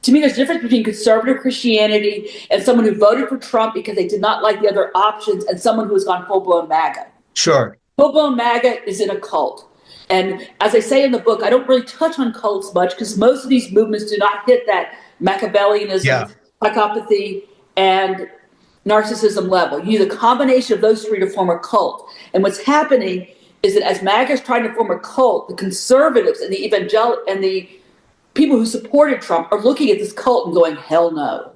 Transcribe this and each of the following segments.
To me, there's a difference between conservative Christianity and someone who voted for Trump because they did not like the other options, and someone who has gone full-blown MAGA. Sure. Full-blown MAGA is in a cult. And as I say in the book, I don't really touch on cults much because most of these movements do not hit that Machiavellianism, psychopathy, and narcissism level. You need a combination of those three to form a cult. And what's happening is that as MAGA is trying to form a cult, the conservatives and the and the people who supported Trump are looking at this cult and going, hell no.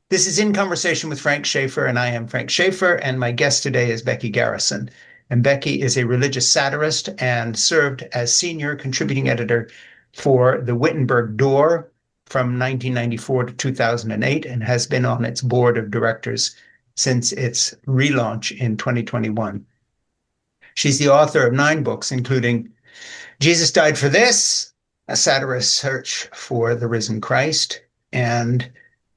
This is In Conversation with Frank Schaeffer, and I am Frank Schaeffer, and my guest today is Becky Garrison. And Becky is a religious satirist and served as senior contributing editor for the Wittenberg Door from 1994 to 2008 and has been on its board of directors since its relaunch in 2021. She's the author of 9 books, including Jesus Died for This, a satirist's search for the risen Christ, and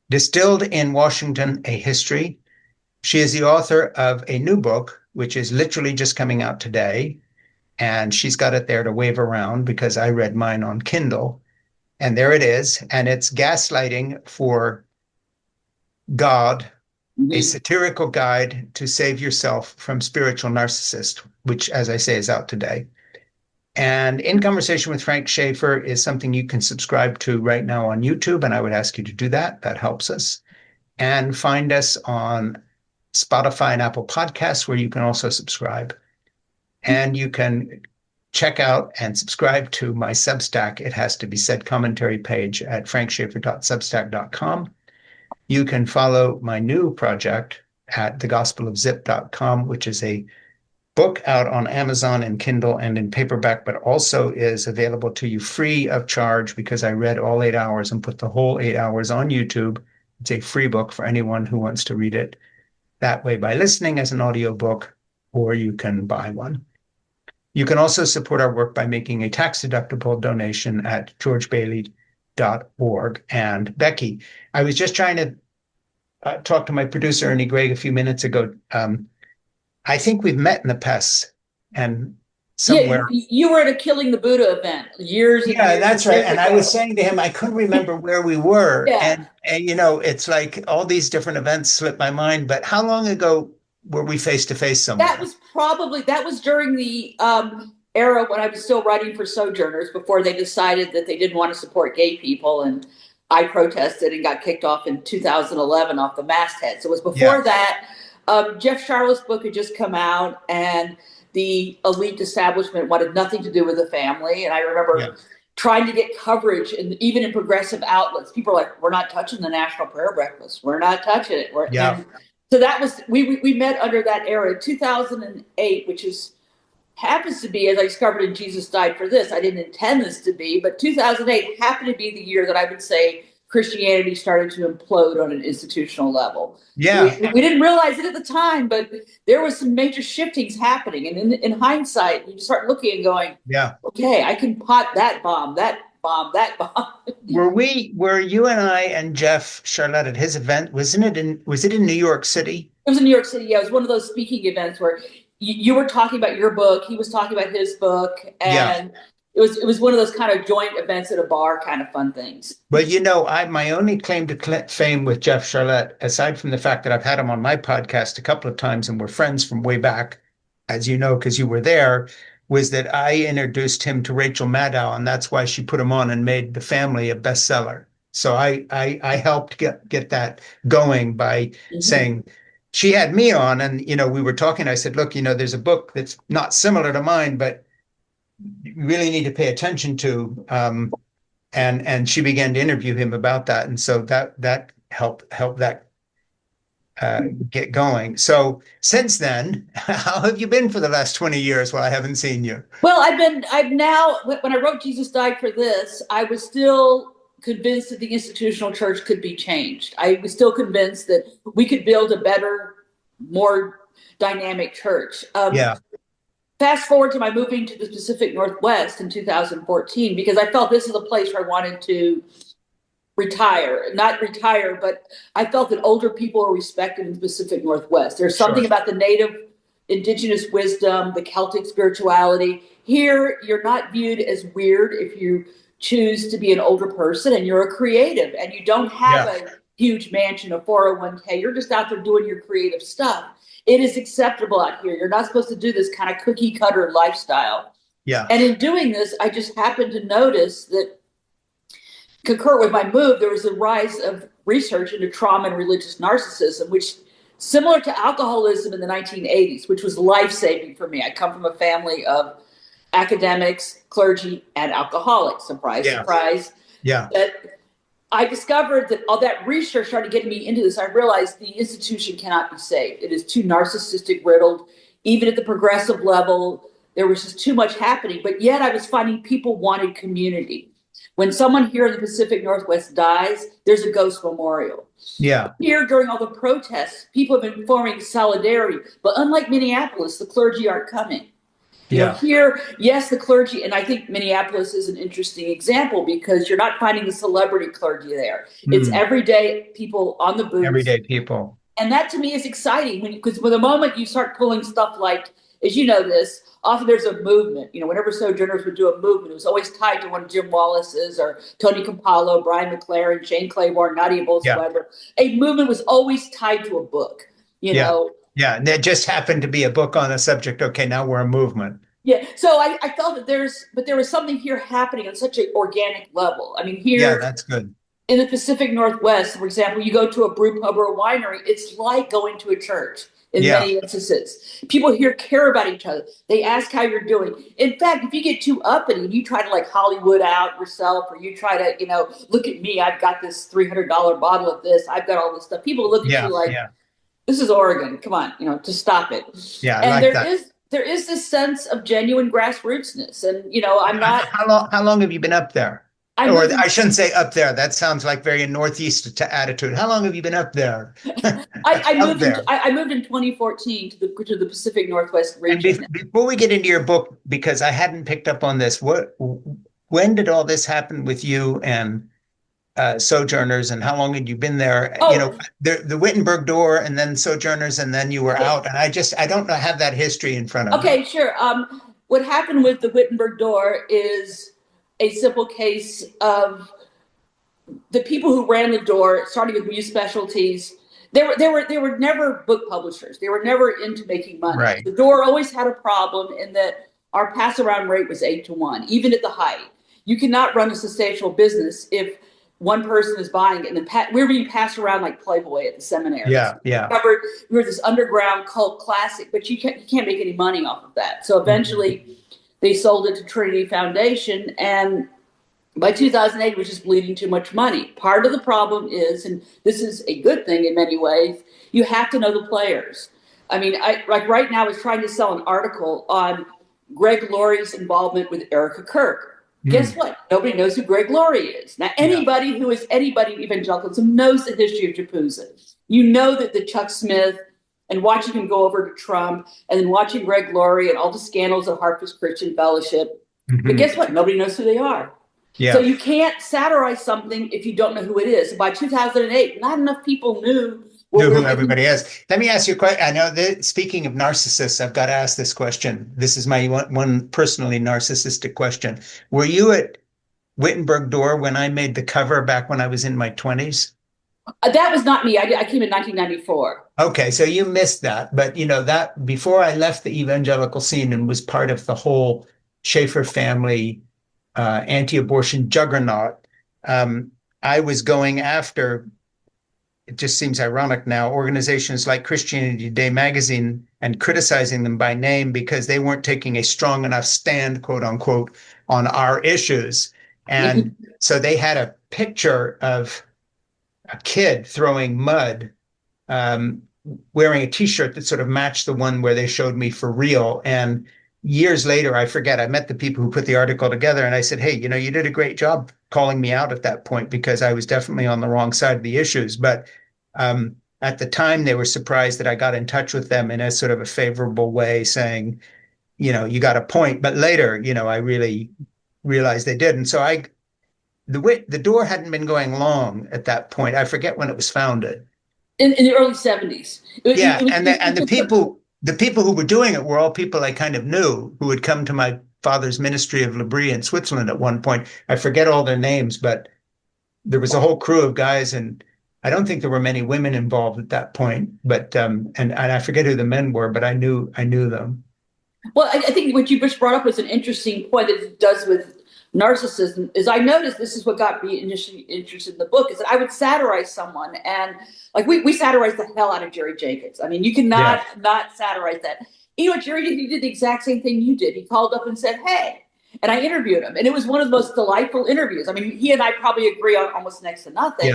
Distilled in Washington, A History. She is the author of a new book, which is literally just coming out today, and she's got it there to wave around because I read mine on Kindle, and there it is, and it's Gaslighting for God, a satirical guide to save yourself from spiritual narcissists, which, as I say, is out today. And In Conversation with Frank Schaeffer is something you can subscribe to right now on YouTube, and I would ask you to do that. That helps us. And find us on Spotify and Apple Podcasts, where you can also subscribe. And you can check out and subscribe to my Substack, It Has to Be Said commentary page at frankschaeffer.substack.com. You can follow my new project at thegospelofzip.com, which is a book out on Amazon and Kindle and in paperback, but also is available to you free of charge because I read all 8 hours and put the whole 8 hours on YouTube. It's a free book for anyone who wants to read it that way by listening as an audiobook, or you can buy one. You can also support our work by making a tax-deductible donation at georgebailey.org. And Becky, I was just trying to talk to my producer, Ernie Gregg, a few minutes ago. I think we've met in the past and somewhere. Yeah, you were at a Killing the Buddha event years ago. Yeah, that's right. And I was saying to him, I couldn't remember where we were. Yeah. And, you know, it's like all these different events slip my mind. But how long ago were we face to face somewhere? That was during the era when I was still writing for Sojourners before they decided that they didn't want to support gay people. And I protested and got kicked off in 2011 off the masthead. So it was before that. Jeff Sharlow's book had just come out, and the elite establishment wanted nothing to do with the family. And I remember trying to get coverage, and even in progressive outlets, people are like, "We're not touching the National Prayer Breakfast. We're not touching it." And so that was we met under that era, 2008, which happens to be, as I discovered in Jesus Died for This. I didn't intend this to be, but 2008 happened to be the year that I would say Christianity started to implode on an institutional level. Yeah. We didn't realize it at the time, but there was some major shiftings happening. And in hindsight, you start looking and going, okay, I can pot that bomb, that bomb, that bomb. Were you and I and Jeff Charlotte at his event? Was it in New York City? It was in New York City. Yeah, it was one of those speaking events where you were talking about your book, he was talking about his book, and it was one of those kind of joint events at a bar kind of fun things. But, you know, my only claim to fame with Jeff Charlotte, aside from the fact that I've had him on my podcast a couple of times and we're friends from way back, as you know, because you were there, was that I introduced him to Rachel Maddow, and that's why she put him on and made The Family a bestseller. So I helped get that going by saying, she had me on, and, you know, we were talking. I said, look, you know, there's a book that's not similar to mine, but you really need to pay attention to. And she began to interview him about that. And so that helped that get going. So since then, how have you been for the last 20 years while I haven't seen you? Well, I've now, when I wrote Jesus Died for This, I was still convinced that the institutional church could be changed. I was still convinced that we could build a better, more dynamic church. Fast forward to my moving to the Pacific Northwest in 2014, because I felt this is a place where I wanted to not retire, but I felt that older people are respected in the Pacific Northwest. There's something about the native indigenous wisdom, the Celtic spirituality. Here, you're not viewed as weird if you choose to be an older person and you're a creative and you don't have a huge mansion, a 401k. You're just out there doing your creative stuff. It is acceptable out here. You're not supposed to do this kind of cookie cutter lifestyle. Yeah. And in doing this, I just happened to notice that, concurrent with my move, there was a rise of research into trauma and religious narcissism, which, similar to alcoholism in the 1980s, which was life-saving for me. I come from a family of academics, clergy, and alcoholics. Surprise, surprise. Yeah. But I discovered that all that research started getting me into this. I realized the institution cannot be saved. It is too narcissistic riddled. Even at the progressive level, there was just too much happening. But yet I was finding people wanted community. When someone here in the Pacific Northwest dies, there's a ghost memorial. Yeah. Here, during all the protests, people have been forming solidarity. But unlike Minneapolis, the clergy aren't coming. You know, here, yes, the clergy, and I think Minneapolis is an interesting example because you're not finding the celebrity clergy there. It's everyday people on the booths. Everyday people. And that to me is exciting because the moment you start pulling stuff like, as you know this, often there's a movement. You know, whenever Sojourners would do a movement, it was always tied to one of Jim Wallace's or Tony Campolo, Brian McLaren, Shane Claiborne, Nadia Bolz-Weber. A movement was always tied to a book, you know. Yeah, and there just happened to be a book on the subject. Okay, now we're a movement. Yeah, so I felt that there was something here happening on such an organic level. I mean, here, that's good. In the Pacific Northwest, for example, you go to a brew pub or a winery, it's like going to a church in many instances. People here care about each other. They ask how you're doing. In fact, if you get too uppity and you try to like Hollywood out yourself, or you try to, you know, look at me, I've got this $300 bottle of this, I've got all this stuff. People look at you like, this is Oregon. Come on, you know, to stop it. Yeah, and there is this sense of genuine grassrootsness. And, you know, I'm not. How long have you been up there? I shouldn't say up there. That sounds like very Northeast attitude. How long have you been up there? I moved in 2014 to the Pacific Northwest region. And before we get into your book, because I hadn't picked up on this, when did all this happen with you and Sojourners, and how long had you been there? You know, the Wittenberg door, and then Sojourners, and then you were out. And I don't know, have that history in front of me. Okay, sure. What happened with the Wittenberg door is a simple case of the people who ran the door, starting with Muse Specialties. They were never book publishers. They were never into making money. Right. The door always had a problem in that our pass around rate was 8-1, even at the height. You cannot run a substantial business if one person is buying it, and we're being passed around like Playboy at the seminary. We were this underground cult classic, but you can't make any money off of that. So eventually, they sold it to Trinity Foundation, and by 2008, it was just bleeding too much money. Part of the problem is, and this is a good thing in many ways, you have to know the players. I mean, like right now, I was trying to sell an article on Greg Laurie's involvement with Erica Kirk. Guess what? Nobody knows who Greg Laurie is. Now, anybody who is anybody in evangelicalism knows the history of Japuza. You know that the Chuck Smith, and watching him go over to Trump, and then watching Greg Laurie and all the scandals at Harvest Christian Fellowship. But guess what? Nobody knows who they are. So you can't satirize something if you don't know who it is. By 2008, not enough people knew who everybody is. Let me ask you a question. I know that, speaking of narcissists, I've got to ask this question. This is my one personally narcissistic question. Were you at Wittenberg Door when I made the cover back when I was in my 20s? That was not me. I came in 1994. Okay, so you missed that. But, you know, that before I left the evangelical scene and was part of the whole Schaefer family anti-abortion juggernaut, I was going after, it just seems ironic now, organizations like Christianity Today magazine and criticizing them by name because they weren't taking a strong enough stand, quote unquote, on our issues. And so they had a picture of a kid throwing mud, wearing a T-shirt that sort of matched the one where they showed me for real. And years later, I forget, I met the people who put the article together, and I said, hey, you know, you did a great job calling me out at that point because I was definitely on the wrong side of the issues. But at the time, they were surprised that I got in touch with them in a sort of a favorable way, saying, you know, you got a point. But later, you know, I really realized they did. And so the door hadn't been going long at that point. I forget when it was founded. In the early 70s. And the people the people who were doing it were all people I kind of knew who had come to my father's ministry of L'Abri in Switzerland at one point. I forget all their names, but there was a whole crew of guys, and I don't think there were many women involved at that point. But and I forget who the men were, but I knew them. Well, I think what you just brought up was an interesting point that it does with narcissism. Is I noticed this is what got me initially interested in the book, is that I would satirize someone, and like we satirize the hell out of Jerry Jenkins. I mean, you cannot not satirize that. You know, Jerry Jenkins did the exact same thing you did. He called up and said, "Hey," and I interviewed him, and it was one of the most delightful interviews. I mean, he and I probably agree on almost next to nothing,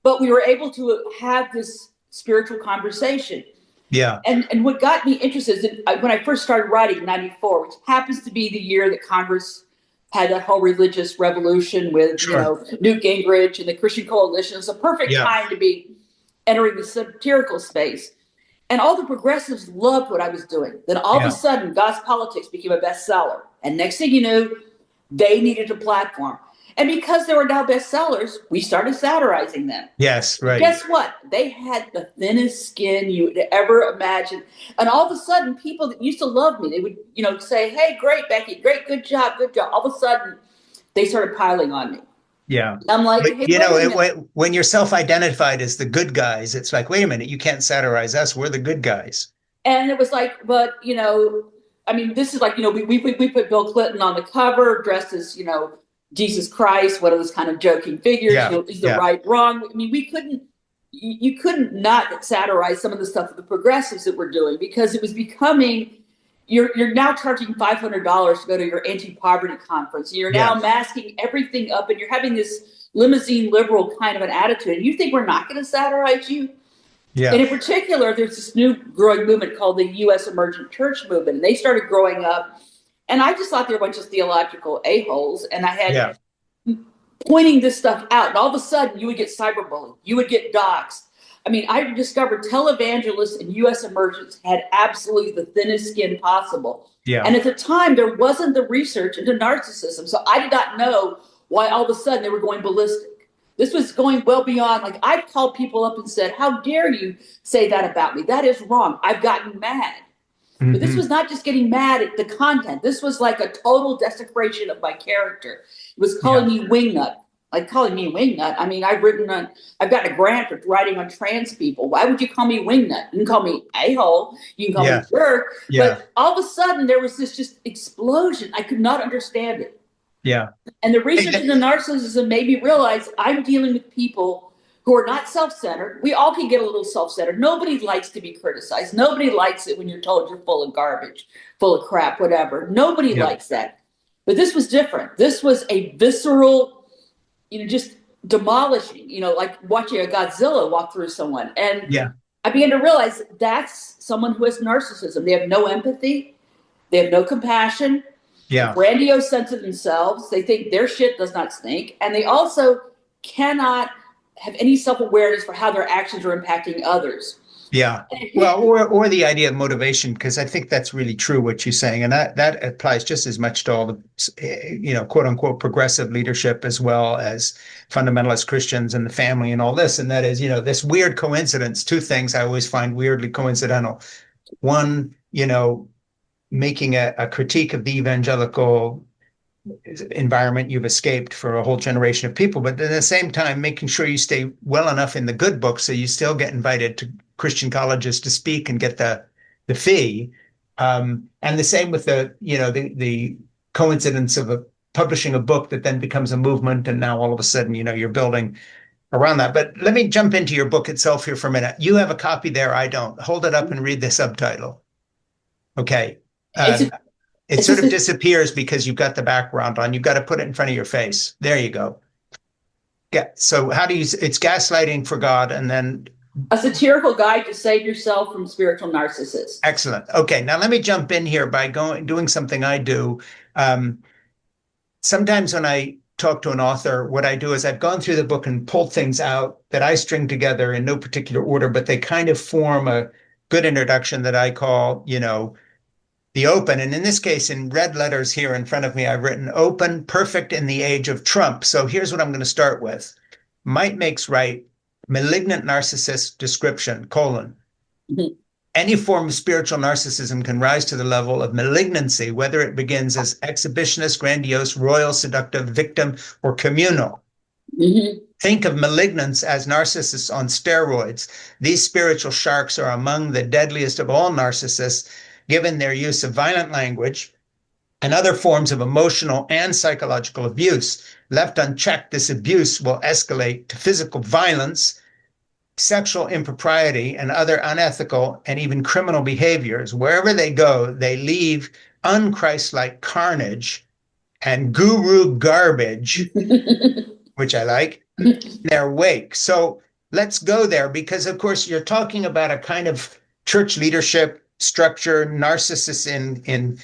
but we were able to have this spiritual conversation. Yeah. And what got me interested is when I first started writing in '94, which happens to be the year that Congress had that whole religious revolution with, you know, Newt Gingrich and the Christian Coalition. It's a perfect time to be entering the satirical space. And all the progressives loved what I was doing. Then all of a sudden, God's Politics became a bestseller. And next thing you knew, they needed a platform. And because they were now bestsellers, we started satirizing them. Yes, right. Guess what? They had the thinnest skin you would ever imagine. And all of a sudden, people that used to love me, they would, you know, say, "Hey, great, Becky, great, good job, good job." All of a sudden, they started piling on me. Yeah. And I'm like, but, hey, you know, when you're self-identified as the good guys, it's like, wait a minute, you can't satirize us. We're the good guys. And it was like, but, you know, I mean, this is like, you know, we put Bill Clinton on the cover dressed as, you know, Jesus Christ, one of those kind of joking figures, you know, is the right, wrong. I mean, you couldn't not satirize some of the stuff that the progressives that were doing, because it was becoming, you're now charging $500 to go to your anti-poverty conference. You're now masking everything up, and you're having this limousine liberal kind of an attitude. And you think we're not going to satirize you? Yeah. And in particular, there's this new growing movement called the U.S. Emergent Church Movement. And they started growing up. And I just thought they were a bunch of theological a-holes. And I had pointing this stuff out. And all of a sudden, you would get cyberbullied. You would get doxxed. I mean, I discovered televangelists and U.S. emergents had absolutely the thinnest skin possible. Yeah. And at the time, there wasn't the research into narcissism. So I did not know why all of a sudden they were going ballistic. This was going well beyond, like, I've called people up and said, "How dare you say that about me? That is wrong." I've gotten mad. But this was not just getting mad at the content. This was like a total desecration of my character. It was calling me wingnut. Like, calling me wingnut. I mean, I've got a grant for writing on trans people. Why would you call me wingnut? You can call me a-hole. You can call me jerk. Yeah. But all of a sudden, there was this just explosion. I could not understand it. Yeah. And the research into narcissism made me realize I'm dealing with people who are not self-centered. We all can get a little self-centered. Nobody likes to be criticized. Nobody likes it when you're told you're full of garbage, full of crap, whatever. Nobody likes that. But this was different. This was a visceral, you know, just demolishing, you know, like watching a Godzilla walk through someone. And I began to realize that's someone who has narcissism. They have no empathy. They have no compassion. Yeah. Grandiose sense of themselves. They think their shit does not stink. And they also cannot have any self-awareness for how their actions are impacting others. Yeah. Well, or the idea of motivation, because I think that's really true what you're saying. And that applies just as much to all the, you know, quote unquote, progressive leadership, as well as fundamentalist Christians and the family and all this. And that is, you know, this weird coincidence, two things I always find weirdly coincidental. One, you know, making a critique of the evangelical environment you've escaped for a whole generation of people, but at the same time making sure you stay well enough in the good book so you still get invited to Christian colleges to speak and get the fee. And the same with the coincidence of publishing a book that then becomes a movement, and now all of a sudden, you know, you're building around that. But let me jump into your book itself here for a minute. You have a copy there. I don't. Hold it up and read the subtitle. Okay. It sort of disappears because you've got the background on. You've got to put it in front of your face. There you go. Yeah. So how do you, it's Gaslighting for God, and then a satirical guide to save yourself from spiritual narcissists. Excellent. Okay. Now let me jump in here by doing something I do. Sometimes when I talk to an author, what I do is I've gone through the book and pulled things out that I string together in no particular order, but they kind of form a good introduction that I call, you know, the open. And in this case, in red letters here in front of me, I've written open, perfect in the age of Trump. So here's what I'm going to start with. Might makes right, malignant narcissist description, : any form of spiritual narcissism can rise to the level of malignancy, whether it begins as exhibitionist, grandiose, royal, seductive, victim, or communal. Mm-hmm. Think of malignants as narcissists on steroids. These spiritual sharks are among the deadliest of all narcissists, given their use of violent language and other forms of emotional and psychological abuse. Left unchecked, this abuse will escalate to physical violence, sexual impropriety, and other unethical and even criminal behaviors. Wherever they go, they leave unchristlike carnage and guru garbage, which I like, in their wake. So let's go there because, of course, you're talking about a kind of church leadership structure, narcissists in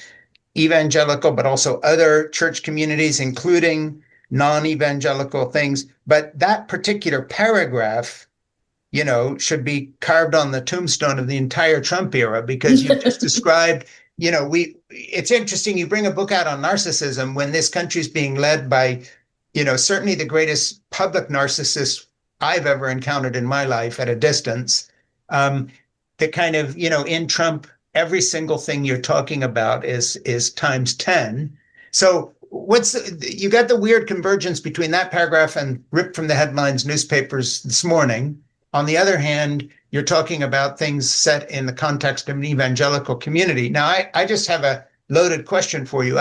evangelical, but also other church communities, including non-evangelical things. But that particular paragraph, you know, should be carved on the tombstone of the entire Trump era, because you just described, you know, it's interesting. You bring a book out on narcissism when this country is being led by, you know, certainly the greatest public narcissist I've ever encountered in my life at a distance. The kind of, you know, in Trump, every single thing you're talking about is times 10. So you got the weird convergence between that paragraph and ripped from the headlines newspapers this morning. On the other hand, you're talking about things set in the context of an evangelical community. Now, I just have a loaded question for you.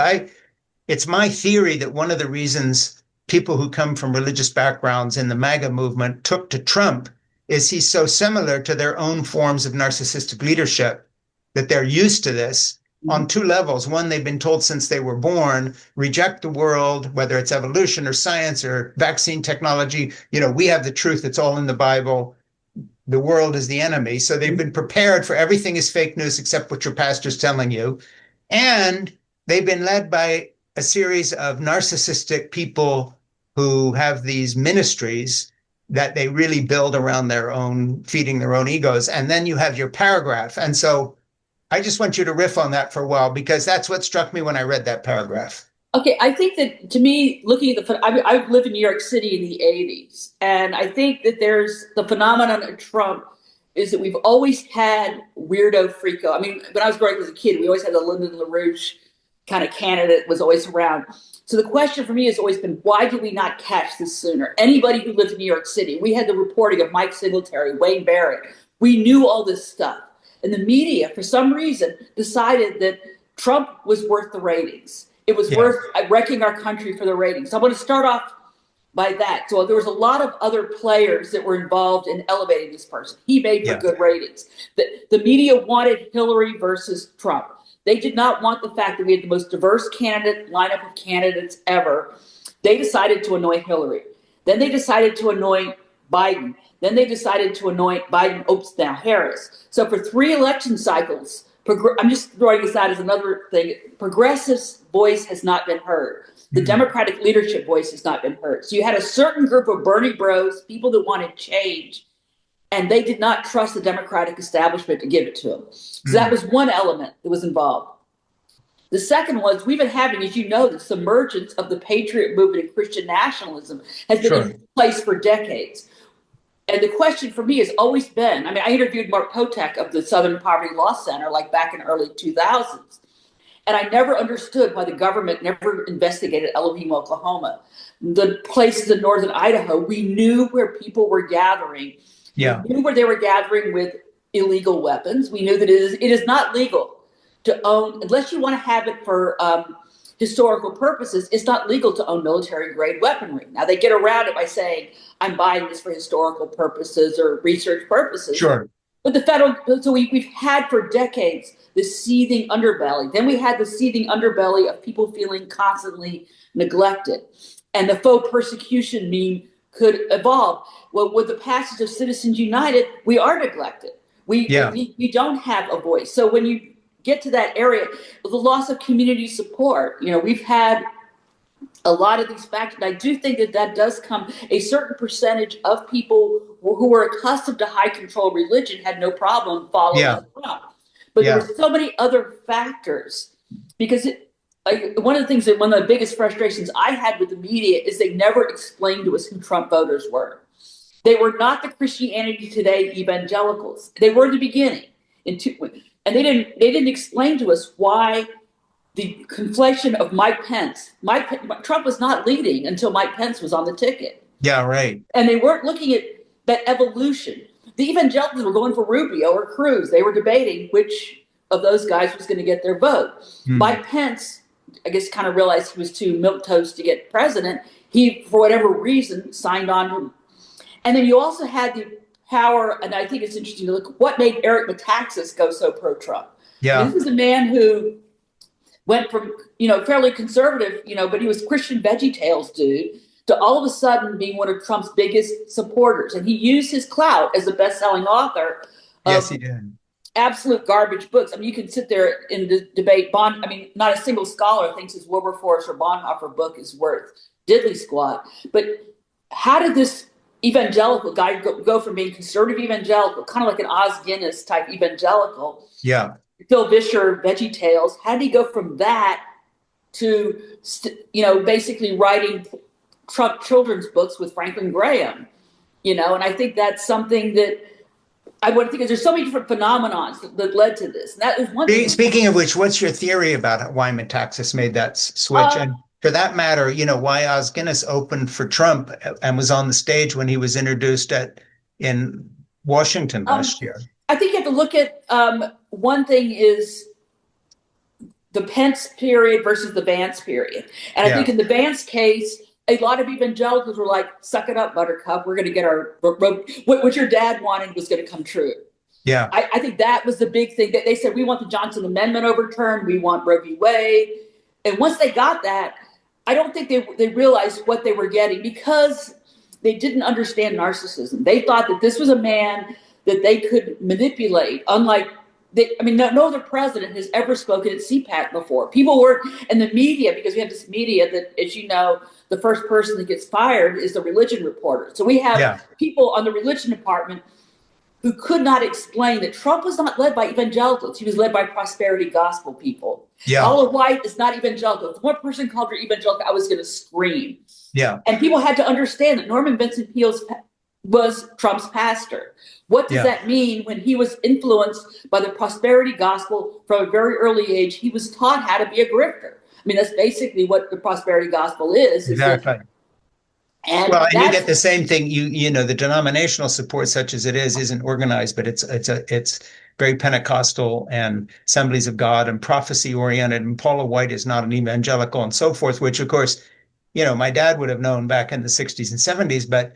It's my theory that one of the reasons people who come from religious backgrounds in the MAGA movement took to Trump is he's so similar to their own forms of narcissistic leadership that they're used to this on two levels. One, they've been told since they were born, reject the world, whether it's evolution or science or vaccine technology. You know, we have the truth. It's all in the Bible. The world is the enemy. So they've been prepared for everything is fake news except what your pastor's telling you. And they've been led by a series of narcissistic people who have these ministries that they really build around their own, feeding their own egos. And then you have your paragraph. And so I just want you to riff on that for a while, because that's what struck me when I read that paragraph. Okay, I think that, to me, looking at I've lived in New York City in the 80s, and I think that there's the phenomenon of Trump is that we've always had weirdo freako. I mean, when I was growing up as a kid, we always had the Lyndon LaRouche kind of candidate was always around. So the question for me has always been, why did we not catch this sooner? Anybody who lived in New York City, we had the reporting of Mike Singletary, Wayne Barrett. We knew all this stuff. And the media, for some reason, decided that Trump was worth the ratings. It was worth wrecking our country for the ratings. So I want to start off by that. So there was a lot of other players that were involved in elevating this person. He made for good ratings. The media wanted Hillary versus Trump. They did not want the fact that we had the most diverse lineup of candidates ever. They decided to anoint Hillary. Then they decided to anoint Biden. Then they decided to anoint now Harris. So for 3 election cycles, I'm just throwing this out as another thing, progressives' voice has not been heard. The Democratic leadership voice has not been heard. So you had a certain group of Bernie bros, people that wanted change, and they did not trust the Democratic establishment to give it to them. So that was one element that was involved. The second was, we've been having, as you know, the submergence of the patriot movement and Christian nationalism has been in place for decades. And the question for me has always been, I mean, I interviewed Mark Potek of the Southern Poverty Law Center, like back in early 2000s. And I never understood why the government never investigated Elohim, Oklahoma. The places in northern Idaho, we knew where people were gathering. We knew where they were gathering with illegal weapons. We knew that it is not legal to own, unless you want to have it for historical purposes, it's not legal to own military-grade weaponry. Now, they get around it by saying, I'm buying this for historical purposes or research purposes. Sure. But the federal, so we've had for decades this seething underbelly. Then we had the seething underbelly of people feeling constantly neglected. And the faux persecution meme could evolve. Well, with the passage of Citizens United, we are neglected. We don't have a voice. So when you get to that area, the loss of community support, you know, we've had a lot of these factors. And I do think that that does come, a certain percentage of people who were accustomed to high control religion had no problem following Trump. But there were so many other factors, because one of the things that one of the biggest frustrations I had with the media is they never explained to us who Trump voters were. They were not the Christianity Today evangelicals. They were in the beginning. And they didn't explain to us why the conflation of Mike Pence. Trump was not leading until Mike Pence was on the ticket. Yeah, right. And they weren't looking at that evolution. The evangelicals were going for Rubio or Cruz. They were debating which of those guys was going to get their vote. Mike Pence, I guess, kind of realized he was too milquetoast to get president. He, for whatever reason, signed on to. And then you also had the power, and I think it's interesting to look what made Eric Metaxas go so pro-Trump. Yeah. This is a man who went from, fairly conservative, but he was Christian VeggieTales dude, to all of a sudden being one of Trump's biggest supporters. And he used his clout as a best-selling author. Yes, he did. Absolute garbage books. I mean, you can sit there in the debate. Not a single scholar thinks his Wilberforce or Bonhoeffer book is worth diddly squat. But how did this evangelical guy go from being conservative evangelical, kind of like an Oz Guinness type evangelical? Yeah. Phil Vischer, VeggieTales. How did he go from that to, basically writing Trump children's books with Franklin Graham? And I think that's something that I would think there's so many different phenomenons that led to this. And that is one thing. Speaking of which, what's your theory about why Metaxas made that switch? And for that matter, why Oz Guinness opened for Trump and was on the stage when he was introduced in Washington last year? I think you have to look at one thing is the Pence period versus the Vance period. And I think in the Vance case, a lot of evangelicals were like, suck it up, Buttercup. We're going to get what your dad wanted was going to come true. Yeah. I think that was the big thing. That they said, we want the Johnson Amendment overturned. We want Roe v. Wade. And once they got that, I don't think they realized what they were getting because they didn't understand narcissism. They thought that this was a man that they could manipulate, unlike no other president has ever spoken at CPAC before. People were in the media, because we have this media that, as you know, the first person that gets fired is the religion reporter. So we have people on the religion department who could not explain that Trump was not led by evangelicals. He was led by prosperity gospel people. Yeah. Paula White is not evangelical. If one person called her evangelical, I was going to scream. Yeah. And people had to understand that Norman Vincent Peale was Trump's pastor. What does that mean when he was influenced by the prosperity gospel from a very early age? He was taught how to be a grifter. I mean, that's basically what the prosperity gospel is. Exactly. And you get the same thing. The denominational support, such as it is, isn't organized, but it's very Pentecostal and Assemblies of God and prophecy oriented. And Paula White is not an evangelical and so forth, which of course, my dad would have known back in the 60s and 70s. But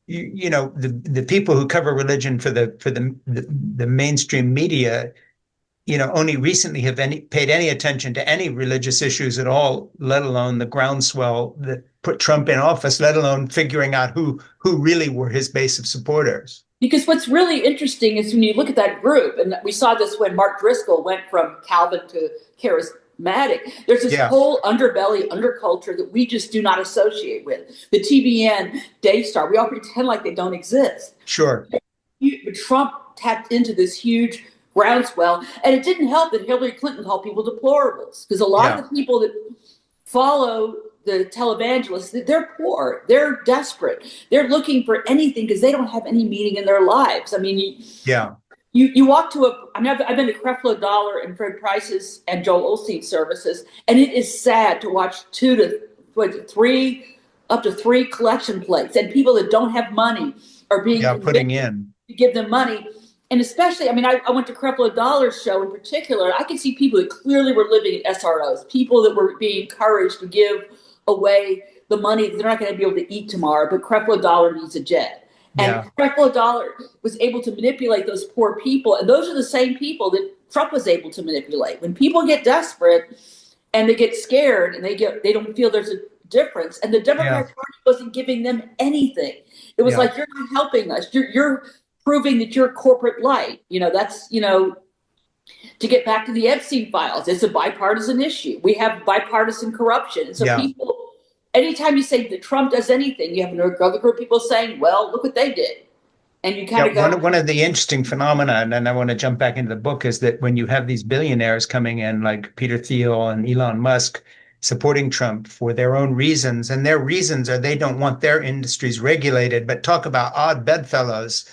the people who cover religion for the mainstream media, only recently have paid any attention to any religious issues at all, let alone the groundswell that put Trump in office, let alone figuring out who really were his base of supporters. Because what's really interesting is when you look at that group, and we saw this when Mark Driscoll went from Calvin to charismatic, there's this whole underbelly, underculture that we just do not associate with. The TBN, Daystar, we all pretend like they don't exist. Sure. But Trump tapped into this huge groundswell, and it didn't help that Hillary Clinton called people deplorables, because a lot of the people that follow the televangelists, they're poor, they're desperate, they're looking for anything because they don't have any meaning in their lives. I mean, you walk to I've been to Creflo Dollar and Fred Price's and Joel Osteen services, and it is sad to watch 2 to 3, up to 3 collection plates, and people that don't have money are being putting in to give them money. And especially, I went to Creflo Dollar's show in particular. I could see people that clearly were living in SROs, people that were being encouraged to give away the money that they're not going to be able to eat tomorrow, but Creflo Dollar needs a jet. And Creflo Dollar was able to manipulate those poor people. And those are the same people that Trump was able to manipulate. When people get desperate and they get scared and they don't feel there's a difference, and the Democratic Party wasn't giving them anything. It was like, you're not helping us. You're proving that you're corporate light. That's, to get back to the Epstein files, it's a bipartisan issue. We have bipartisan corruption. And so people, anytime you say that Trump does anything, you have another group of people saying, well, look what they did. And you kind of go. One of the interesting phenomena, and I want to jump back into the book, is that when you have these billionaires coming in like Peter Thiel and Elon Musk supporting Trump for their own reasons, and their reasons are they don't want their industries regulated, but talk about odd bedfellows.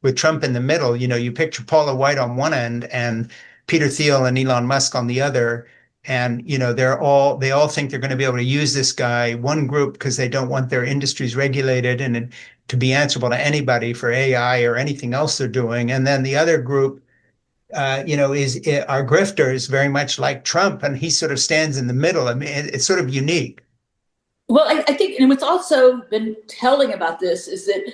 with Trump in the middle. You picture Paula White on one end and Peter Thiel and Elon Musk on the other. And, they all think they're going to be able to use this guy, one group, because they don't want their industries regulated and to be answerable to anybody for AI or anything else they're doing. And then the other group, are grifters, very much like Trump, and he sort of stands in the middle. I mean, it's sort of unique. Well, I think, and what's also been telling about this is that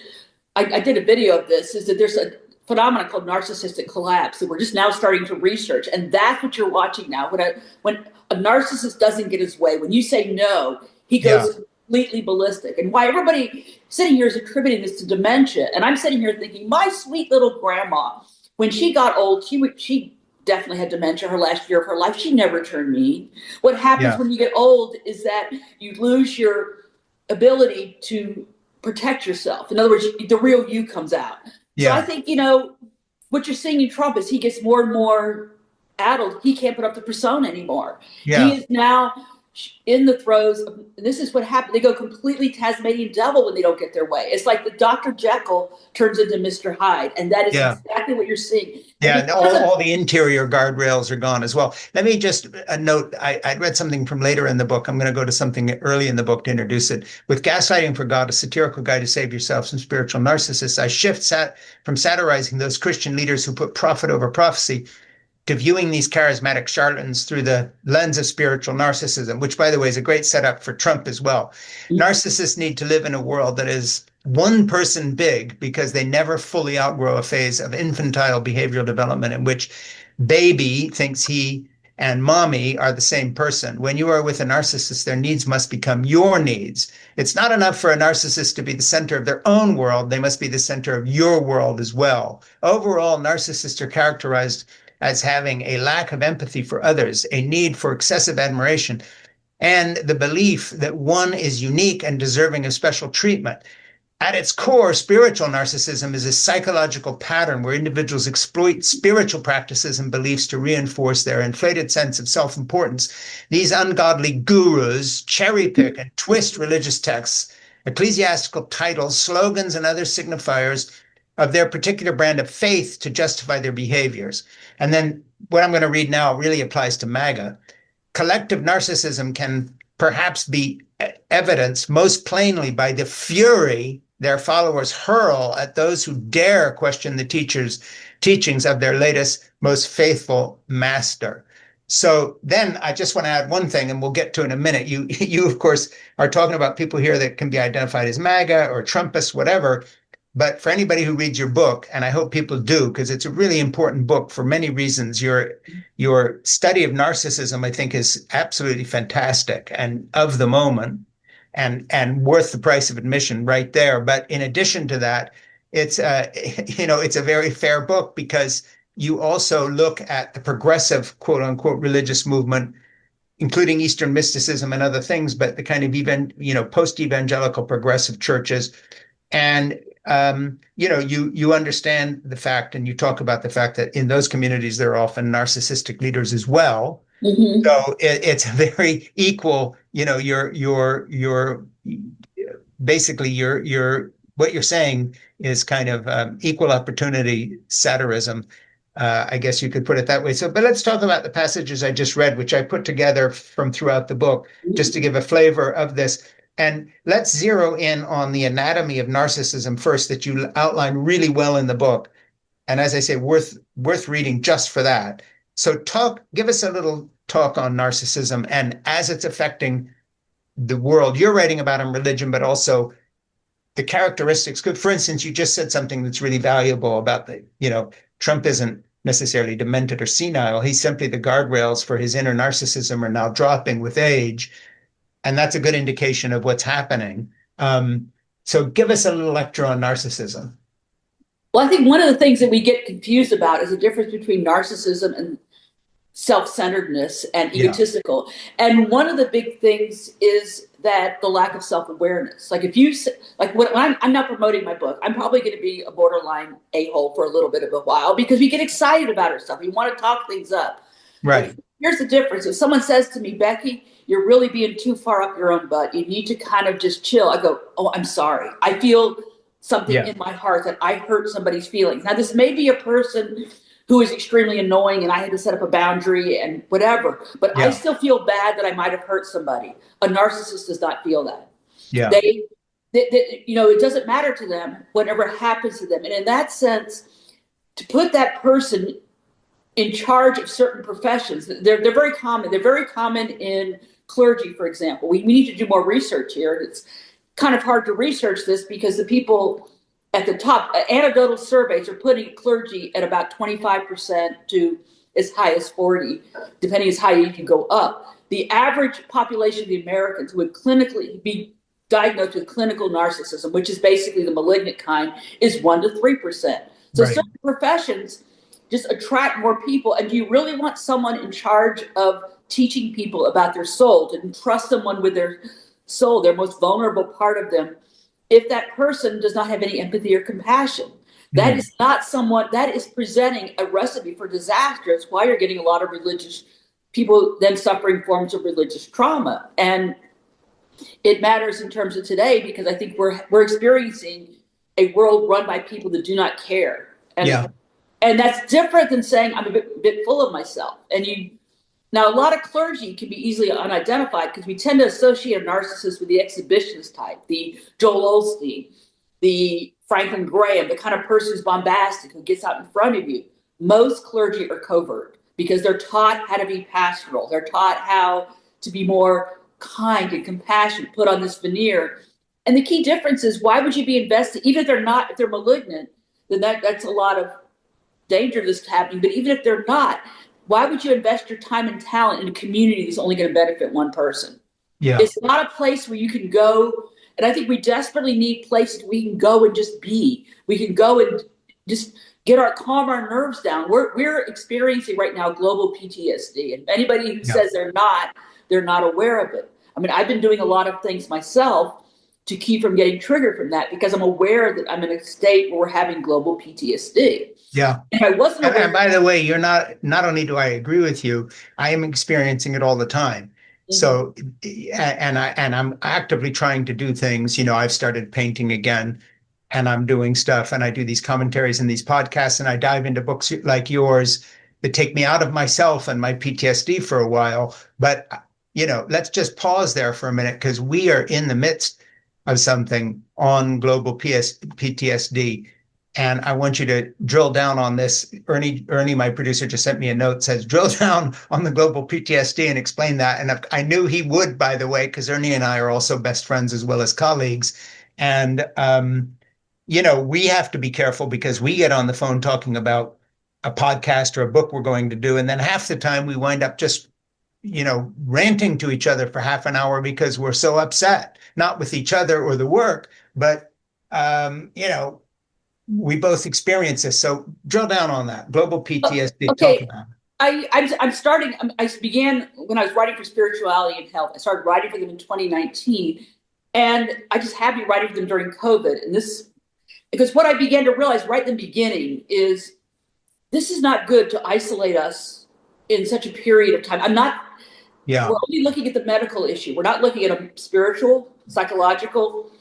I did a video of this, is that there's a phenomenon called narcissistic collapse that we're just now starting to research. And that's what you're watching now. When a narcissist doesn't get his way, when you say no, he goes completely ballistic. And why everybody sitting here is attributing this to dementia. And I'm sitting here thinking, my sweet little grandma, when she got old, she definitely had dementia her last year of her life. She never turned mean. What happens when you get old is that you lose your ability to protect yourself. In other words, the real you comes out. So I think, what you're seeing in Trump is he gets more and more addled. He can't put up the persona anymore. Yeah. He is now in the throes of, and this is what happened. They go completely Tasmanian devil when they don't get their way. It's like the Dr. Jekyll turns into Mr. Hyde. And that is exactly what you're seeing. Yeah, and all the interior guardrails are gone as well. Let me just note, I read something from later in the book. I'm going to go to something early in the book to introduce it. With Gaslighting for God, a satirical guide to save yourself from spiritual narcissists, I shift from satirizing those Christian leaders who put profit over prophecy to viewing these charismatic charlatans through the lens of spiritual narcissism, which, by the way, is a great setup for Trump as well. Narcissists need to live in a world that is one person big because they never fully outgrow a phase of infantile behavioral development in which baby thinks he and mommy are the same person. When you are with a narcissist, their needs must become your needs. It's not enough for a narcissist to be the center of their own world. They must be the center of your world as well. Overall, narcissists are characterized as having a lack of empathy for others, a need for excessive admiration, and the belief that one is unique and deserving of special treatment. At its core, spiritual narcissism is a psychological pattern where individuals exploit spiritual practices and beliefs to reinforce their inflated sense of self-importance. These ungodly gurus cherry-pick and twist religious texts, ecclesiastical titles, slogans, and other signifiers of their particular brand of faith to justify their behaviors. And then what I'm going to read now really applies to MAGA. Collective narcissism can perhaps be evidenced most plainly by the fury their followers hurl at those who dare question the teachings of their latest, most faithful master. So then I just want to add one thing, and we'll get to it in a minute. You of course, are talking about people here that can be identified as MAGA or Trumpists, whatever. But for anybody who reads your book, and I hope people do, because it's a really important book for many reasons, your study of narcissism, I think, is absolutely fantastic and of the moment and worth the price of admission right there. But in addition to that, it's it's a very fair book because you also look at the progressive, quote unquote, religious movement, including Eastern mysticism and other things, but the kind of post-evangelical progressive churches. And you understand the fact, and you talk about the fact that in those communities there are often narcissistic leaders as well. Mm-hmm. So it's a very equal. You're basically what you're saying is kind of equal opportunity satirism. I guess you could put it that way. So, but let's talk about the passages I just read, which I put together from throughout the book, just to give a flavor of this. And let's zero in on the anatomy of narcissism first, that you outline really well in the book. And as I say, worth reading just for that. So give us a little talk on narcissism and as it's affecting the world. You're writing about in religion, but also the characteristics. For instance, you just said something that's really valuable about Trump isn't necessarily demented or senile. He's simply the guardrails for his inner narcissism are now dropping with age. And that's a good indication of what's happening. So give us a little lecture on narcissism. Well, I think one of the things that we get confused about is the difference between narcissism and self-centeredness and egotistical. And one of the big things is that the lack of self-awareness. Like when I'm not promoting my book, I'm probably going to be a borderline a-hole for a little bit of a while because we get excited about our stuff. We want to talk things up. Right. But here's the difference. If someone says to me, Becky, you're really being too far up your own butt. You need to kind of just chill. I go, oh, I'm sorry. I feel something in my heart that I hurt somebody's feelings. Now, this may be a person who is extremely annoying and I had to set up a boundary and whatever, but I still feel bad that I might have hurt somebody. A narcissist does not feel that. Yeah. They, you know, it doesn't matter to them whatever happens to them. And in that sense, to put that person in charge of certain professions, they're very common. They're very common in clergy, for example. We need to do more research here. It's kind of hard to research this because the people at the top, anecdotal surveys are putting clergy at about 25% to as high as 40, depending as high you can go up. The average population of the Americans who would clinically be diagnosed with clinical narcissism, which is basically the malignant kind, is 1 to 3%. So certain professions just attract more people. And do you really want someone in charge of teaching people about their soul, to entrust someone with their soul, their most vulnerable part of them, if that person does not have any empathy or compassion? That is not someone, that is presenting a recipe for disaster. It's why you're getting a lot of religious people then suffering forms of religious trauma. And it matters in terms of today because I think we're experiencing a world run by people that do not care. And that's different than saying I'm a bit full of myself. And now a lot of clergy can be easily unidentified because we tend to associate a narcissist with the exhibitionist type, the Joel Osteen, the Franklin Graham, the kind of person who's bombastic, who gets out in front of you. Most clergy are covert because they're taught how to be pastoral. They're taught how to be more kind and compassionate, put on this veneer. And the key difference is, why would you be invested, even if they're malignant, then that's a lot of danger that's happening. But even if they're not, why would you invest your time and talent in a community that's only going to benefit one person? It's not a place where you can go. And I think we desperately need places we can go and just be. We can go and just calm our nerves down. We're experiencing right now global PTSD. And anybody who says they're not aware of it. I mean, I've been doing a lot of things myself to keep from getting triggered from that because I'm aware that I'm in a state where we're having global PTSD. If I wasn't aware, and by the way, you're not only do I agree with you, I am experiencing it all the time. So, and I'm actively trying to do things. You know, I've started painting again, and I'm doing stuff, and I do these commentaries and these podcasts, and I dive into books like yours that take me out of myself and my PTSD for a while. But, you know, let's just pause there for a minute because we are in the midst of something on global PTSD. And I want you to drill down on this. Ernie, my producer, just sent me a note, says, drill down on the global PTSD and explain that. And I knew he would, by the way, because Ernie and I are also best friends as well as colleagues. And, you know, we have to be careful because we get on the phone talking about a podcast or a book we're going to do. And then half the time we wind up just, you know, ranting to each other for half an hour because we're so upset, not with each other or the work, but, you know, we both experience this. So drill down on that. Global PTSD. Okay. Talk about it. I began when I was writing for Spirituality and Health. I started writing for them in 2019. And I just had me writing for them during COVID. And because what I began to realize right in the beginning is this is not good to isolate us in such a period of time. We're only looking at the medical issue. We're not looking at a spiritual, psychological.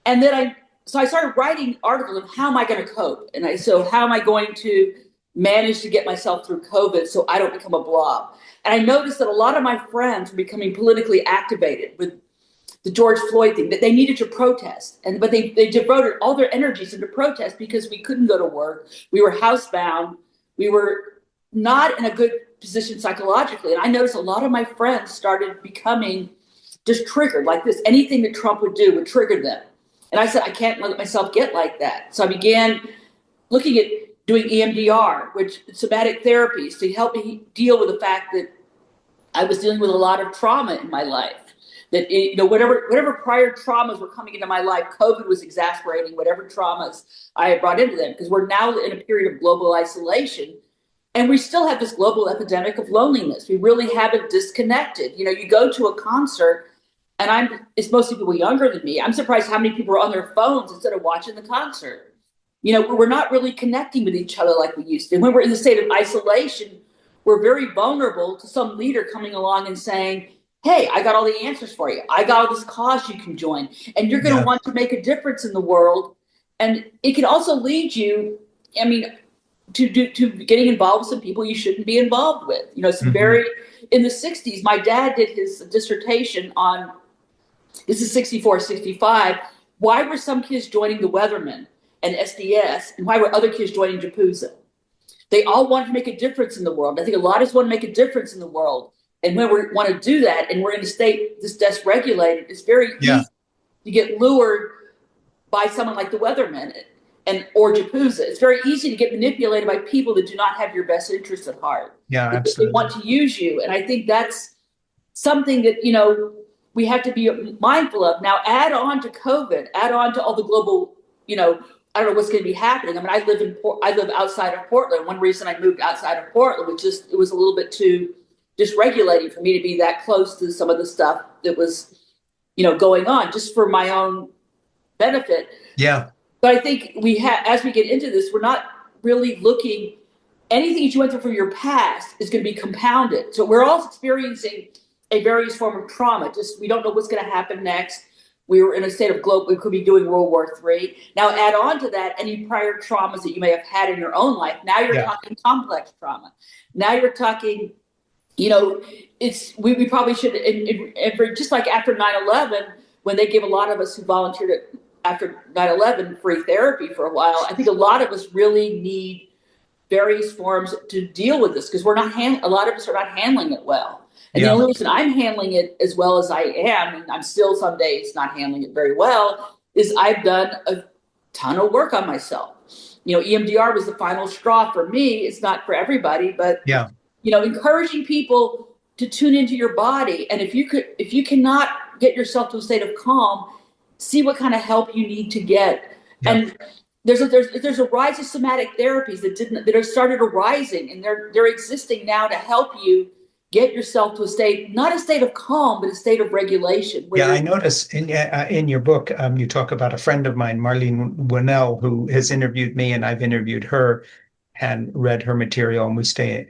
And then So I started writing articles of how am I going to cope? And how am I going to manage to get myself through COVID so I don't become a blob? And I noticed that a lot of my friends were becoming politically activated with the George Floyd thing, that they needed to protest. But they devoted all their energies into protest because we couldn't go to work. We were housebound. We were not in a good position psychologically. And I noticed a lot of my friends started becoming just triggered like this. Anything that Trump would do would trigger them. And I said, I can't let myself get like that. So I began looking at doing EMDR, which somatic therapies, to help me deal with the fact that I was dealing with a lot of trauma in my life. That, you know, whatever prior traumas were coming into my life, COVID was exacerbating whatever traumas I had brought into them, because we're now in a period of global isolation. And we still have this global epidemic of loneliness. We really haven't disconnected. You know, you go to a concert, and it's mostly people younger than me. I'm surprised how many people are on their phones instead of watching the concert. You know, we're not really connecting with each other like we used to. When we're in the state of isolation, we're very vulnerable to some leader coming along and saying, hey, I got all the answers for you. I got all this cause you can join. And you're going to want to make a difference in the world. And it can also lead you, I mean, to getting involved with some people you shouldn't be involved with. You know, some very, in the 60s, my dad did his dissertation on, this is 64, 65, why were some kids joining the Weathermen and SDS, and why were other kids joining JAPUZA? They all wanted to make a difference in the world. I think a lot of us want to make a difference in the world. And when we want to do that, and we're in a state that's dysregulated, it's very easy to get lured by someone like the Weathermen or JAPUZA. It's very easy to get manipulated by people that do not have your best interests at heart. Yeah, absolutely. They want to use you. And I think that's something that, you know, we have to be mindful of. Now, add on to COVID, add on to all the global, you know, I don't know what's going to be happening. I mean, I live outside of Portland. One reason I moved outside of Portland was just, it was a little bit too dysregulating for me to be that close to some of the stuff that was, you know, going on, just for my own benefit. Yeah. But I think as we get into this, we're not really looking, anything that you went through from your past is going to be compounded. So we're all experiencing a various form of trauma. Just, we don't know what's going to happen next. We were in a state of we could be doing World War III. Now add on to that any prior traumas that you may have had in your own life. Now you're talking complex trauma. Now you're talking, you know, we probably should, just like after 9/11, when they gave a lot of us who volunteered after 9/11 free therapy for a while, I think a lot of us really need various forms to deal with this, because a lot of us are not handling it well. And the only reason I'm handling it as well as I am, and I'm still some days not handling it very well, is I've done a ton of work on myself. You know, EMDR was the final straw for me. It's not for everybody, but you know, encouraging people to tune into your body. And if you cannot get yourself to a state of calm, see what kind of help you need to get. And there's a rise of somatic therapies that have started arising, and they're existing now to help you get yourself to a state, not a state of calm, but a state of regulation. I notice in your book, you talk about a friend of mine, Marlene Winnell, who has interviewed me, and I've interviewed her and read her material, and we stay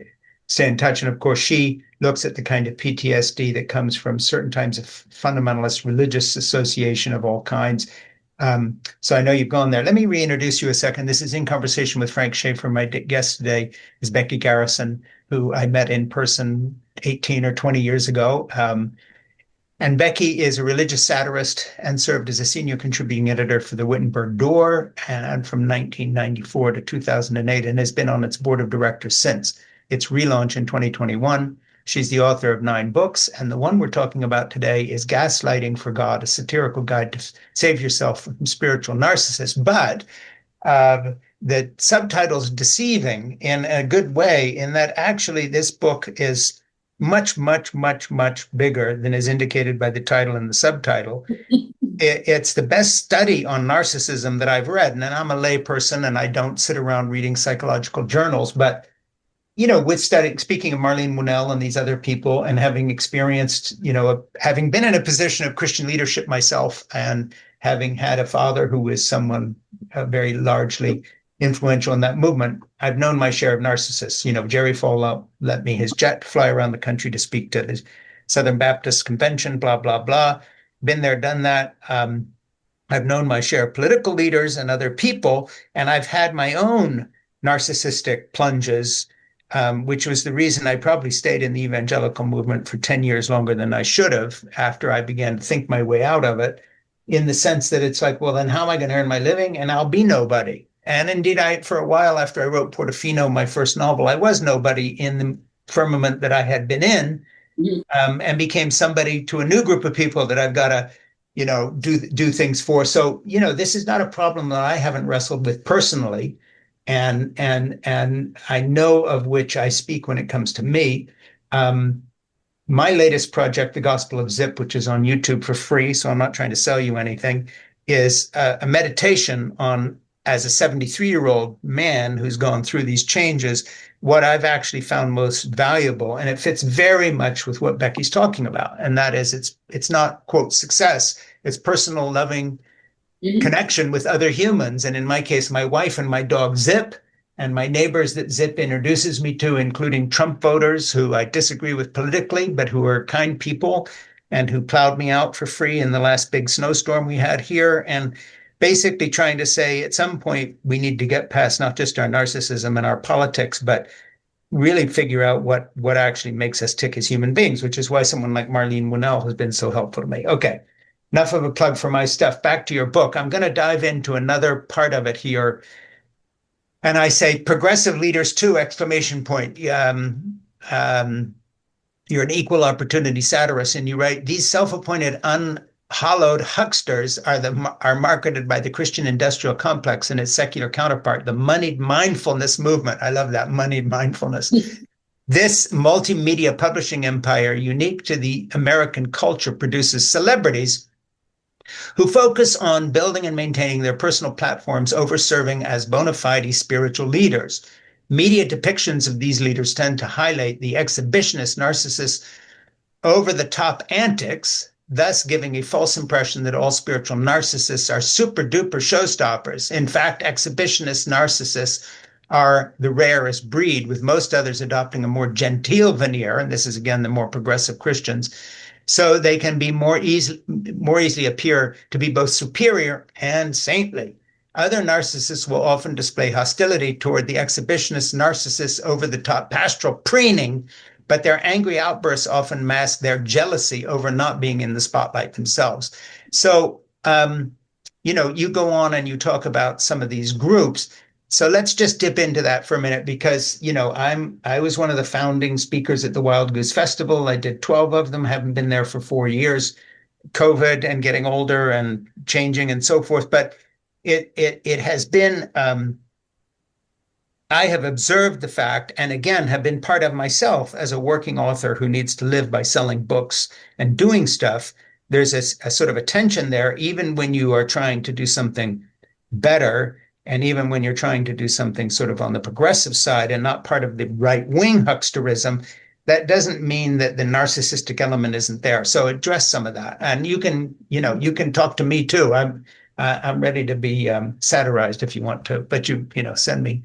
in touch. And of course, she looks at the kind of PTSD that comes from certain types of fundamentalist religious association of all kinds. So I know you've gone there. Let me reintroduce you a second. This is In Conversation with Frank Schaeffer. My guest today is Becky Garrison, who I met in person 18 or 20 years ago. And Becky is a religious satirist and served as a senior contributing editor for the Wittenberg Door and from 1994 to 2008, and has been on its board of directors since its relaunch in 2021. She's the author of 9 books, and the one we're talking about today is Gaslighting for God, a satirical guide to save yourself from spiritual narcissists. But the subtitle's deceiving in a good way, in that actually this book is much, much, much, much bigger than is indicated by the title and the subtitle. It's the best study on narcissism that I've read. And I'm a lay person, and I don't sit around reading psychological journals, but you know, with speaking of Marlene Winnell and these other people, and having experienced, you know, having been in a position of Christian leadership myself, and having had a father who was someone very largely influential in that movement, I've known my share of narcissists. You know, Jerry Falwell let me his jet fly around the country to speak to the Southern Baptist Convention, blah, blah, blah. Been there, done that. I've known my share of political leaders and other people, and I've had my own narcissistic plunges, which was the reason I probably stayed in the evangelical movement for 10 years longer than I should have after I began to think my way out of it, in the sense that it's like, well, then how am I going to earn my living? And I'll be nobody. And indeed, for a while after I wrote Portofino, my first novel, I was nobody in the firmament that I had been in, and became somebody to a new group of people that I've got to, you know, do things for. So, you know, this is not a problem that I haven't wrestled with personally. And I know of which I speak when it comes to me. My latest project, The Gospel of Zip, which is on YouTube for free, so I'm not trying to sell you anything, is a meditation on, as a 73-year-old man who's gone through these changes, what I've actually found most valuable. And it fits very much with what Becky's talking about. And that is, it's not, quote, success, it's personal, loving connection with other humans. And in my case, my wife and my dog Zip, and my neighbors that Zip introduces me to, including Trump voters who I disagree with politically, but who are kind people and who plowed me out for free in the last big snowstorm we had here. And basically trying to say at some point we need to get past not just our narcissism and our politics, but really figure out what actually makes us tick as human beings, which is why someone like Marlene Winnell has been so helpful to me. Okay, enough of a plug for my stuff. Back to your book. I'm going to dive into another part of it here. And I say progressive leaders too, exclamation point. You're an equal opportunity satirist, and you write, these self-appointed unhallowed hucksters are marketed by the Christian industrial complex and its secular counterpart, the moneyed mindfulness movement. I love that, moneyed mindfulness. This multimedia publishing empire, unique to the American culture, produces celebrities who focus on building and maintaining their personal platforms over serving as bona fide spiritual leaders. Media depictions of these leaders tend to highlight the exhibitionist narcissists' over-the-top antics, thus giving a false impression that all spiritual narcissists are super-duper showstoppers. In fact, exhibitionist narcissists are the rarest breed, with most others adopting a more genteel veneer, and this is, again, the more progressive Christians, so they can be more easily appear to be both superior and saintly. Other narcissists will often display hostility toward the exhibitionist narcissists' over-the-top pastoral preening, but their angry outbursts often mask their jealousy over not being in the spotlight themselves. So, you go on and you talk about some of these groups. So let's just dip into that for a minute because, I was one of the founding speakers at the Wild Goose Festival. I did 12 of them, haven't been there for 4 years, COVID and getting older and changing and so forth. But it has been, I have observed the fact, and again, have been part of myself as a working author who needs to live by selling books and doing stuff. There's a sort of a tension there, even when you are trying to do something better, and even when you're trying to do something sort of on the progressive side and not part of the right-wing hucksterism. That doesn't mean that the narcissistic element isn't there. So address some of that, and you can talk to me too. I'm ready to be satirized if you want to, but send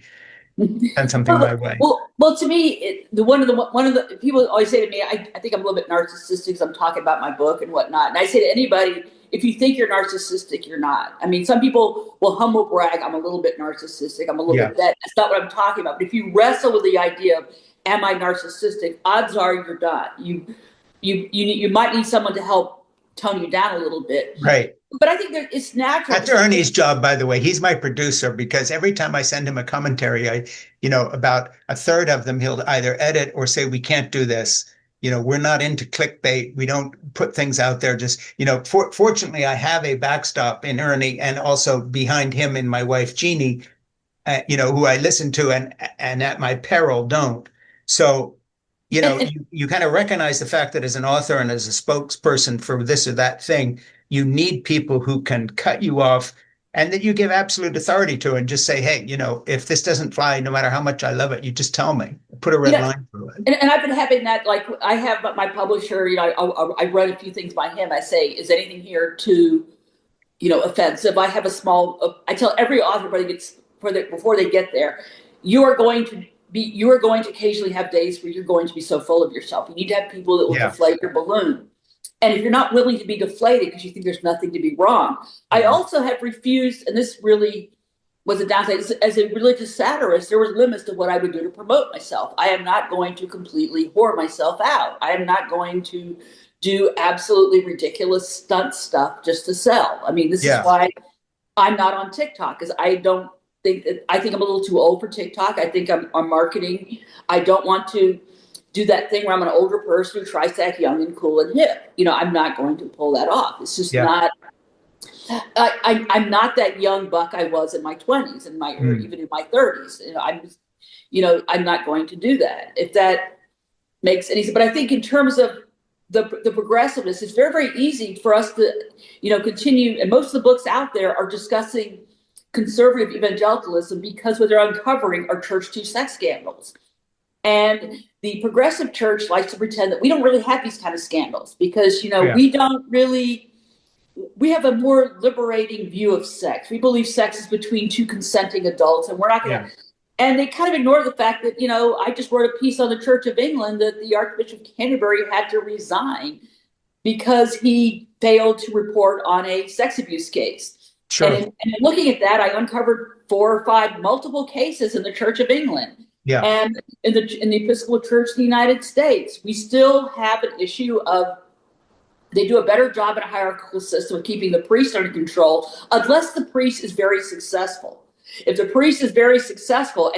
something my way. Well, to me, one of the people always say to me, I think I'm a little bit narcissistic because I'm talking about my book and whatnot. And I say to anybody, if you think you're narcissistic, you're not. I mean, some people will humble brag, I'm a little bit narcissistic, I'm a little bit that. That's not what I'm talking about. But if you wrestle with the idea of, am I narcissistic? Odds are you're not. You might need someone to help tone you down a little bit. Right. But I think it's natural. That's Ernie's job, by the way. He's my producer because every time I send him a commentary, about a third of them, he'll either edit or say, we can't do this. We're not into clickbait. We don't put things out there. Just, fortunately, I have a backstop in Ernie and also behind him in my wife, Jeannie, who I listen to and at my peril don't. So, you kind of recognize the fact that as an author and as a spokesperson for this or that thing, you need people who can cut you off and that you give absolute authority to and just say, hey, if this doesn't fly, no matter how much I love it, you just tell me, put a red line through it. And I've been having that, like I have my publisher, I read a few things by him. I say, is anything here too, offensive? I have I tell every author before they get there, you are going to occasionally have days where you're going to be so full of yourself. You need to have people that will deflate your balloon. And if you're not willing to be deflated because you think there's nothing to be wrong, I also have refused, and this really was a downside, as a religious satirist, there was limits to what I would do to promote myself. I am not going to completely whore myself out. I am not going to do absolutely ridiculous stunt stuff just to sell. I mean, this is why I'm not on TikTok, because I think I'm a little too old for TikTok. I think I'm marketing. I don't want to do that thing where I'm an older person who tries to act young and cool and hip. I'm not going to pull that off. It's just not. I'm not that young buck I was in my 20s and or even in my 30s. I'm not going to do that. If that makes any sense. But I think in terms of the progressiveness, it's very, very easy for us to, continue. And most of the books out there are discussing conservative evangelicalism because what they're uncovering are church 2 sex scandals. And the progressive church likes to pretend that we don't really have these kind of scandals because, we have a more liberating view of sex. We believe sex is between 2 consenting adults, and we're not going to. And they kind of ignore the fact that, I just wrote a piece on the Church of England that the Archbishop of Canterbury had to resign because he failed to report on a sex abuse case. Sure. And in looking at that, I uncovered 4 or 5 multiple cases in the Church of England. Yeah. And in the Episcopal Church in the United States, we still have an issue of they do a better job in a hierarchical system of keeping the priest under control, unless the priest is very successful. If the priest is very successful,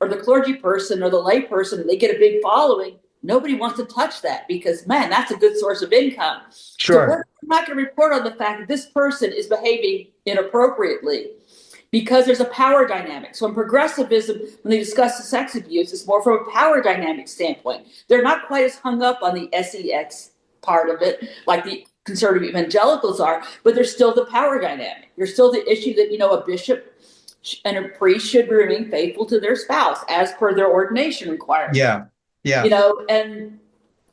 or the clergy person or the lay person, and they get a big following, nobody wants to touch that because, man, that's a good source of income. Sure. So we're not going to report on the fact that this person is behaving inappropriately because there's a power dynamic. So in progressivism, when they discuss the sex abuse, it's more from a power dynamic standpoint. They're not quite as hung up on the sex part of it like the conservative evangelicals are, but there's still the power dynamic. There's still the issue that, a bishop and a priest should remain faithful to their spouse as per their ordination requirements. Yeah. Yeah. And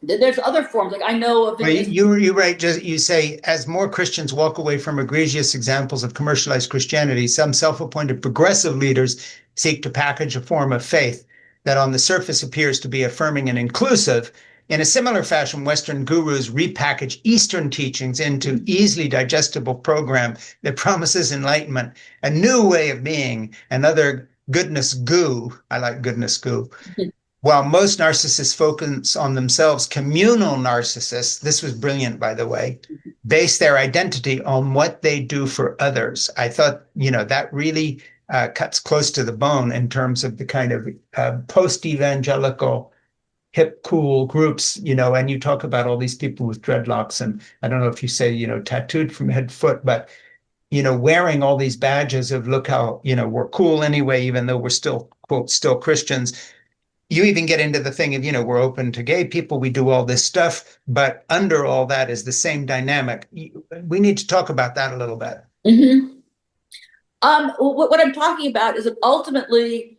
there's other forms. Like I know of. You're right. Just you say, as more Christians walk away from egregious examples of commercialized Christianity, some self-appointed progressive leaders seek to package a form of faith that on the surface appears to be affirming and inclusive. In a similar fashion, Western gurus repackage Eastern teachings into easily digestible program that promises enlightenment, a new way of being, another goodness goo. I like goodness goo. While most narcissists focus on themselves, communal narcissists, this was brilliant, by the way, base their identity on what they do for others. I thought, that really cuts close to the bone in terms of the kind of post-evangelical hip, cool groups, and you talk about all these people with dreadlocks, and I don't know if you say, tattooed from head to foot, but, wearing all these badges of look how, we're cool anyway, even though we're still, quote, still Christians. You even get into the thing of, we're open to gay people, we do all this stuff, but under all that is the same dynamic. We need to talk about that a little bit. Mm-hmm. What I'm talking about is that ultimately,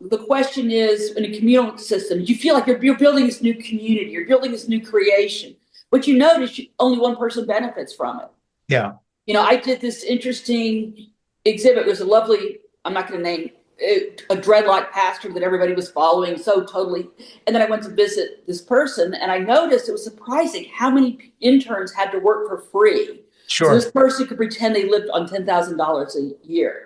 the question is, in a communal system, you feel like you're building this new community, you're building this new creation. What you notice, only one person benefits from it. Yeah. I did this interesting exhibit. It was a lovely, I'm not going to name it, a dreadlock pastor that everybody was following so totally. And then I went to visit this person, and I noticed it was surprising how many interns had to work for free. Sure. So this person could pretend they lived on $10,000 a year.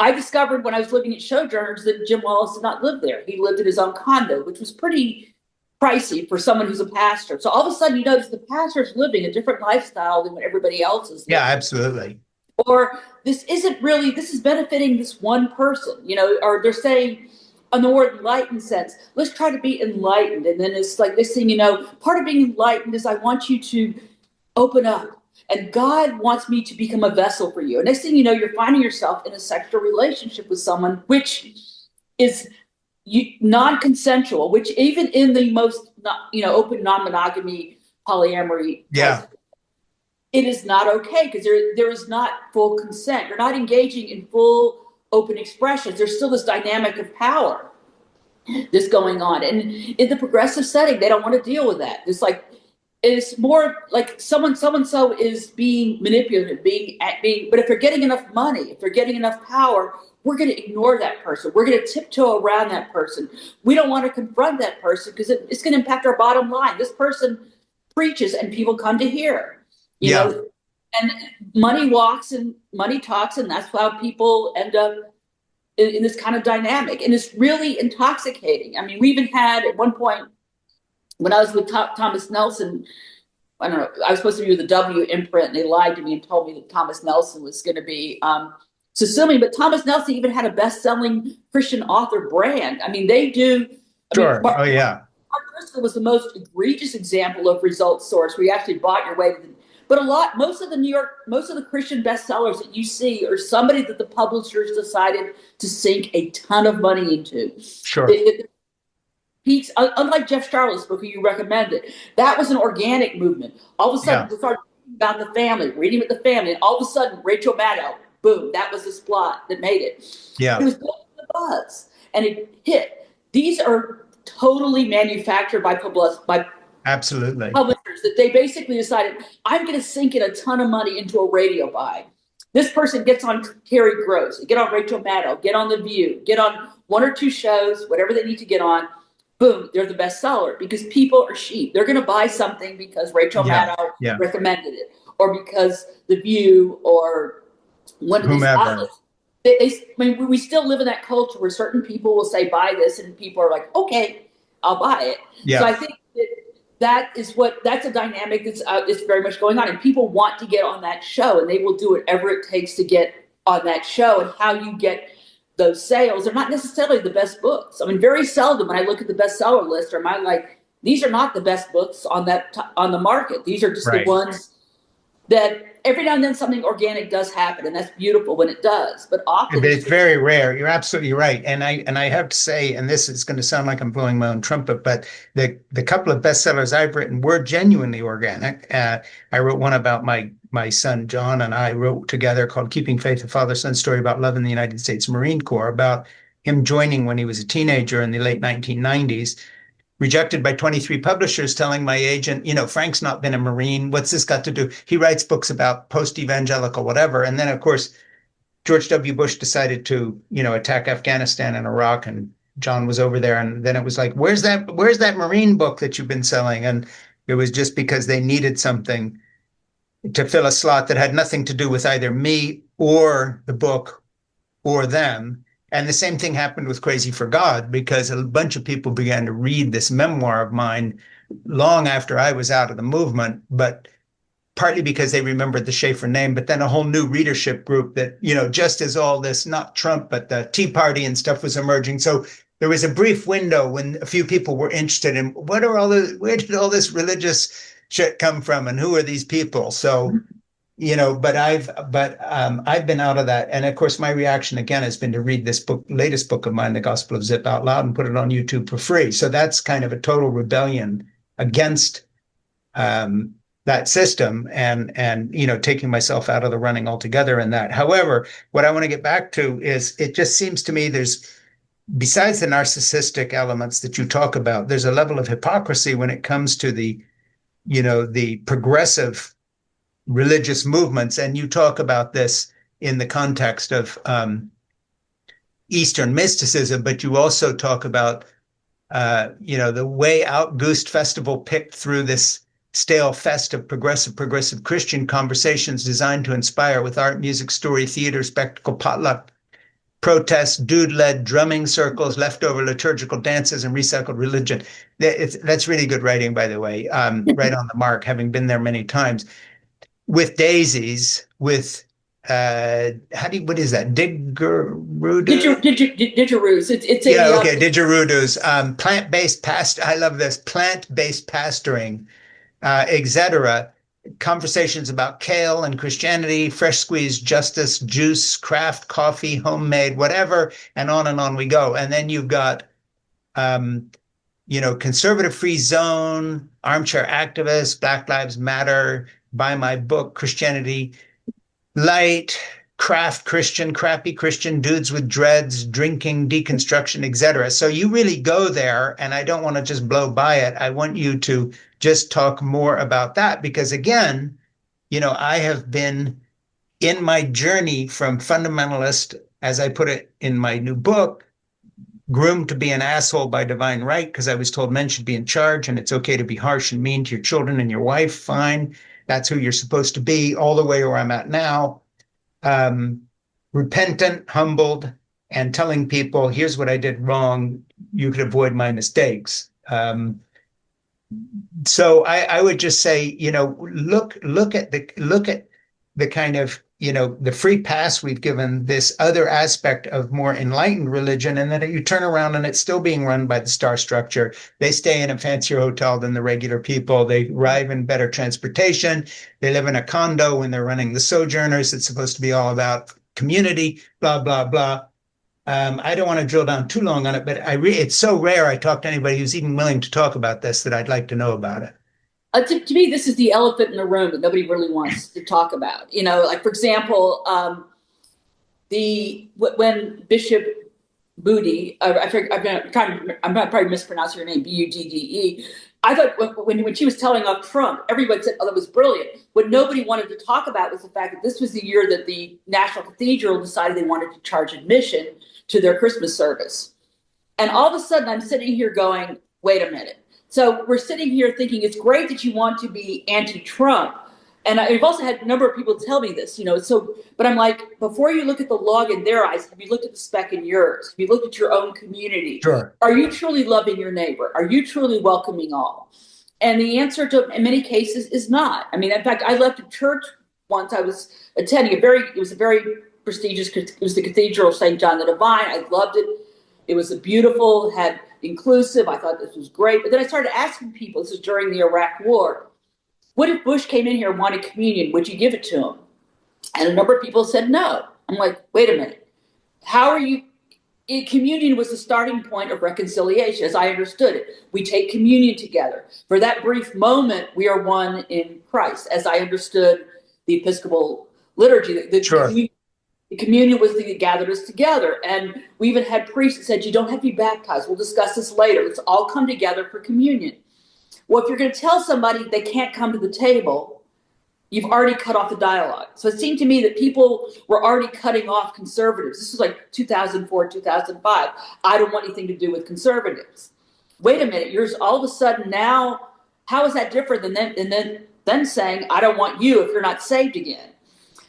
I discovered when I was living at Sojourners that Jim Wallace did not live there. He lived in his own condo, which was pretty pricey for someone who's a pastor. So all of a sudden you notice the pastor's living a different lifestyle than what everybody else is living. Yeah, absolutely. Or this is benefiting this one person, or they're saying on the more enlightened sense, let's try to be enlightened. And then it's like this thing, part of being enlightened is I want you to open up. And God wants me to become a vessel for you. And next thing you know, you're finding yourself in a sexual relationship with someone, which is non-consensual, which even in the most, open non-monogamy, polyamory, it is not okay because there is not full consent. You're not engaging in full open expressions. There's still this dynamic of power that's going on. And in the progressive setting, they don't want to deal with that. It's more like so is being manipulated, but if they're getting enough money, if they're getting enough power, we're going to ignore that person. We're going to tiptoe around that person. We don't want to confront that person because it's going to impact our bottom line. This person preaches and people come to hear, you know, and money walks and money talks. And that's how people end up in this kind of dynamic. And it's really intoxicating. I mean, we even had at one point, when I was with Thomas Nelson, I don't know, I was supposed to be with the W imprint, and they lied to me and told me that Thomas Nelson was going to be Sicilian. But Thomas Nelson even had a best-selling Christian author brand. I mean, they do. Sure. Mark Driscoll was the most egregious example of results source, where you actually bought your way to the. But most of the Christian bestsellers that you see are somebody that the publishers decided to sink a ton of money into. Sure. Unlike Jeff Charlotte's book, who you recommended, that was an organic movement. All of a sudden, we started reading about the family, reading with the family, and all of a sudden, Rachel Maddow, boom, that was the plot that made it. Yeah. It was built with the buzz, and it hit. These are totally manufactured by absolutely publishers, that they basically decided, I'm going to sink in a ton of money into a radio buy. This person gets on Terry Gross, get on Rachel Maddow, get on The View, get on one or two shows, whatever they need to get on. Boom, they're the bestseller because people are sheep. They're going to buy something because Rachel Maddow recommended it, or because The View or one of these Whomever. outlets. I mean, we still live in that culture where certain people will say, buy this, and people are like, okay, I'll buy it. So Yeah. I think that's a dynamic that's very much going on. And people want to get on that show, and they will do whatever it takes to get on that show. And how you get those sales, they're not necessarily the best books. I mean, very seldom when I look at the bestseller list, am I like, these are not the best books on the market. These are just the Right. ones that every now and then something organic does happen, and that's beautiful when it does. But often It's very rare. You're absolutely right. And I have to say, and this is going to sound like I'm blowing my own trumpet, but the couple of bestsellers I've written were genuinely organic. I wrote one about my son John, and I wrote together called Keeping Faith, a father-son story about love in the United States Marine Corps, about him joining when he was a teenager in the late 1990s, rejected by 23 publishers, telling my agent, Frank's not been a Marine. What's this got to do? He writes books about post-evangelical, whatever. And then, of course, George W. Bush decided to, attack Afghanistan and Iraq, and John was over there. And then it was like, where's that Marine book that you've been selling? And it was just because they needed something to fill a slot that had nothing to do with either me or the book or them. And the same thing happened with Crazy for God, because a bunch of people began to read this memoir of mine long after I was out of the movement, but partly because they remembered the Schaefer name, but then a whole new readership group that, just as all this, not Trump, but the Tea Party and stuff was emerging. So there was a brief window when a few people were interested in where did all this religious shit come from, and who are these people? So but I've been out of that. And of course, my reaction again has been to read this latest book of mine, The Gospel of Zip, out loud and put it on YouTube for free. So that's kind of a total rebellion against that system, and taking myself out of the running altogether in that. However, what I want to get back to is, it just seems to me there's, besides the narcissistic elements that you talk about, there's a level of hypocrisy when it comes to the progressive religious movements. And you talk about this in the context of Eastern mysticism, but you also talk about, the way Out Goosed Festival picked through this stale fest of progressive Christian conversations designed to inspire with art, music, story, theater, spectacle, potluck, protest, dude-led drumming circles, leftover liturgical dances, and recycled religion. That's really good writing, by the way, right on the mark, having been there many times. With daisies, with what is that? Didgeroos. It's didgeroos. Plant-based I love this. Plant-based pastoring, etc. Conversations about kale and Christianity, fresh squeezed justice, juice, craft, coffee, homemade, whatever, and on we go. And then you've got, conservative free zone, armchair activists, Black Lives Matter, buy my book, Christianity Light, craft Christian, crappy Christian, dudes with dreads, drinking, deconstruction, etc. So you really go there, and I don't want to just blow by it. I want you to just talk more about that, because again, I have been in my journey from fundamentalist, as I put it in my new book, groomed to be an asshole by divine right, because I was told men should be in charge and it's okay to be harsh and mean to your children and your wife. Fine. That's who you're supposed to be, all the way where I'm at now. Repentant, humbled, and telling people, here's what I did wrong. You could avoid my mistakes. So I would just say, look at the kind of, the free pass we've given this other aspect of more enlightened religion, and then you turn around and it's still being run by the star structure. They stay in a fancier hotel than the regular people. They arrive in better transportation. They live in a condo when they're running the Sojourners. It's supposed to be all about community, blah, blah, blah. I don't want to drill down too long on it, but it's so rare I talk to anybody who's even willing to talk about this that I'd like to know about it. To me, this is the elephant in the room that nobody really wants to talk about. Like, for example, when Bishop Booty, I'm probably mispronouncing her name, Budde. I thought when she was telling off Trump, everybody said, "Oh, that was brilliant." What nobody wanted to talk about was the fact that this was the year that the National Cathedral decided they wanted to charge admission to their Christmas service, and all of a sudden, I'm sitting here going, "Wait a minute." So we're sitting here thinking it's great that you want to be anti-Trump, And I've also had a number of people tell me this, but I'm like, before you look at the log in their eyes, have you looked at the speck in yours? Have you looked at your own community? Sure. Are you truly loving your neighbor? Are you truly welcoming all? And the answer to, in many cases, is not. I mean, in fact, I left a church once. I was attending it was a very prestigious, it was the Cathedral of St. John the Divine. I loved it. It was beautiful, had inclusive. I thought this was great. But then I started asking people, this is during the Iraq War, what if Bush came in here and wanted communion? Would you give it to him? And a number of people said no. I'm like, wait a minute. How are you? Communion was the starting point of reconciliation, as I understood it. We take communion together. For that brief moment, we are one in Christ, as I understood the Episcopal liturgy. The communion was the thing that gathered us together. And we even had priests that said, you don't have to be baptized. We'll discuss this later. Let's all come together for communion. Well, if you're going to tell somebody they can't come to the table, you've already cut off the dialogue. So it seemed to me that people were already cutting off conservatives. This was like 2004, 2005. I don't want anything to do with conservatives. Wait a minute. You're all of a sudden now, how is that different than then saying, I don't want you if you're not saved again?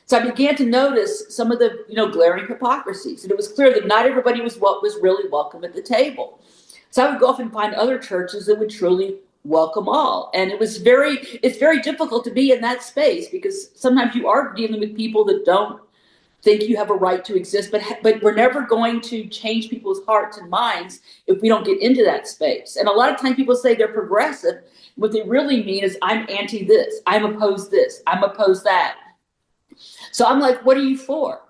So I began to notice some of the glaring hypocrisies. And it was clear that not everybody was really welcome at the table. So I would go off and find other churches that would truly welcome all. And it's very difficult to be in that space, because sometimes you are dealing with people that don't think you have a right to exist, but we're never going to change people's hearts and minds if we don't get into that space. And a lot of times people say they're progressive. What they really mean is, I'm anti this, I'm opposed this, I'm opposed that. So I'm like, what are you for?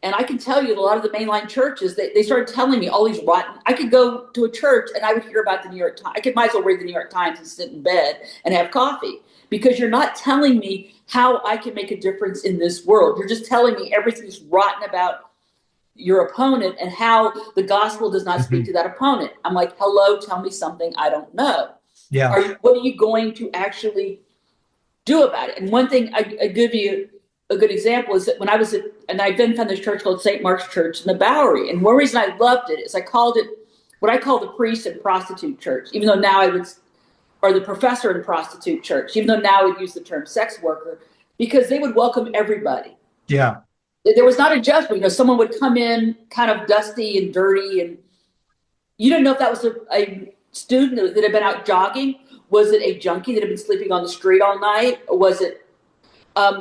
And I can tell you, a lot of the mainline churches, they started telling me all these rotten. I could go to a church and I would hear about the New York Times. Might as well read the New York Times and sit in bed and have coffee, because you're not telling me how I can make a difference in this world. You're just telling me everything's rotten about your opponent and how the gospel does not speak to that opponent. I'm like, hello, tell me something I don't know. Yeah. What are you going to actually do about it? And one thing I give you a good example is that when I was and I then found this church called St. Mark's Church in the Bowery. And one reason I loved it is I called it what I call the priest and prostitute church, even though now or the professor and prostitute church, even though now I would use the term sex worker, because they would welcome everybody. Yeah. There was not a judgment. Someone would come in kind of dusty and dirty, and you didn't know if that was a student that had been out jogging. Was it a junkie that had been sleeping on the street all night? Or was it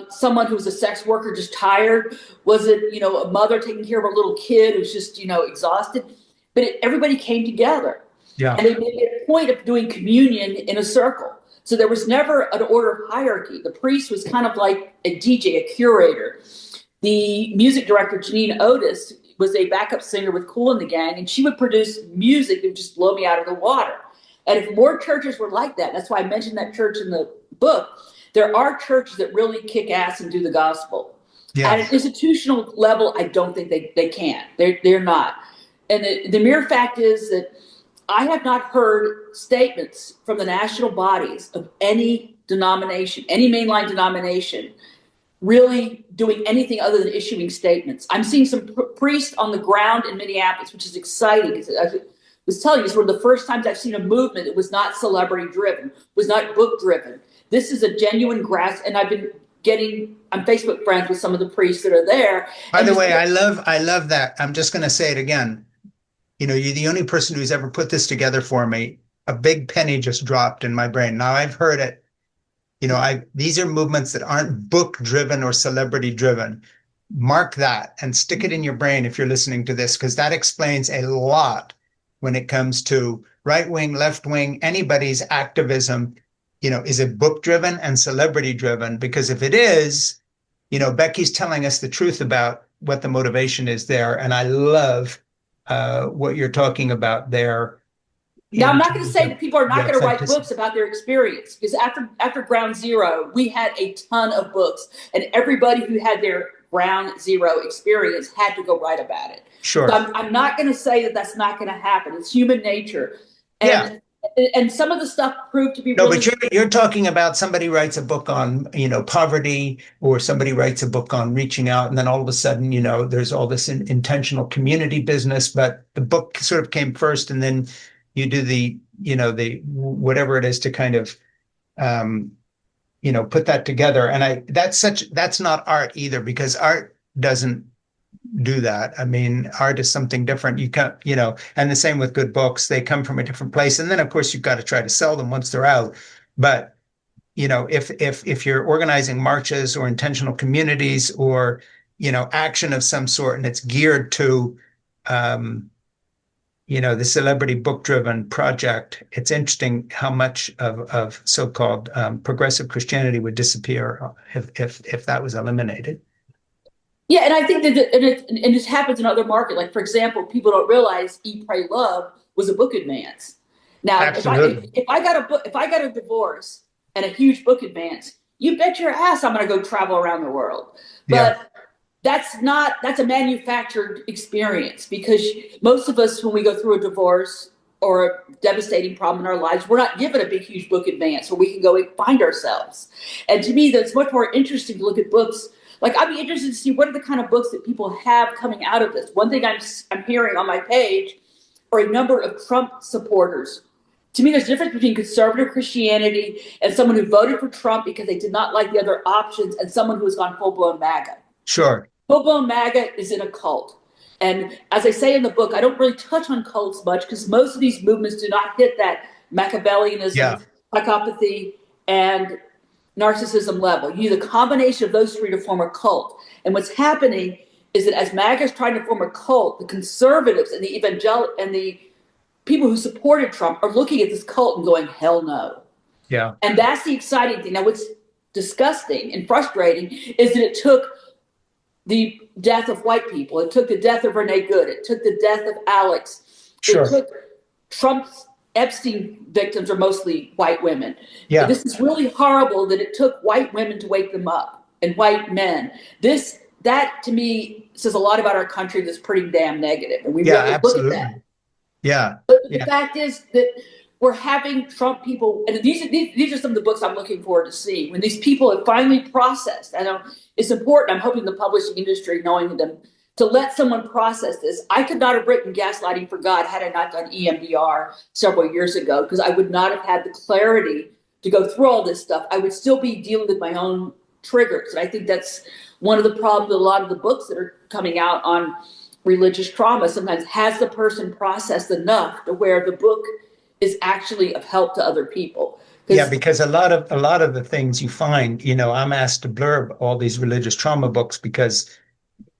someone who was a sex worker just tired? Was it, a mother taking care of a little kid who's just, exhausted? But everybody came together. Yeah. And they made a point of doing communion in a circle. So there was never an order of hierarchy. The priest was kind of like a DJ, a curator. The music director, Janine Otis, was a backup singer with Kool and the Gang, and she would produce music that would just blow me out of the water. And if more churches were like that, that's why I mentioned that church in the book, there are churches that really kick ass and do the gospel. Yes. At an institutional level, I don't think they can. They're not. And the mere fact is that I have not heard statements from the national bodies of any denomination, any mainline denomination, really doing anything other than issuing statements. I'm seeing some priests on the ground in Minneapolis, which is exciting. I was telling you, it's one of the first times I've seen a movement that was not celebrity driven, was not book driven. This is a genuine and I've been I'm Facebook friends with some of the priests that are there. By the way, I love that. I'm just going to say it again. You're the only person who's ever put this together for me. A big penny just dropped in my brain. Now I've heard it. These are movements that aren't book driven or celebrity driven. Mark that and stick it in your brain if you're listening to this, because that explains a lot when it comes to right wing, left wing, anybody's activism. Is it book driven and celebrity driven? Because if it is, Becky's telling us the truth about what the motivation is there. And I love what you're talking about there. Now, I'm not going to say that people are not going to write books about their experience, because after Ground Zero, we had a ton of books, and everybody who had their Ground Zero experience had to go write about it. Sure. So I'm not going to say that that's not going to happen. It's human nature. And some of the stuff proved to be no, but you're talking about somebody writes a book on, poverty, or somebody writes a book on reaching out. And then all of a sudden, there's all this intentional community business, but the book sort of came first. And then you do the whatever it is to kind of put that together. And that's not art either, because art doesn't do that. I mean, art is something different. You can, and the same with good books. They come from a different place. And then of course you've got to try to sell them once they're out. But, if you're organizing marches or intentional communities or, action of some sort, and it's geared to, the celebrity book driven project, it's interesting how much of so-called progressive Christianity would disappear if that was eliminated. Yeah, and I think that and this happens in other markets. Like, for example, people don't realize Eat, Pray, Love was a book advance. Now, if I got a divorce and a huge book advance, you bet your ass I'm going to go travel around the world. But that's a manufactured experience, because most of us, when we go through a divorce or a devastating problem in our lives, we're not given a big, huge book advance where we can go and find ourselves. And to me, that's much more interesting to look at books. Like, I'd be interested to see what are the kind of books that people have coming out of this. One thing I'm hearing on my page are a number of Trump supporters. To me, there's a difference between conservative Christianity and someone who voted for Trump because they did not like the other options, and someone who has gone full-blown MAGA. Sure. Full-blown MAGA is in a cult. And as I say in the book, I don't really touch on cults much because most of these movements do not hit that Machiavellianism, psychopathy, and narcissism level. You need a combination of those three to form a cult. And what's happening is that as MAGA is trying to form a cult, the conservatives and the people who supported Trump are looking at this cult and going, hell no. Yeah. And that's the exciting thing. Now, what's disgusting and frustrating is that it took the death of white people. It took the death of Renee Good. It took the death of Alex. Sure. It took Trump's Epstein victims are mostly white women. Yeah. This is really horrible that it took white women to wake them up, and white men. That to me says a lot about our country that's pretty damn negative. And we really look at that. Yeah. But the fact is that we're having Trump people, and these are some of the books I'm looking forward to seeing. When these people have finally processed, I know it's important. I'm hoping the publishing industry, knowing them, to let someone process this. I could not have written Gaslighting for God had I not done EMDR several years ago, because I would not have had the clarity to go through all this stuff. I would still be dealing with my own triggers. And I think that's one of the problems with a lot of the books that are coming out on religious trauma. Sometimes has the person processed enough to where the book is actually of help to other people. Yeah, because a lot of the things you find, I'm asked to blurb all these religious trauma books because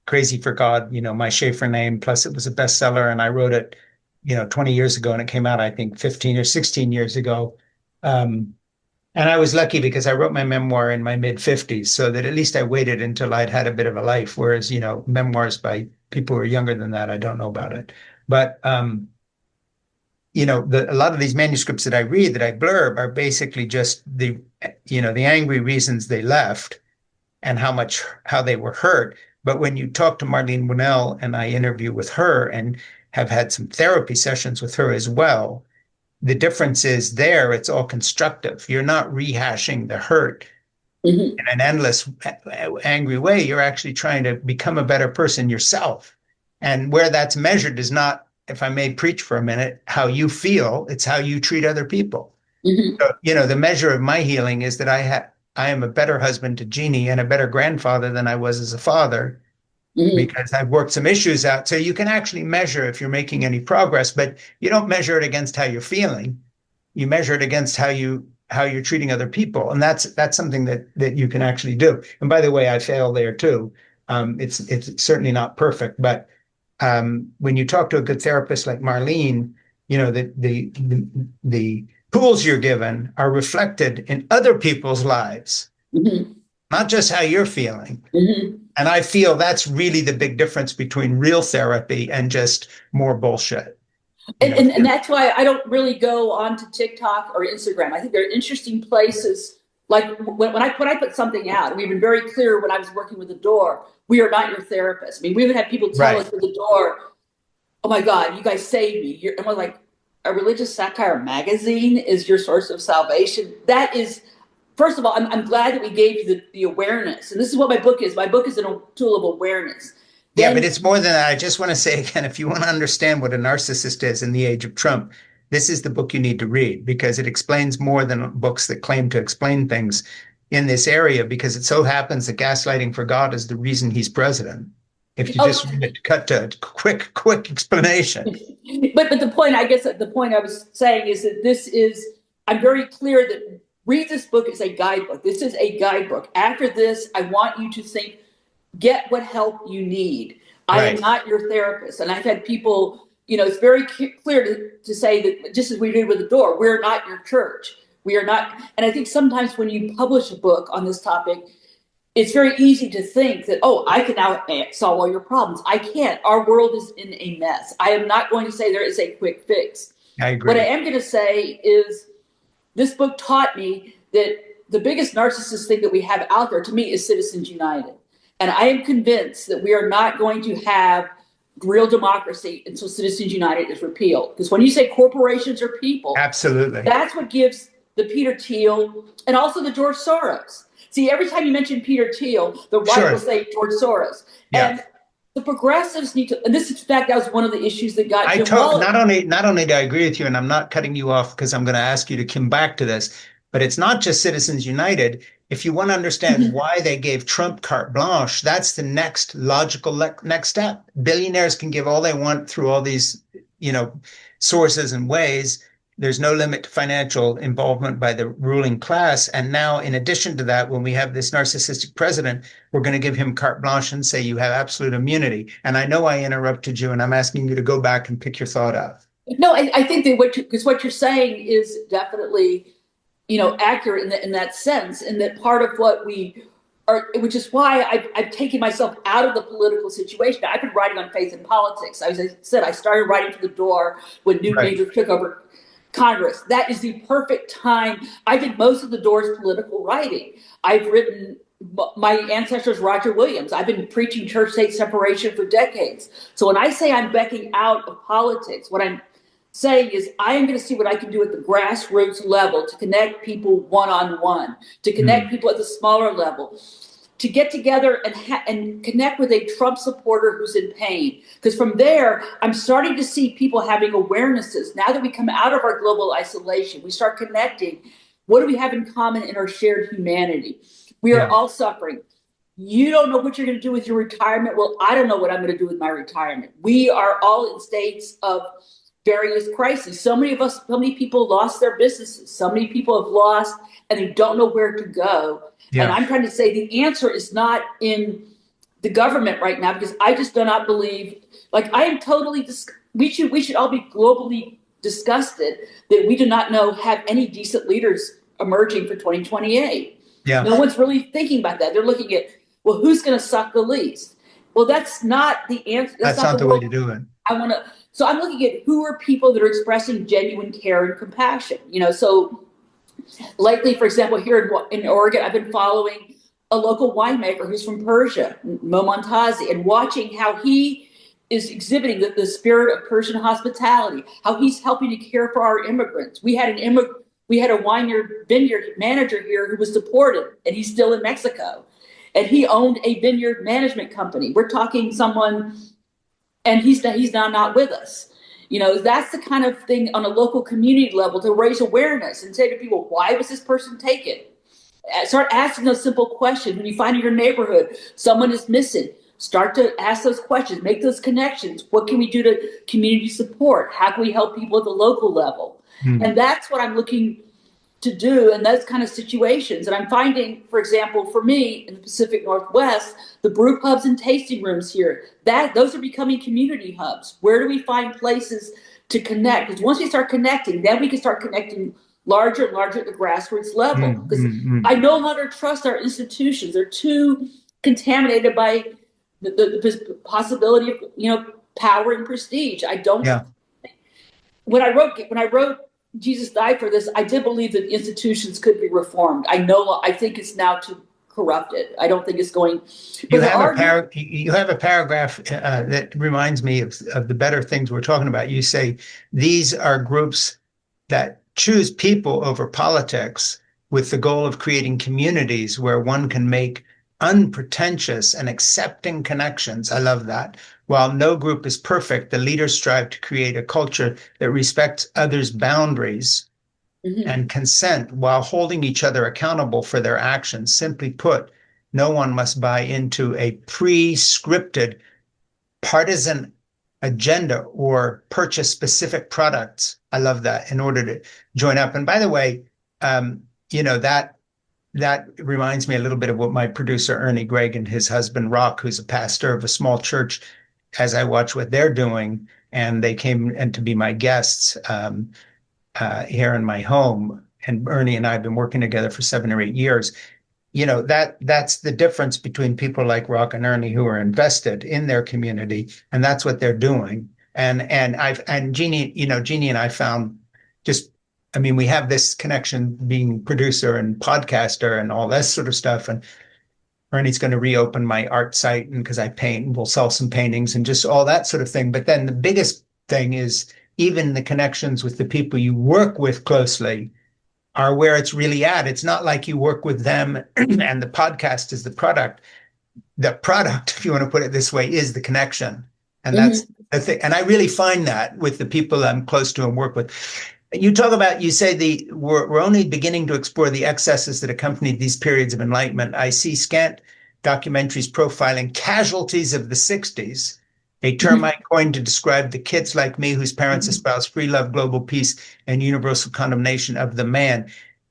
Crazy for God, my Schaefer name, plus it was a bestseller, and I wrote it, 20 years ago, and it came out, I think, 15 or 16 years ago. And I was lucky because I wrote my memoir in my mid-50s, so that at least I waited until I'd had a bit of a life, whereas, memoirs by people who are younger than that, I don't know about it. But, a lot of these manuscripts that I read, that I blurb, are basically just the angry reasons they left and how they were hurt. But when you talk to Marlene Winnell, and I interview with her and have had some therapy sessions with her as well, the difference is there, it's all constructive. You're not rehashing the hurt in an endless, angry way. You're actually trying to become a better person yourself. And where that's measured is not, if I may preach for a minute, how you feel, it's how you treat other people. So, the measure of my healing is that I am a better husband to Jeannie and a better grandfather than I was as a father, because I've worked some issues out. So you can actually measure if you're making any progress, but you don't measure it against how you're feeling. You measure it against how you're treating other people. And that's something that you can actually do. And by the way, I fail there too. It's certainly not perfect, but when you talk to a good therapist like Marlene, the tools you're given are reflected in other people's lives, not just how you're feeling. And I feel that's really the big difference between real therapy and just more bullshit. And that's why I don't really go onto TikTok or Instagram. I think they're interesting places. Like when I put something out, we've been very clear when I was working with the door, we are not your therapist. I mean, we would have people tell us at the door, oh my God, you guys saved me. And we're like, a religious satire magazine is your source of salvation. That is, first of all, I'm glad that we gave you the awareness. And this is what my book is. My book is a tool of awareness. Yeah, but it's more than that. I just want to say again, if you want to understand what a narcissist is in the age of Trump, this is the book you need to read, because it explains more than books that claim to explain things. in this area, because it so happens that gaslighting for God is the reason he's president. If you just cut to a quick explanation. But the point, I guess, the point I was saying is that I'm very clear that read this book as a guidebook. This is a guidebook. After this, I want you to think, get what help you need. I am not your therapist. And I've had people, it's very clear to say that, just as we did with the door, we're not your church. We are not. And I think sometimes when you publish a book on this topic, it's very easy to think that, I can now solve all your problems. I can't. Our world is in a mess. I am not going to say there is a quick fix. I agree. What I am going to say is this book taught me that the biggest narcissist thing that we have out there, to me, is Citizens United. And I am convinced that we are not going to have real democracy until Citizens United is repealed. Because when you say corporations are people, absolutely, that's what gives the Peter Thiel and also the George Soros. See, every time you mention Peter Thiel, the right will say George Soros. Yeah. And the progressives need to, and this, in fact, that was one of the issues that got not only do I agree with you, and I'm not cutting you off because I'm going to ask you to come back to this, but it's not just Citizens United. If you want to understand why they gave Trump carte blanche, that's the next logical next step. Billionaires can give all they want through all these, sources and ways. There's no limit to financial involvement by the ruling class. And now, in addition to that, when we have this narcissistic president, we're going to give him carte blanche and say you have absolute immunity. And I know I interrupted you, and I'm asking you to go back and pick your thought up. No, I think that what you're saying is definitely, accurate in that sense, and that part of what we are, which is why I've taken myself out of the political situation. I've been writing on faith and politics. As I said, I started writing for the Door when Newt Gingrich took over Congress. That is the perfect time. I did most of the Door's political writing. I've written, my ancestors, Roger Williams. I've been preaching church-state separation for decades. So when I say I'm backing out of politics, what I'm saying is I am going to see what I can do at the grassroots level to connect people one-on-one, to connect people at the smaller level, to get together and connect with a Trump supporter who's in pain. Because from there, I'm starting to see people having awarenesses. Now that we come out of our global isolation, we start connecting. What do we have in common in our shared humanity? We are all suffering. You don't know what you're going to do with your retirement. Well, I don't know what I'm going to do with my retirement. We are all in states of various crises. So many people lost their businesses. So many people have lost and they don't know where to go. Yeah. And I'm trying to say the answer is not in the government right now, because I just do not believe, I am totally, we should all be globally disgusted that we do not have any decent leaders emerging for 2028. Yeah. No one's really thinking about that. They're looking at, well, who's going to suck the least? Well, that's not the answer. That's not the way to do it. So I'm looking at who are people that are expressing genuine care and compassion. So lately, for example, here in Oregon, I've been following a local winemaker who's from Persia, Mo Montazi, and watching how he is exhibiting the spirit of Persian hospitality, how he's helping to care for our immigrants. We had a vineyard manager here who was deported, and he's still in Mexico. And he owned a vineyard management company. We're talking someone, and he's now not with us. That's the kind of thing on a local community level to raise awareness and say to people, why was this person taken? Start asking those simple questions. When you find in your neighborhood someone is missing, start to ask those questions, make those connections. What can we do to community support? How can we help people at the local level? And that's what I'm looking to do in those kind of situations. And I'm finding, for example, for me in the Pacific Northwest, the brew pubs and tasting rooms here, those are becoming community hubs. Where do we find places to connect? Because once we start connecting, then we can start connecting larger and larger at the grassroots level. Because I no longer trust our institutions. They're too contaminated by the possibility of power and prestige. I don't. Yeah. When I wrote Jesus Died for This, I did believe that institutions could be reformed. I think it's now too corrupted. I don't think it's going. You have a paragraph that reminds me of the better things we're talking about. You say these are groups that choose people over politics with the goal of creating communities where one can make unpretentious and accepting connections. I love that. While no group is perfect, the leaders strive to create a culture that respects others' boundaries Mhm. and consent while holding each other accountable for their actions. Simply put, no one must buy into a pre-scripted partisan agenda or purchase specific products. I love that, in order to join up. And by the way, you know, that reminds me a little bit of what my producer Ernie Gregg and his husband Rock, who's a pastor of a small church, as I watch what they're doing, and they came in to be my guests here in my home. And Ernie and I have been working together for 7 or 8 years. You know, that's the difference between people like Rock and Ernie, who are invested in their community, and that's what they're doing. And Jeannie, you know, Jeannie and I found just, I mean, we have this connection being producer and podcaster and all that sort of stuff. And Ernie's going to reopen my art site, and because I paint, and we'll sell some paintings and just all that sort of thing. But then the biggest thing is even the connections with the people you work with closely are where it's really at. It's not like you work with them and the podcast is the product. The product, if you want to put it this way, is the connection. And that's Mhm. the thing. And I really find that with the people I'm close to and work with. You talk about, you say we're only beginning to explore the excesses that accompanied these periods of enlightenment. I see scant documentaries profiling casualties of the 60s, a term I Mhm. coined to describe the kids like me whose parents Mhm. espouse free love, global peace, and universal condemnation of the man.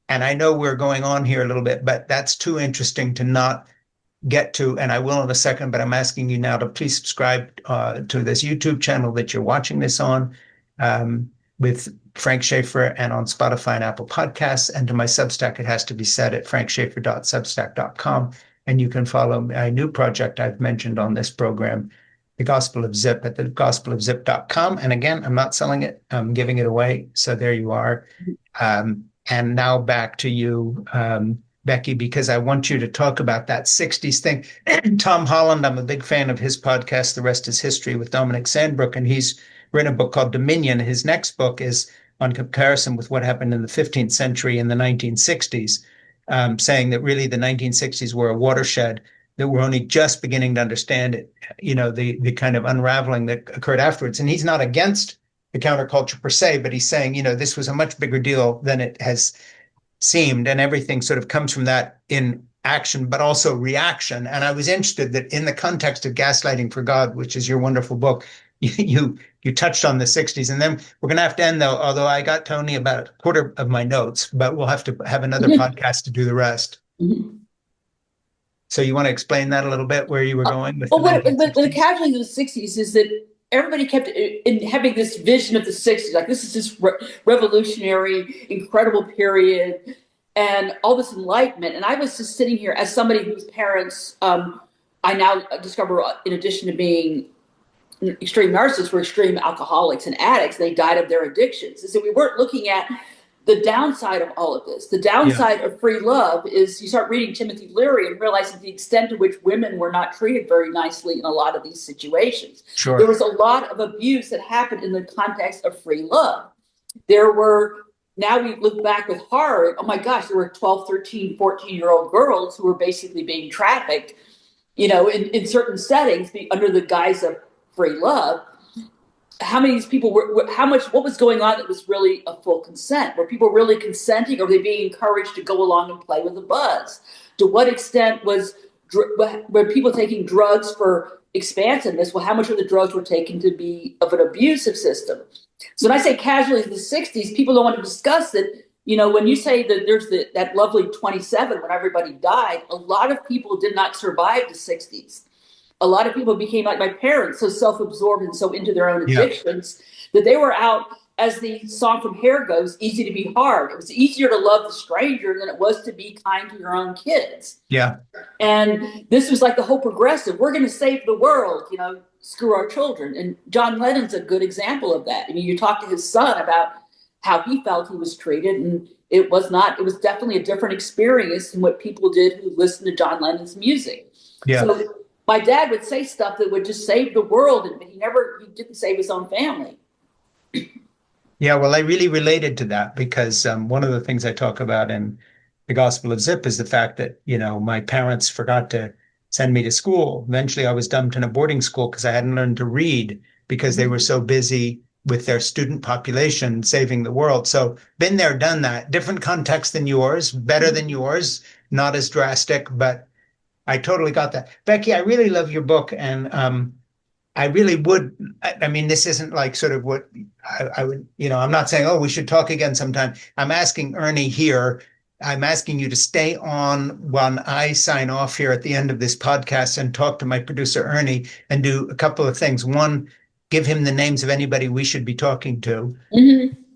And I know we're going on here a little bit, but that's too interesting to not get to, and I will in a second, but I'm asking you now to please subscribe to this YouTube channel that you're watching this on, with Frank Schaeffer, and on Spotify and Apple Podcasts, and to my Substack, it has to be said, at frankschaeffer.substack.com. And you can follow my new project I've mentioned on this program, The Gospel of Zip, at thegospelofzip.com. And again, I'm not selling it, I'm giving it away. So there you are. And now back to you, Becky, because I want you to talk about that 60s thing. Tom Holland, I'm a big fan of his podcast, The Rest is History, with Dominic Sandbrook, and he's written a book called Dominion. His next book is on comparison with what happened in the 15th century and the 1960s, saying that really the 1960s were a watershed, that we're only just beginning to understand it, you know, the kind of unraveling that occurred afterwards. And he's not against the counterculture per se, but he's saying, you know, this was a much bigger deal than it has seemed, and everything sort of comes from that in action, but also reaction. And I was interested that in the context of Gaslighting for God, which is your wonderful book, you touched on the 60s. And then we're going to have to end, though, although I got Tony about a quarter of my notes, but we'll have to have another podcast to do the rest. Mhm. So you want to explain that a little bit, where you were going with Well, the what the 1960s? casualties of the '60s is that everybody kept in having this vision of the '60s, like this is this revolutionary, incredible period, and all this enlightenment. And I was just sitting here as somebody whose parents, I now discover, in addition to being extreme narcissists, were extreme alcoholics and addicts. They died of their addictions. And so we weren't looking at the downside of all of this. The Yeah, downside of free love is you start reading Timothy Leary and realizing the extent to which women were not treated very nicely in a lot of these situations. There sure. was a lot of abuse that happened in the context of free love. There were, now we look back with horror, oh my gosh, there were 12, 13, 14-year-old girls who were basically being trafficked, you know, in certain settings under the guise of free love. How many of these people were, how much, what was going on that was really a full consent? Were people really consenting, or were they being encouraged to go along and play with the buzz? To what extent were people taking drugs for expansiveness? Well, how much of the drugs were taken to be of an abusive system? So when I say casualties of the '60s, people don't want to discuss it. You know, when you say that there's that lovely 27 when everybody died, a lot of people did not survive the '60s. A lot of people became like my parents, so self-absorbed and so into their own Yeah, addictions that they were out, as the song from Hair goes, easy to be hard. It was easier to love the stranger than it was to be kind to your own kids. yeah, And this was like the whole progressive. We're going to save the world, you know, screw our children. And John Lennon's a good example of that. I mean, you talk to his son about how he felt he was treated, and it was definitely a different experience than what people did who listened to John Lennon's music. yeah. So my dad would say stuff that would just save the world, but he didn't save his own family. Yeah, well, I really related to that because one of the things I talk about in The Gospel of Zip is the fact that, you know, my parents forgot to send me to school. Eventually, I was dumped in a boarding school because I hadn't learned to read, because they were so busy with their student population, saving the world. So been there, done that. Different context than yours, better than yours, not as drastic, but I totally got that. Becky, I really love your book. And I really would. I mean, this isn't like sort of what I would, I'm not saying, oh, we should talk again sometime. I'm asking Ernie here. I'm asking you to stay on when I sign off here at the end of this podcast and talk to my producer, Ernie, and do a couple of things. One, give him the names of anybody we should be talking to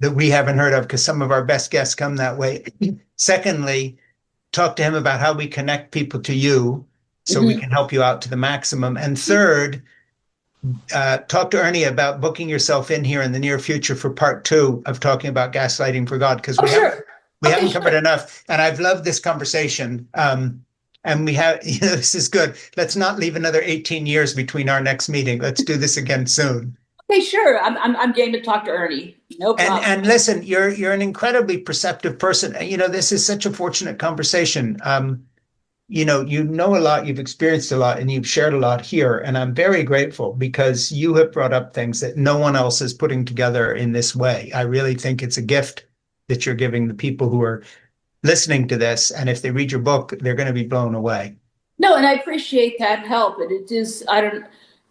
that we haven't heard of, because some of our best guests come that way. Secondly, talk to him about how we connect people to you so we can help you out to the maximum. And third, talk to Ernie about booking yourself in here in the near future for part 2 of talking about gaslighting for God, because we haven't covered enough. And I've loved this conversation. And we have, this is good. Let's not leave another 18 years between our next meeting. Let's do this again soon. Okay, sure. I'm game to talk to Ernie. No problem. And listen, you're an incredibly perceptive person. This is such a fortunate conversation. You know a lot, you've experienced a lot, and you've shared a lot here. And I'm very grateful because you have brought up things that no one else is putting together in this way. I really think it's a gift that you're giving the people who are listening to this. And if they read your book, they're going to be blown away. No, and I appreciate that help. And it is, I don't,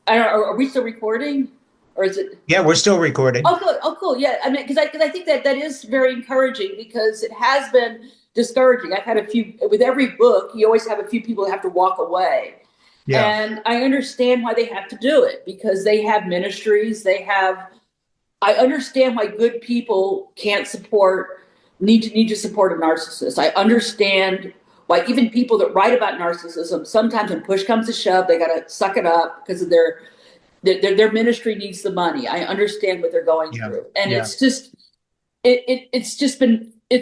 are we still recording? Or is it? Yeah, we're still recording. Oh, good. Oh, cool. Yeah. I mean, because I think that is very encouraging, because it has been discouraging. I've had a few, with every book, you always have a few people who have to walk away. Yeah. And I understand why they have to do it, because they have ministries. I understand why good people need to support a narcissist. I understand why even people that write about narcissism, sometimes when push comes to shove, they got to suck it up because of their ministry needs the money. I understand what they're going through. And it's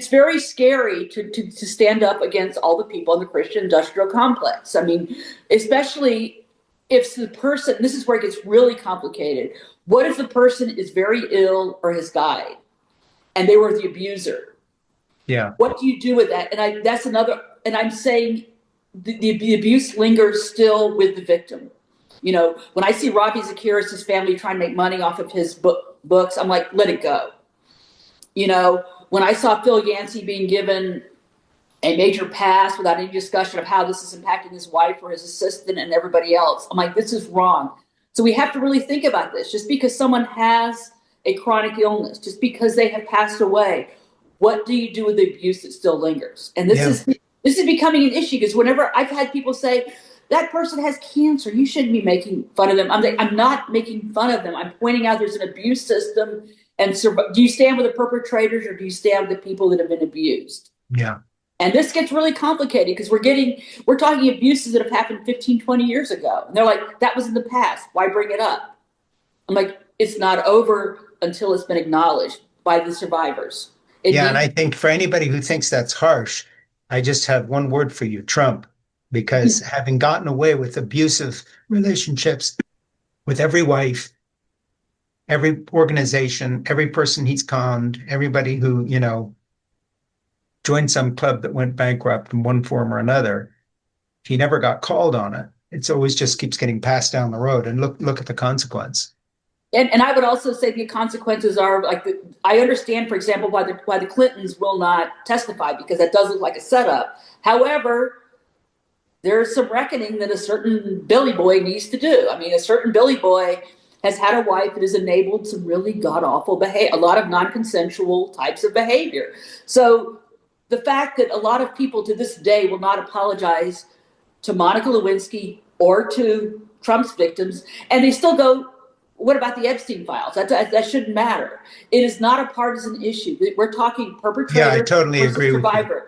very scary to stand up against all the people in the Christian industrial complex. I mean, especially if the person, this is where it gets really complicated. What if the person is very ill or has died and they were the abuser? Yeah. What do you do with that? And that's another, and I'm saying the abuse lingers still with the victim. When I see Ravi Zakiris' family trying to make money off of his books, I'm like, let it go. When I saw Phil Yancey being given a major pass without any discussion of how this is impacting his wife or his assistant and everybody else, I'm like, this is wrong. So we have to really think about this. Just because someone has a chronic illness, just because they have passed away, what do you do with the abuse that still lingers? And this is becoming an issue, because whenever I've had people say, that person has cancer, you shouldn't be making fun of them. I'm not making fun of them. I'm pointing out there's an abuse system. And do you stand with the perpetrators, or do you stand with the people that have been abused? Yeah. And this gets really complicated, because we're talking abuses that have happened 15, 20 years ago. And they're like, that was in the past. Why bring it up? I'm like, it's not over until it's been acknowledged by the survivors. And I think for anybody who thinks that's harsh, I just have one word for you: Trump. Because having gotten away with abusive relationships with every wife, every organization, every person he's conned, everybody who, joined some club that went bankrupt in one form or another, he never got called on it. It's always just keeps getting passed down the road. And look at the consequence. And I would also say the consequences are like, I understand, for example, why the Clintons will not testify, because that does look like a setup. However, there's some reckoning that a certain Billy boy needs to do. I mean, a certain Billy boy has had a wife that has enabled some really god-awful behavior, a lot of non-consensual types of behavior. So the fact that a lot of people to this day will not apologize to Monica Lewinsky or to Trump's victims, and they still go, what about the Epstein files? That shouldn't matter. It is not a partisan issue. We're talking perpetrator. Yeah, I totally agree with survivor. You.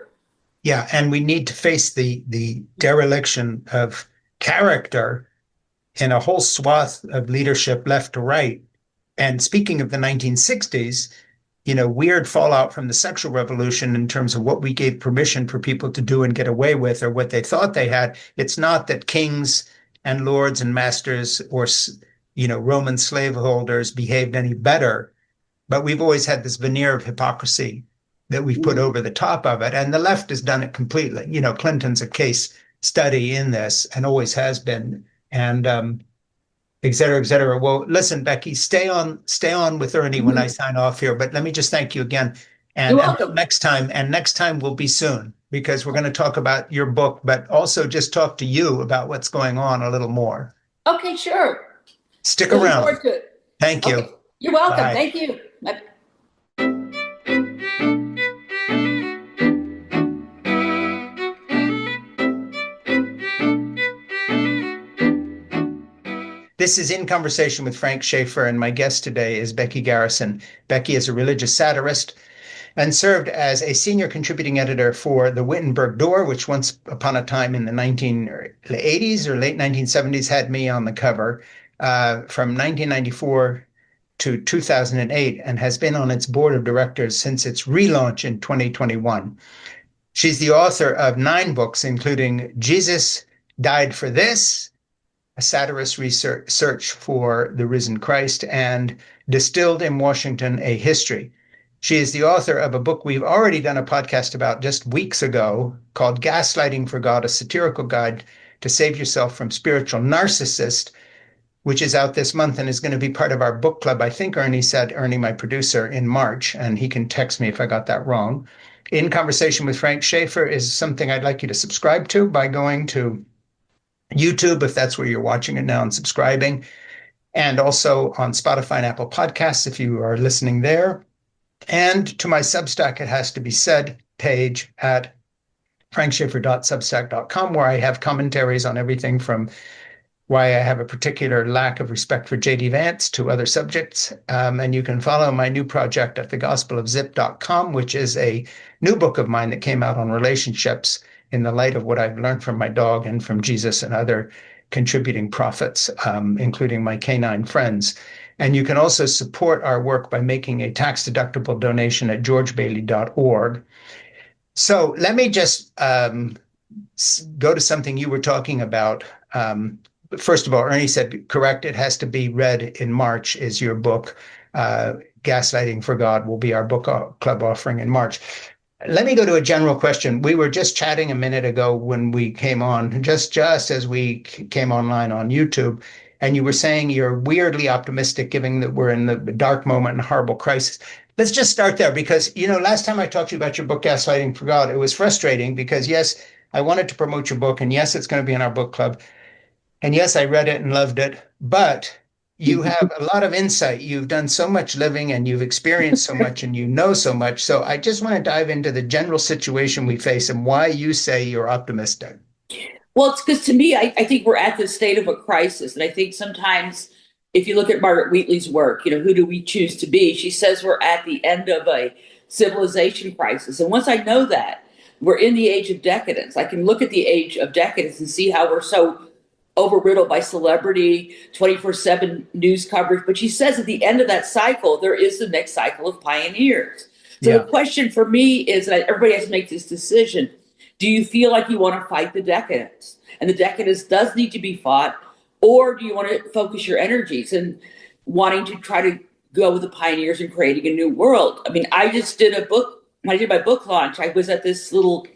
Yeah, and we need to face the dereliction of character in a whole swath of leadership, left to right. And speaking of the 1960s, weird fallout from the sexual revolution in terms of what we gave permission for people to do and get away with, or what they thought they had. It's not that kings and lords and masters or, Roman slaveholders behaved any better, but we've always had this veneer of hypocrisy that we've put over the top of it. And the left has done it completely. Clinton's a case study in this and always has been. And et cetera, et cetera. Well, listen, Becky, stay on with Ernie when I sign off here. But let me just thank you again. You're And until welcome. next time will be soon because we're going to talk about your book, but also just talk to you about what's going on a little more. Okay, sure. Stick Looking around. forward to it. Thank Okay. you. You're welcome. Bye. Thank you. This is In Conversation with Frank Schaeffer, and my guest today is Becky Garrison. Becky is a religious satirist and served as a senior contributing editor for the Wittenberg Door, which once upon a time in the 1980s or late 1970s had me on the cover from 1994 to 2008 and has been on its board of directors since its relaunch in 2021. She's the author of 9 books, including Jesus Died for This, a satirist search for the risen Christ, and Distilled in Washington, A History. She is the author of a book we've already done a podcast about just weeks ago called Gaslighting for God, a satirical guide to save yourself from spiritual narcissists, which is out this month and is going to be part of our book club. I think Ernie, my producer, in March, and he can text me if I got that wrong. In Conversation with Frank Schaeffer is something I'd like you to subscribe to by going to YouTube, if that's where you're watching it now, and subscribing, and also on Spotify and Apple Podcasts if you are listening there. And to my Substack, it has to be said, page at frankschaeffer.substack.com, where I have commentaries on everything from why I have a particular lack of respect for J.D. Vance to other subjects. And you can follow my new project at thegospelofzip.com, which is a new book of mine that came out on relationships in the light of what I've learned from my dog and from Jesus and other contributing prophets, including my canine friends. And you can also support our work by making a tax-deductible donation at georgebailey.org. So let me just go to something you were talking about. First of all, Ernie said, correct, it has to be read in March is your book. Gaslighting for God will be our book club offering in March. Let me go to a general question. We were just chatting a minute ago when we came on, just as we came online on YouTube, and you were saying you're weirdly optimistic given that we're in the dark moment and horrible crisis. Let's just start there because, last time I talked to you about your book, Gaslighting for God, it was frustrating because, yes, I wanted to promote your book, and yes, it's going to be in our book club. And yes, I read it and loved it, but you have a lot of insight. You've done so much living and you've experienced so much and you know so much. So I just want to dive into the general situation we face and why you say you're optimistic. Well, it's because to me, I think we're at the state of a crisis. And I think sometimes if you look at Margaret Wheatley's work, who do we choose to be? She says we're at the end of a civilization crisis. And once I know that, we're in the age of decadence. I can look at the age of decadence and see how we're so overriddled by celebrity, 24/7 news coverage. But she says at the end of that cycle, there is the next cycle of pioneers. So the question for me is that everybody has to make this decision. Do you feel like you want to fight the decadence? And the decadence does need to be fought. Or do you want to focus your energies and wanting to try to go with the pioneers and creating a new world? I mean, I just did a book. When I did my book launch, I was at this little,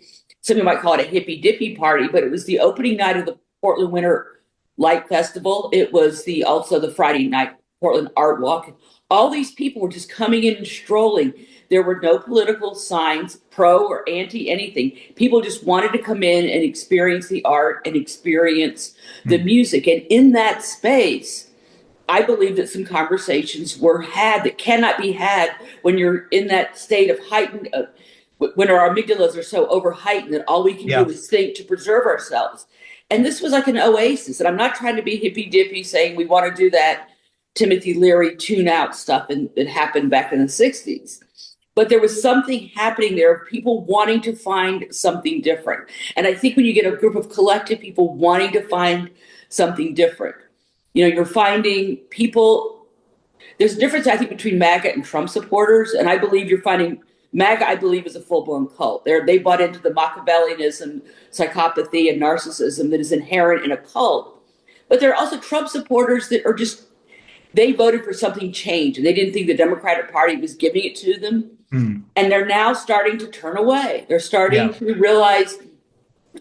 some might call it a hippy dippy party, but it was the opening night of the Portland Winter Light Festival. It was also the Friday night Portland Art Walk. All these people were just coming in and strolling. There were no political signs, pro or anti anything. People just wanted to come in and experience the art and experience the music. And in that space, I believe that some conversations were had that cannot be had when you're in that state of heightened, when our amygdalas are so over heightened that all we can do is think to preserve ourselves. And this was like an oasis. And I'm not trying to be hippy dippy saying we want to do that Timothy Leary tune out stuff that happened back in the 60s. But there was something happening there of people wanting to find something different. And I think when you get a group of collective people wanting to find something different, you're finding people, there's a difference, I think, between MAGA and Trump supporters. And I believe you're finding MAGA, I believe, is a full-blown cult. They bought into the Machiavellianism, psychopathy, and narcissism that is inherent in a cult. But there are also Trump supporters that are just, they voted for something changed, and they didn't think the Democratic Party was giving it to them. And they're now starting to turn away. They're starting to realize,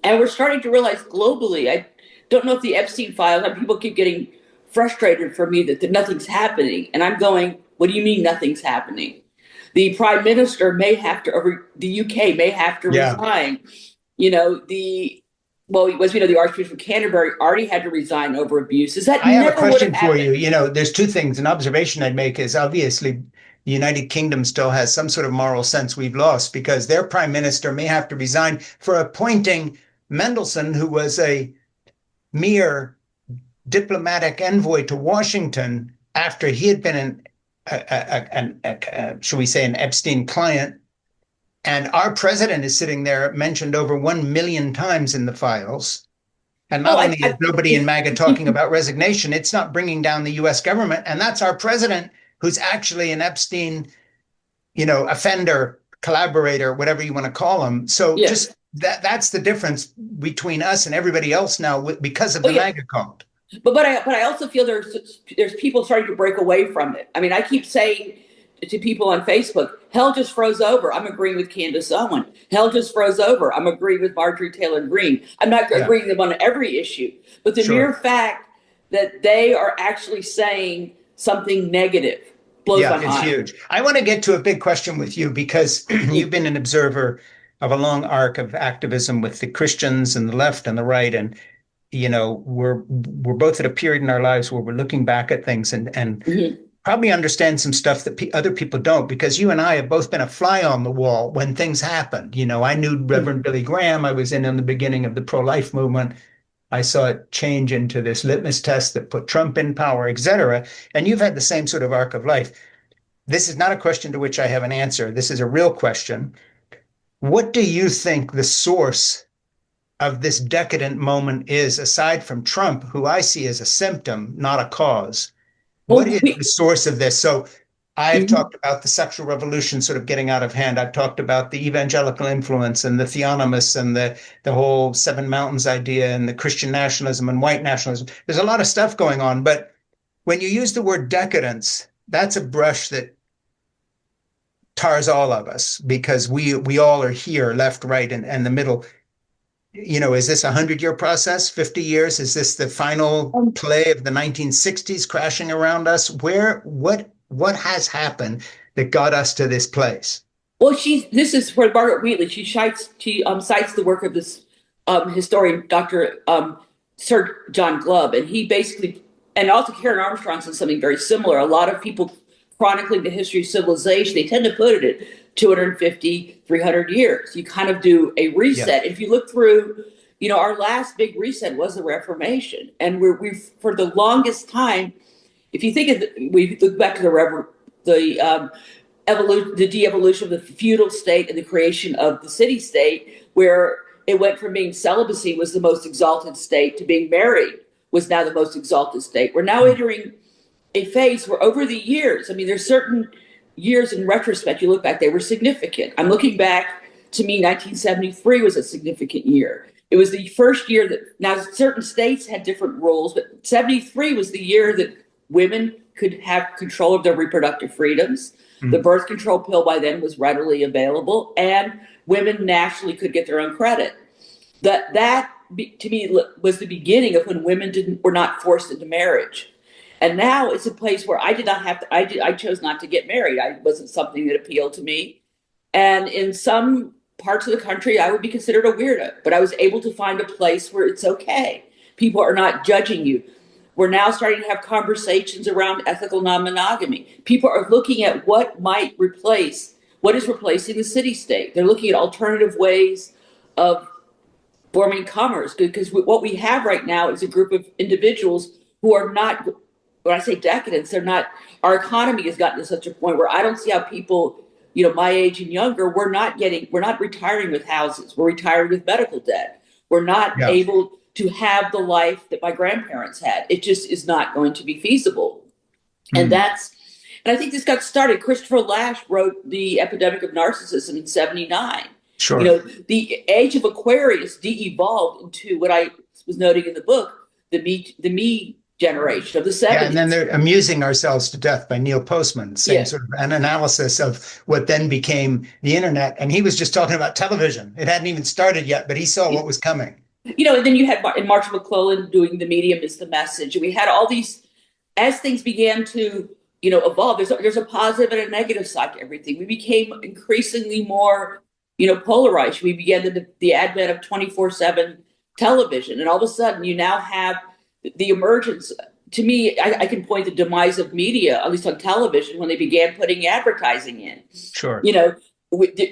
and we're starting to realize globally, I don't know if the Epstein files, people keep getting frustrated for me that nothing's happening. And I'm going, what do you mean nothing's happening? The prime minister may have to, or the UK may have to resign. You know, the Archbishop of Canterbury already had to resign over abuses. I have a question for you. You know, there's two things. An observation I'd make is obviously the United Kingdom still has some sort of moral sense we've lost, because their prime minister may have to resign for appointing Mendelssohn, who was a mere diplomatic envoy to Washington after he had been shall we say, an Epstein client. And our president is sitting there mentioned over 1 million times in the files. And not only is nobody in MAGA talking about resignation, it's not bringing down the US government. And that's our president, who's actually an Epstein, offender, collaborator, whatever you want to call him. So just that's the difference between us and everybody else now because of the MAGA cult. But I also feel there's people starting to break away from it. I mean, I keep saying to people on Facebook, hell just froze over. I'm agreeing with Candace Owen. Hell just froze over. I'm agreeing with Marjorie Taylor Greene. I'm not agreeing with them on every issue, but the mere fact that they are actually saying something negative blows my mind. It's huge. I want to get to a big question with you, because you've been an observer of a long arc of activism with the Christians and the left and the right. And we're both at a period in our lives where we're looking back at things and probably understand some stuff that other people don't, because you and I have both been a fly on the wall when things happened. I knew Reverend Billy Graham. I was in the beginning of the pro-life movement. I saw it change into this litmus test that put Trump in power, et cetera. And you've had the same sort of arc of life. This is not a question to which I have an answer. This is a real question. What do you think the source of this decadent moment is, aside from Trump, who I see as a symptom, not a cause? What is the source of this? So I've talked about the sexual revolution sort of getting out of hand. I've talked about the evangelical influence and the theonomists and the whole Seven Mountains idea and the Christian nationalism and white nationalism. There's a lot of stuff going on. But when you use the word decadence, that's a brush that tars all of us, because we all are here, left, right, and the middle. Is this a 100-year process, 50 years? Is this the final play of the 1960s crashing around us? What has happened that got us to this place? Well, this is for Margaret Wheatley. She cites the work of this historian, Dr. Sir John Glubb, and he basically, and also Karen Armstrong said something very similar. A lot of people chronicling the history of civilization, they tend to put it at 250, 300 years. You kind of do a reset. If you look through, our last big reset was the Reformation. And we for the longest time, if you think of we look back to the de-evolution of the feudal state and the creation of the city state, where it went from being celibacy was the most exalted state to being married was now the most exalted state. We're now entering a phase where over the years, there's certain years in retrospect, you look back, they were significant. I'm looking back, to me, 1973 was a significant year. It was the first year that, now certain states had different rules, but 73 was the year that women could have control of their reproductive freedoms. The birth control pill by then was readily available, and women nationally could get their own credit. That to me was the beginning of when women were not forced into marriage. And now it's a place where I did not have to, I chose not to get married. It wasn't something that appealed to me. And in some parts of the country, I would be considered a weirdo, but I was able to find a place where it's okay. People are not judging you. We're now starting to have conversations around ethical non-monogamy. People are looking at what is replacing the city-state. They're looking at alternative ways of forming commerce, because what we have right now is a group of individuals who are not, when I say decadence, our economy has gotten to such a point where I don't see how people, my age and younger, we're not retiring with houses. We're retiring with medical debt. We're not able to have the life that my grandparents had. It just is not going to be feasible. And I think this got started. Christopher Lasch wrote The Epidemic of Narcissism in 1979. Sure. The age of Aquarius de-evolved into what I was noting in the book, the me generation of the 70s. And then they're amusing ourselves to death by Neil Postman, saying sort of an analysis of what then became the internet. And he was just talking about television. It hadn't even started yet, but he saw what was coming. And then you had Marshall McLuhan doing The Medium is the Message. And we had all these as things began to, evolve, there's a positive and a negative side to everything. We became increasingly more, polarized. We began the advent of 24/7 television, and all of a sudden you now have the emergence. To me, I can point the demise of media, at least on television, when they began putting advertising in. Sure. There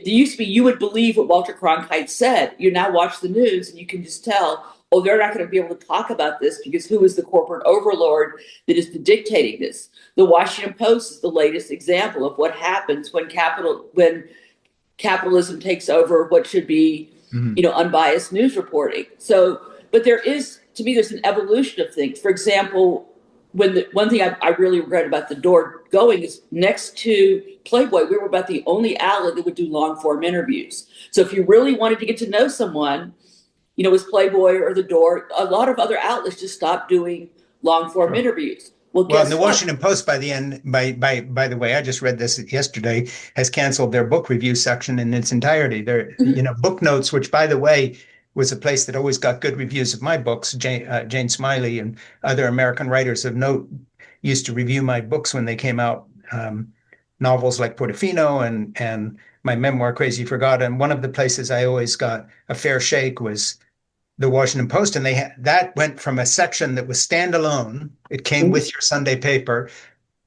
used to be, you would believe what Walter Cronkite said. You now watch the news and you can just tell, oh, they're not going to be able to talk about this because who is the corporate overlord that is dictating this? The Washington Post is the latest example of what happens when capitalism takes over what should be, unbiased news reporting. So, but to me, there's an evolution of things. For example, one thing I really regret about the door going is next to Playboy, we were about the only outlet that would do long form interviews. So if you really wanted to get to know someone, it was Playboy or the door. A lot of other outlets just stopped doing long form interviews. Well, and the Washington Post, by the way, I just read this yesterday, has canceled their book review section in its entirety. Their, book notes, which, by the way, was a place that always got good reviews of my books. Jane Smiley and other American writers of note used to review my books when they came out, novels like Portofino and my memoir, Crazy Forgotten. One of the places I always got a fair shake was the Washington Post, and that went from a section that was standalone. It came with your Sunday paper.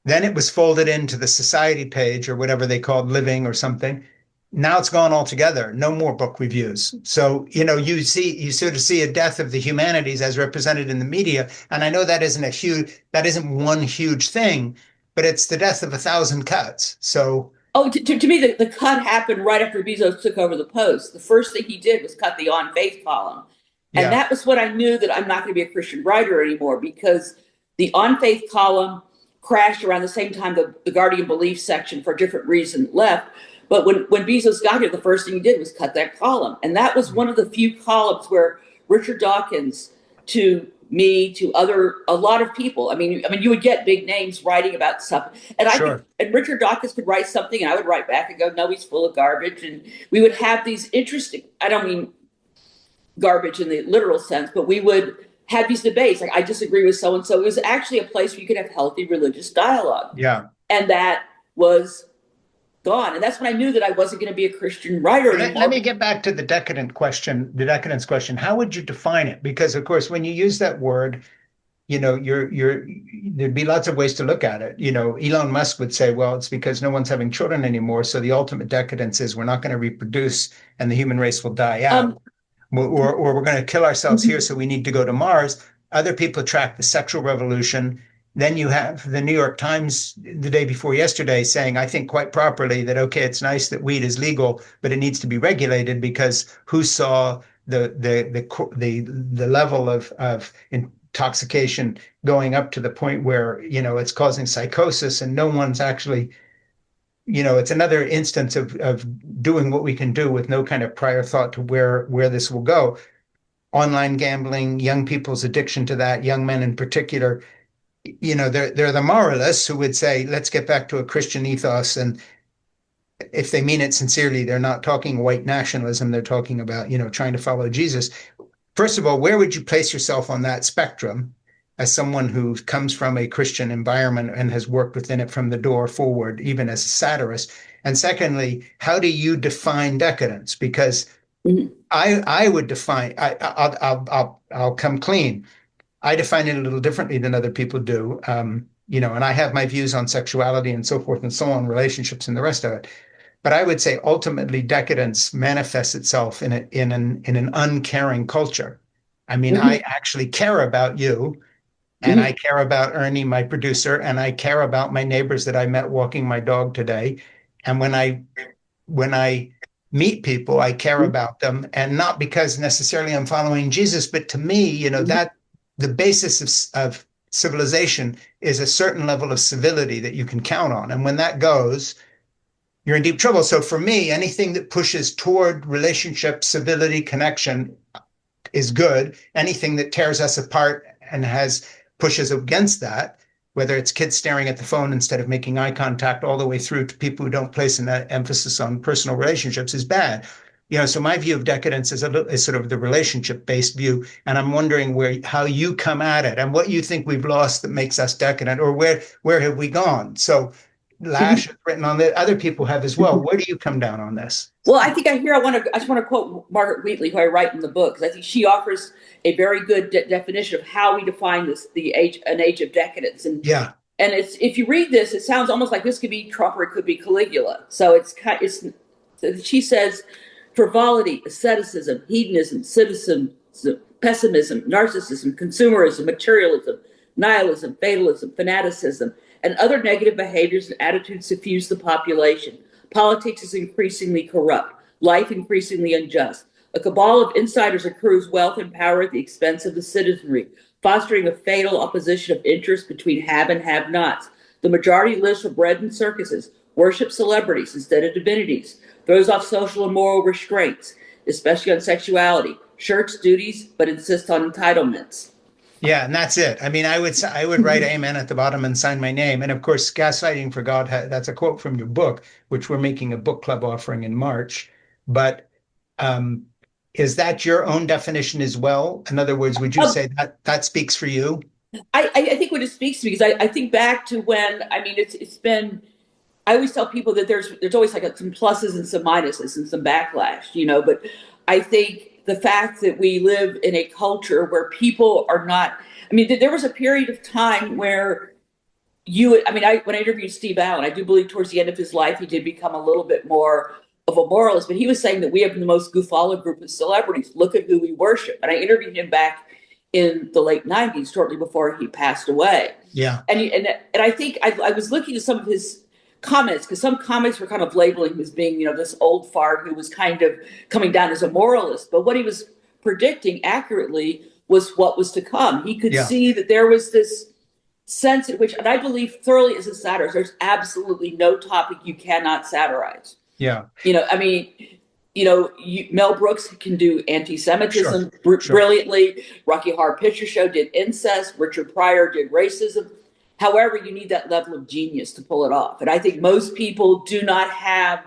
Then it was folded into the society page or whatever they called Living or something. Now it's gone altogether. No more book reviews. So, you sort of see a death of the humanities as represented in the media. And I know that isn't one huge thing, but it's the death of 1,000 cuts. So, to me, the cut happened right after Bezos took over the Post. The first thing he did was cut the On Faith column. And that was when I knew that I'm not going to be a Christian writer anymore, because the On Faith column crashed around the same time the Guardian Belief section, for a different reason, left. But when Bezos got here, the first thing he did was cut that column. And that was one of the few columns where Richard Dawkins, to me, to a lot of people, I mean, you would get big names writing about stuff. And and Richard Dawkins could write something and I would write back and go, no, he's full of garbage. And we would have these interesting, I don't mean garbage in the literal sense, but we would have these debates. Like, I disagree with so-and-so. It was actually a place where you could have healthy religious dialogue. Yeah. And that was gone. And that's when I knew that I wasn't going to be a Christian writer anymore. Let me get back to the decadence question. How would you define it? Because, of course, when you use that word, there'd be lots of ways to look at it. Elon Musk would say, well, it's because no one's having children anymore. So the ultimate decadence is we're not going to reproduce and the human race will die out. Or we're going to kill ourselves here, so we need to go to Mars. Other people track the sexual revolution. Then you have the New York Times the day before yesterday saying, I think quite properly, that, okay, it's nice that weed is legal, but it needs to be regulated, because who saw the level of intoxication going up to the point where, it's causing psychosis, and no one's actually, it's another instance of doing what we can do with no kind of prior thought to where this will go. Online gambling, young people's addiction to that, young men in particular, they're the moralists who would say, let's get back to a Christian ethos. And if they mean it sincerely, they're not talking white nationalism. They're talking about, trying to follow Jesus. First of all, where would you place yourself on that spectrum as someone who comes from a Christian environment and has worked within it from the door forward, even as a satirist? And secondly, how do you define decadence? Because I would define, I'll come clean. I define it a little differently than other people do. And I have my views on sexuality and so forth and so on, relationships and the rest of it. But I would say ultimately decadence manifests itself in an uncaring culture. I mean, I actually care about you. And I care about Ernie, my producer, and I care about my neighbors that I met walking my dog today. And when I meet people, I care about them, and not because necessarily I'm following Jesus, but to me, that the basis of civilization is a certain level of civility that you can count on. And when that goes, you're in deep trouble. So for me, anything that pushes toward relationship, civility, connection is good. Anything that tears us apart and pushes against that, whether it's kids staring at the phone instead of making eye contact, all the way through to people who don't place an emphasis on personal relationships, is bad. So my view of decadence is sort of the relationship-based view, and I'm wondering how you come at it and what you think we've lost that makes us decadent, or where have we gone? So Lash has written on that. Other people have as well. Where do you come down on this? Well, I think I just want to quote Margaret Wheatley, who I write in the book, because I think she offers a very good definition of how we define an age of decadence. And yeah, and if you read this, it sounds almost like this could be Trump or it could be Caligula. So she says frivolity, asceticism, hedonism, cynicism, pessimism, narcissism, consumerism, materialism, nihilism, fatalism, fanaticism, and other negative behaviors and attitudes suffuse the population. Politics is increasingly corrupt, life increasingly unjust. A cabal of insiders accrues wealth and power at the expense of the citizenry, fostering a fatal opposition of interest between have and have-nots. The majority lives for bread and circuses, worships celebrities instead of divinities, throws off social and moral restraints, especially on sexuality, shirks duties, but insists on entitlements. Yeah, and that's it. I mean, I would write amen at the bottom and sign my name. And of course, Gaslighting for God, that's a quote from your book, which we're making a book club offering in March. But is that your own definition as well? In other words, would you say that speaks for you? I think what it speaks to me, because I think back to when, I mean, it's been, I always tell people that there's always like some pluses and some minuses and some backlash, but I think the fact that we live in a culture where people are not, I mean, there was a period of time where when I interviewed Steve Allen, I do believe towards the end of his life, he did become a little bit more of a moralist, but he was saying that we have the most goofalo group of celebrities. Look at who we worship. And I interviewed him back in the late 90s, shortly before he passed away. Yeah. And I think I was looking at some of his comments, because some comics were kind of labeling him as being, this old fart who was kind of coming down as a moralist. But what he was predicting accurately was what was to come. He could see that there was this sense in which, and I believe thoroughly as a satirist, there's absolutely no topic you cannot satirize. Yeah. Mel Brooks can do anti-Semitism brilliantly. Rocky Horror Picture Show did incest. Richard Pryor did racism. However, you need that level of genius to pull it off. And I think most people do not have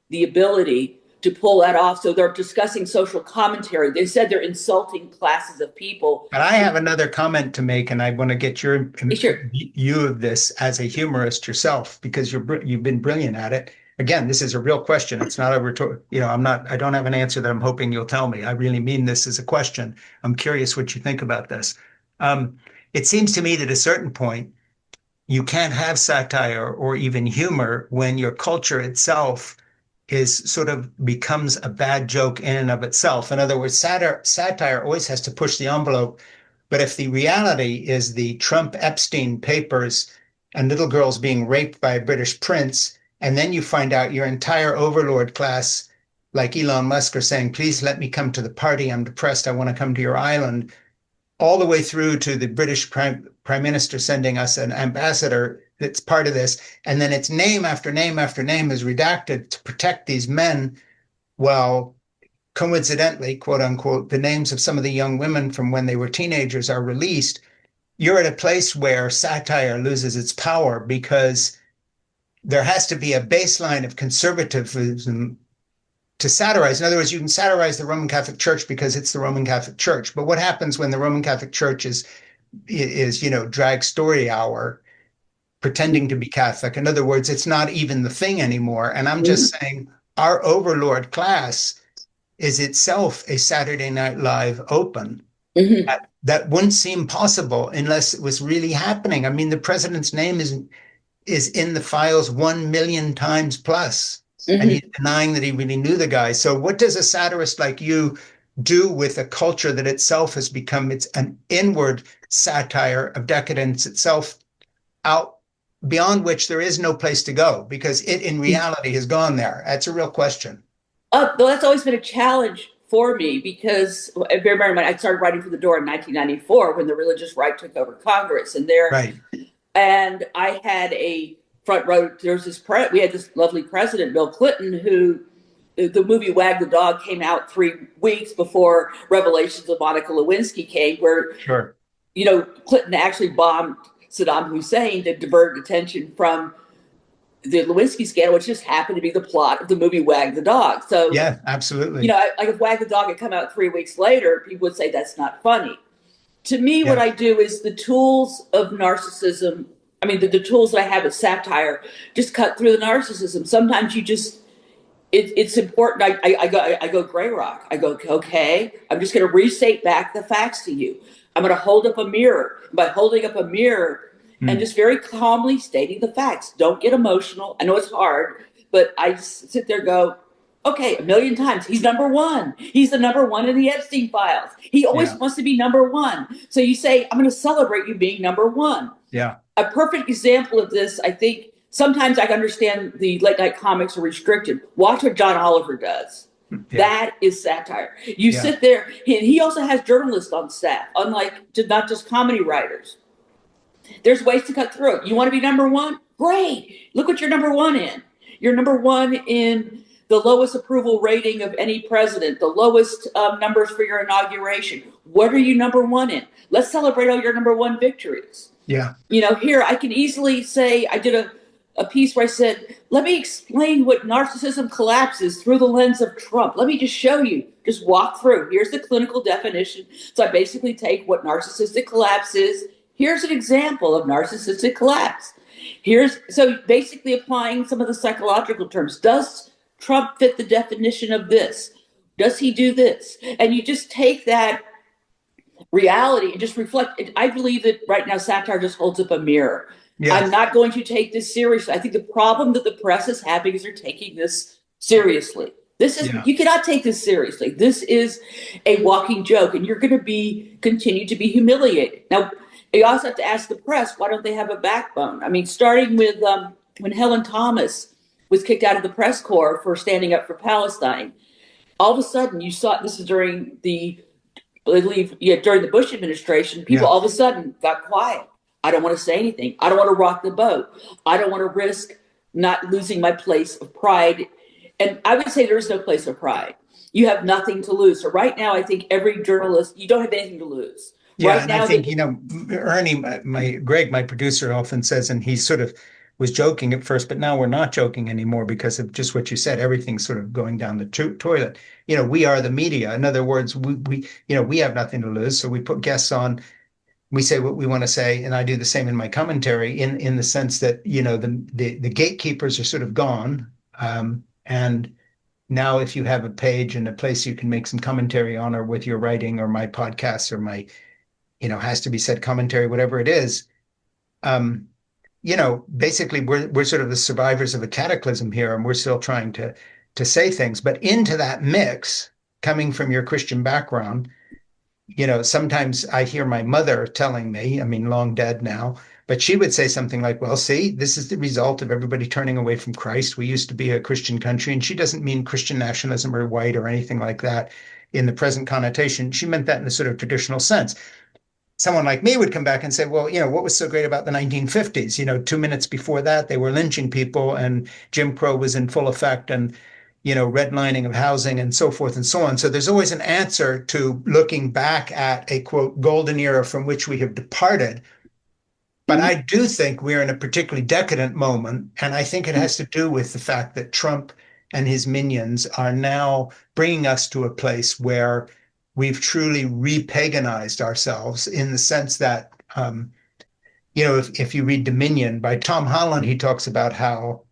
the ability to pull that off. So they're discussing social commentary. They said they're insulting classes of people. But I have another comment to make, and I want to get your view of this as a humorist yourself, because you've been brilliant at it. Again, this is a real question. It's not a rhetorical, I don't have an answer that I'm hoping you'll tell me. I really mean this as a question. I'm curious what you think about this. It seems to me that at a certain point, you can't have satire or even humor when your culture itself becomes a bad joke in and of itself. In other words, satire always has to push the envelope. But if the reality is the Trump Epstein papers and little girls being raped by a British prince, and then you find out your entire overlord class, like Elon Musk, are saying, please let me come to the party. I'm depressed. I want to come to your island. All the way through to the British Prime Minister sending us an ambassador that's part of this. And then it's name after name after name is redacted to protect these men. Well, coincidentally, quote unquote, the names of some of the young women from when they were teenagers are released. You're at a place where satire loses its power because there has to be a baseline of conservatism to satirize. In other words, you can satirize the Roman Catholic Church because it's the Roman Catholic Church. But what happens when the Roman Catholic Church is drag story hour, pretending to be Catholic? In other words, it's not even the thing anymore. And I'm just saying our overlord class is itself a Saturday Night Live open. Mm-hmm. That wouldn't seem possible unless it was really happening. I mean, the president's name is in the files 1 million times plus. Mm-hmm. And he's denying that he really knew the guy. So what does a satirist like you do with a culture that itself has become an inward satire of decadence itself, out beyond which there is no place to go because it in reality has gone there? That's a real question. Well, that's always been a challenge for me because I started writing for The Door in 1994 when the religious right took over Congress, and and I had a front row. We had this lovely president, Bill Clinton, who the movie Wag the Dog came out 3 weeks before Revelations of Monica Lewinsky came, where Clinton actually bombed Saddam Hussein to divert attention from the Lewinsky scandal, which just happened to be the plot of the movie Wag the Dog. So, Yeah, absolutely. like if Wag the Dog had come out 3 weeks later, people would say that's not funny. To me, what I do is the tools of narcissism. I mean, the tools that I have at Satire just cut through the narcissism. Sometimes you just, it's important. I go gray rock. I go, okay, I'm just going to restate back the facts to you. I'm going to hold up a mirror. By holding up a mirror and just very calmly stating the facts. Don't get emotional. I know it's hard, but I just sit there and go, okay, a million times. He's number one. He's the number one in the Epstein files. He always wants to be number one. So you say, I'm going to celebrate you being number one. Yeah. A perfect example of this, I think, sometimes I understand the late night comics are restricted. Watch what John Oliver does. Yeah. That is satire. You sit there, and he also has journalists on staff, unlike not just comedy writers. There's ways to cut through it. You want to be number one? Great. Look what you're number one in. You're number one in the lowest approval rating of any president, the lowest numbers for your inauguration. What are you number one in? Let's celebrate all your number one victories. Yeah. Here I can easily say, I did a piece where I said, let me explain what narcissism collapses through the lens of Trump. Let me just show you, just walk through. Here's the clinical definition. So I basically take what narcissistic collapse is. Here's an example of narcissistic collapse. So basically applying some of the psychological terms. Does Trump fit the definition of this? Does he do this? And you just take that reality and just reflect. I believe that right now satire just holds up a mirror. Yes. I'm not going to take this seriously. I think the problem that the press is having is they're taking this seriously. You cannot take this seriously. This is a walking joke, and you're going to continue to be humiliated. Now, you also have to ask the press, why don't they have a backbone? I mean, starting with when Helen Thomas was kicked out of the press corps for standing up for Palestine, all of a sudden you saw, this is during the Bush administration, people all of a sudden got quiet. I don't want to say anything. I don't want to rock the boat. I don't want to risk not losing my place of pride. And I would say there is no place of pride. You have nothing to lose. So right now, I think every journalist, you don't have anything to lose. Yeah, right and now, I think, Ernie, Greg, my producer, often says, and he sort of was joking at first, but now we're not joking anymore because of just what you said. Everything's sort of going down the toilet. We are the media. In other words, we have nothing to lose. So we put guests on, we say what we want to say, and I do the same in my commentary in the sense that, the gatekeepers are sort of gone. And now if you have a page and a place you can make some commentary on, or with your writing or my podcast or my, has to be said commentary, whatever it is, basically we're sort of the survivors of a cataclysm here, and we're still trying to say things. But into that mix, coming from your Christian background, sometimes I hear my mother telling me, I mean, long dead now, but she would say something like, well, see, this is the result of everybody turning away from Christ. We used to be a Christian country. And she doesn't mean Christian nationalism or white or anything like that in the present connotation. She meant that in a sort of traditional sense. Someone like me would come back and say, well, what was so great about the 1950s? 2 minutes before that, they were lynching people and Jim Crow was in full effect, and, redlining of housing and so forth and so on. So there's always an answer to looking back at a, quote, golden era from which we have departed. But I do think we're in a particularly decadent moment. And I think it has to do with the fact that Trump and his minions are now bringing us to a place where we've truly repaganized ourselves, in the sense that, if you read Dominion by Tom Holland, he talks about how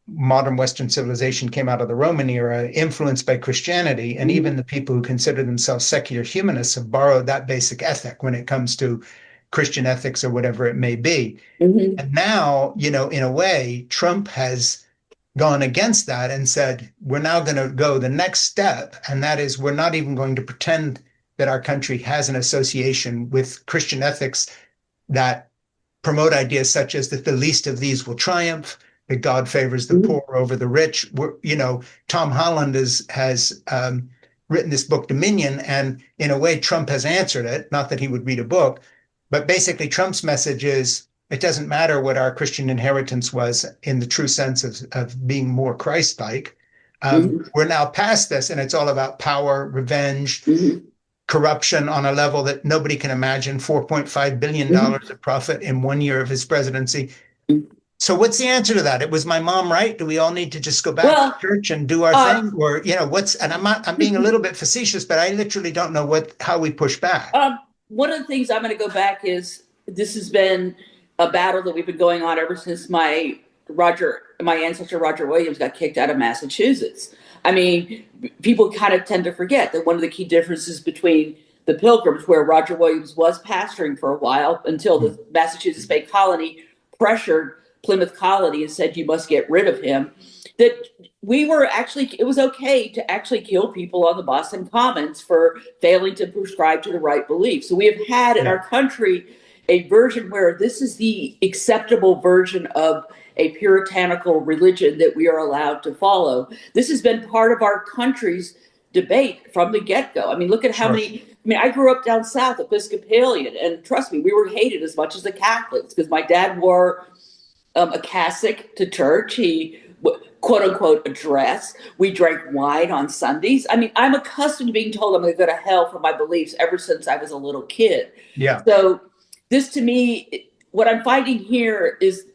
modern Western civilization came out of the Roman era, influenced by Christianity. And even the people who consider themselves secular humanists have borrowed that basic ethic when it comes to Christian ethics or whatever it may be. Mm-hmm. And now, in a way, Trump has gone against that and said, we're now going to go the next step. And that is, we're not even going to pretend that our country has an association with Christian ethics that promote ideas such as that the least of these will triumph, that God favors the poor over the rich. Tom Holland has written this book, Dominion, and in a way, Trump has answered it. Not that he would read a book, but basically Trump's message is, it doesn't matter what our Christian inheritance was in the true sense of being more Christ-like. We're now past this, and it's all about power, revenge, corruption on a level that nobody can imagine, $4.5 billion of profit in 1 year of his presidency. So what's the answer to that? It was my mom, right? Do we all need to just go back to Well, church and do our uh, thing? Or, what's, and I'm being a little bit facetious, but I literally don't know how we push back. one of the things I'm going to go back is this has been a battle that we've been going on ever since my ancestor Roger Williams got kicked out of Massachusetts. I mean, people kind of tend to forget that one of the key differences between the Pilgrims, where Roger Williams was pastoring for a while until the Massachusetts Bay Colony pressured Plymouth Colony and said you must get rid of him, that it was okay to actually kill people on the Boston Commons for failing to prescribe to the right belief. So we have had in our country a version where this is the acceptable version of a puritanical religion that we are allowed to follow. This has been part of our country's debate from the get-go. I mean, look at how many, I grew up down south Episcopalian, and trust me, we were hated as much as the Catholics because my dad wore a cassock to church. He quote unquote a dress. We drank wine on Sundays. I mean, I'm accustomed to being told I'm going to go to hell for my beliefs ever since I was a little kid. Yeah. So this to me, what I'm finding here is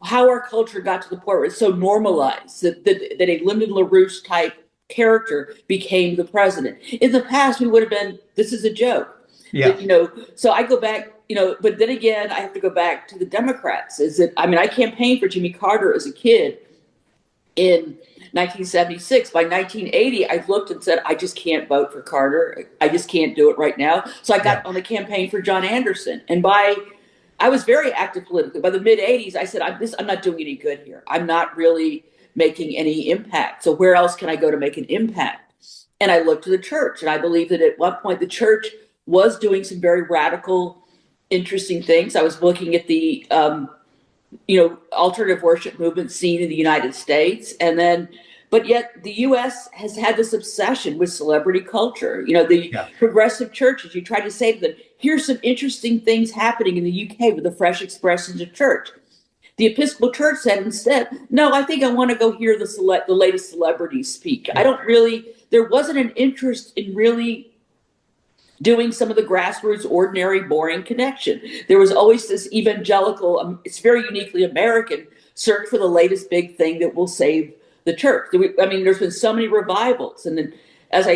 how our culture got to the point where it's so normalized that a Lyndon LaRouche type character became the president. In the past, we would have been, this is a joke. Yeah. But, so I go back, but then again, I have to go back to the Democrats. I campaigned for Jimmy Carter as a kid in 1976. By 1980, I looked and said, I just can't vote for Carter. I just can't do it right now. So I got on the campaign for John Anderson. And I was very active politically. By the mid 80s, I said, I'm not doing any good here. I'm not really making any impact. So where else can I go to make an impact? And I looked to the church. And I believe that at one point the church was doing some very radical, interesting things. I was looking at the alternative worship movement scene in the United States. But yet the U.S. has had this obsession with celebrity culture. Progressive churches, you try to say to them, here's some interesting things happening in the U.K. with the fresh expressions of church. The Episcopal Church said instead, no, I think I want to go hear the latest celebrities speak. There wasn't an interest in really doing some of the grassroots, ordinary, boring connection. There was always this evangelical, it's very uniquely American, search for the latest big thing that will save the church. There's been so many revivals. And then, as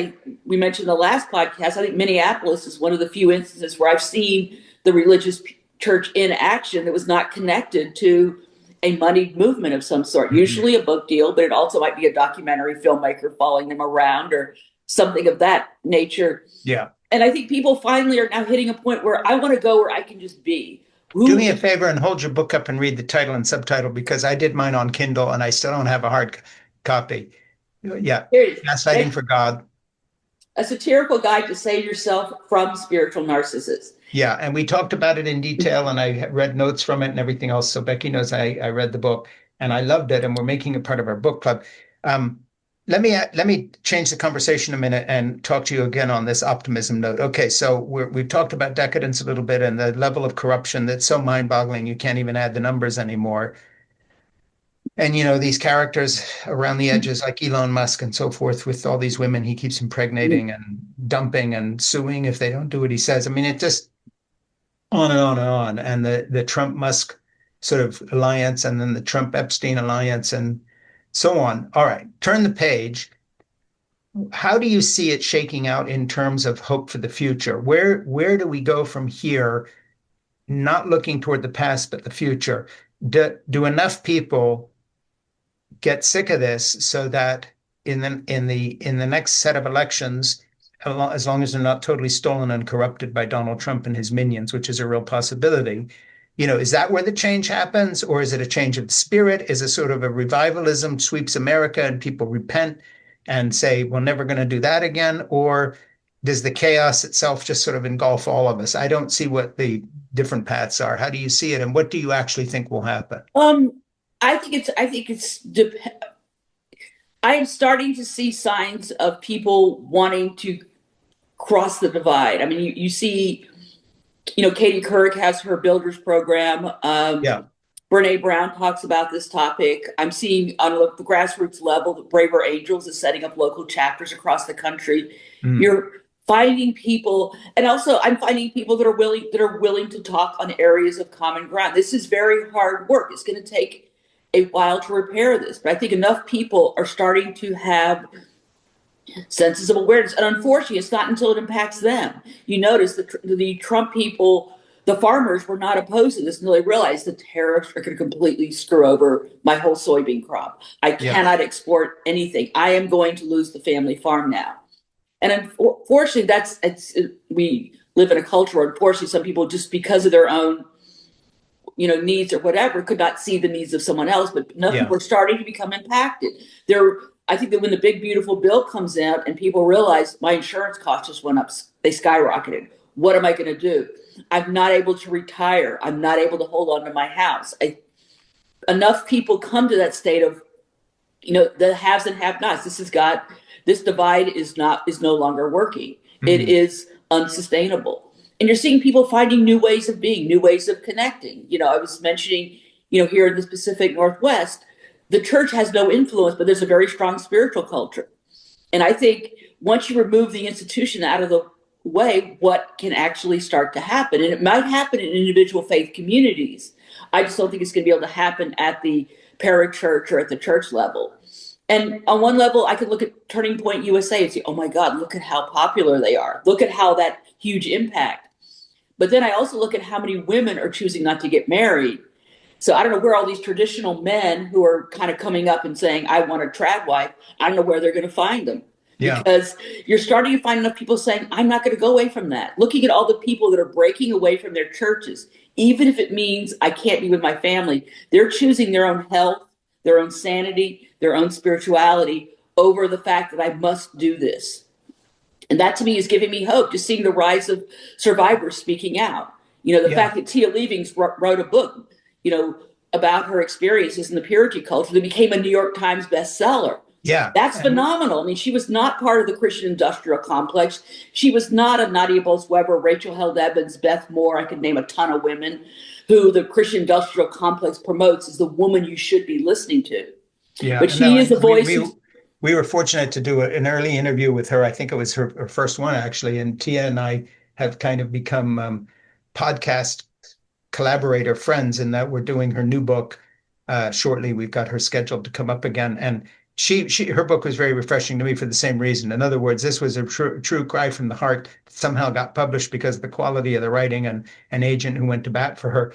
we mentioned in the last podcast, I think Minneapolis is one of the few instances where I've seen the religious church in action that was not connected to a moneyed movement of some sort. Mm-hmm. Usually a book deal, but it also might be a documentary filmmaker following them around or something of that nature. Yeah. And I think people finally are now hitting a point where I want to go where I can just be. Do me a favor and hold your book up and read the title and subtitle, because I did mine on Kindle and I still don't have a hard copy. Yeah. Gaslighting for God. A satirical guide to save yourself from spiritual narcissists. Yeah. And we talked about it in detail and I read notes from it and everything else. So Becky knows I read the book and I loved it. And we're making it part of our book club. Let me change the conversation a minute and talk to you again on this optimism note. Okay, so we've talked about decadence a little bit and the level of corruption that's so mind-boggling you can't even add the numbers anymore. And these characters around the edges like Elon Musk and so forth, with all these women he keeps impregnating and dumping and suing if they don't do what he says. It just on and on and on. And the Trump-Musk sort of alliance and then the Trump-Epstein alliance and so on. All right, turn the page. How do you see it shaking out in terms of hope for the future? Where do we go from here, not looking toward the past, but the future? Do enough people get sick of this so that in the next set of elections, as long as they're not totally stolen and corrupted by Donald Trump and his minions, which is a real possibility, is that where the change happens? Or is it a change of spirit? Is it sort of a revivalism sweeps America and people repent and say, we're never going to do that again? Or does the chaos itself just sort of engulf all of us? I don't see what the different paths are. How do you see it? And what do you actually think will happen? I am starting to see signs of people wanting to cross the divide. You see, Katie Couric has her Builders program. Brene Brown talks about this topic. I'm seeing on the grassroots level that Braver Angels is setting up local chapters across the country. You're finding people, and also I'm finding people that are willing to talk on areas of common ground. This is very hard work. It's going to take a while to repair this, but I think enough people are starting to have senses of awareness. And unfortunately, it's not until it impacts them. You notice the Trump people, the farmers were not opposed to this until they realized the tariffs are going to completely screw over my whole soybean crop. I cannot export anything. I am going to lose the family farm now. And unfortunately, we live in a culture where unfortunately some people, just because of their own needs or whatever, could not see the needs of someone else, but enough people are starting to become impacted. I think that when the big, beautiful bill comes out and people realize my insurance costs just went up, they skyrocketed. What am I going to do? I'm not able to retire. I'm not able to hold on to my house. Enough people come to that state of, the haves and have-nots. This divide is no longer working. Mm-hmm. It is unsustainable. And you're seeing people finding new ways of being, new ways of connecting. I was mentioning, here in the Pacific Northwest, the church has no influence, but there's a very strong spiritual culture. And I think once you remove the institution out of the way, what can actually start to happen? And it might happen in individual faith communities. I just don't think it's going to be able to happen at the parachurch or at the church level. And on one level, I could look at Turning Point USA and say, oh my God, look at how popular they are. Look at how that huge impact. But then I also look at how many women are choosing not to get married. So I don't know where all these traditional men who are kind of coming up and saying, I want a trad wife, I don't know where they're going to find them. Yeah. Because you're starting to find enough people saying, I'm not going to go away from that. Looking at all the people that are breaking away from their churches, even if it means I can't be with my family, they're choosing their own health, their own sanity, their own spirituality over the fact that I must do this. And that to me is giving me hope, just seeing the rise of survivors speaking out. The fact that Tia Leavings wrote a book, about her experiences in the purity culture that became a New York Times bestseller. Yeah. That's phenomenal. I mean, she was not part of the Christian industrial complex. She was not a Nadia Bolz-Weber, Rachel Held Evans, Beth Moore. I could name a ton of women who the Christian industrial complex promotes as the woman you should be listening to. Yeah. But she is a voice. We were fortunate to do an early interview with her. I think it was her first one, actually. And Tia and I have kind of become podcast collaborator friends in that we're doing her new book shortly. We've got her scheduled to come up again. And her book was very refreshing to me for the same reason. In other words, this was a true cry from the heart, somehow got published because of the quality of the writing and an agent who went to bat for her.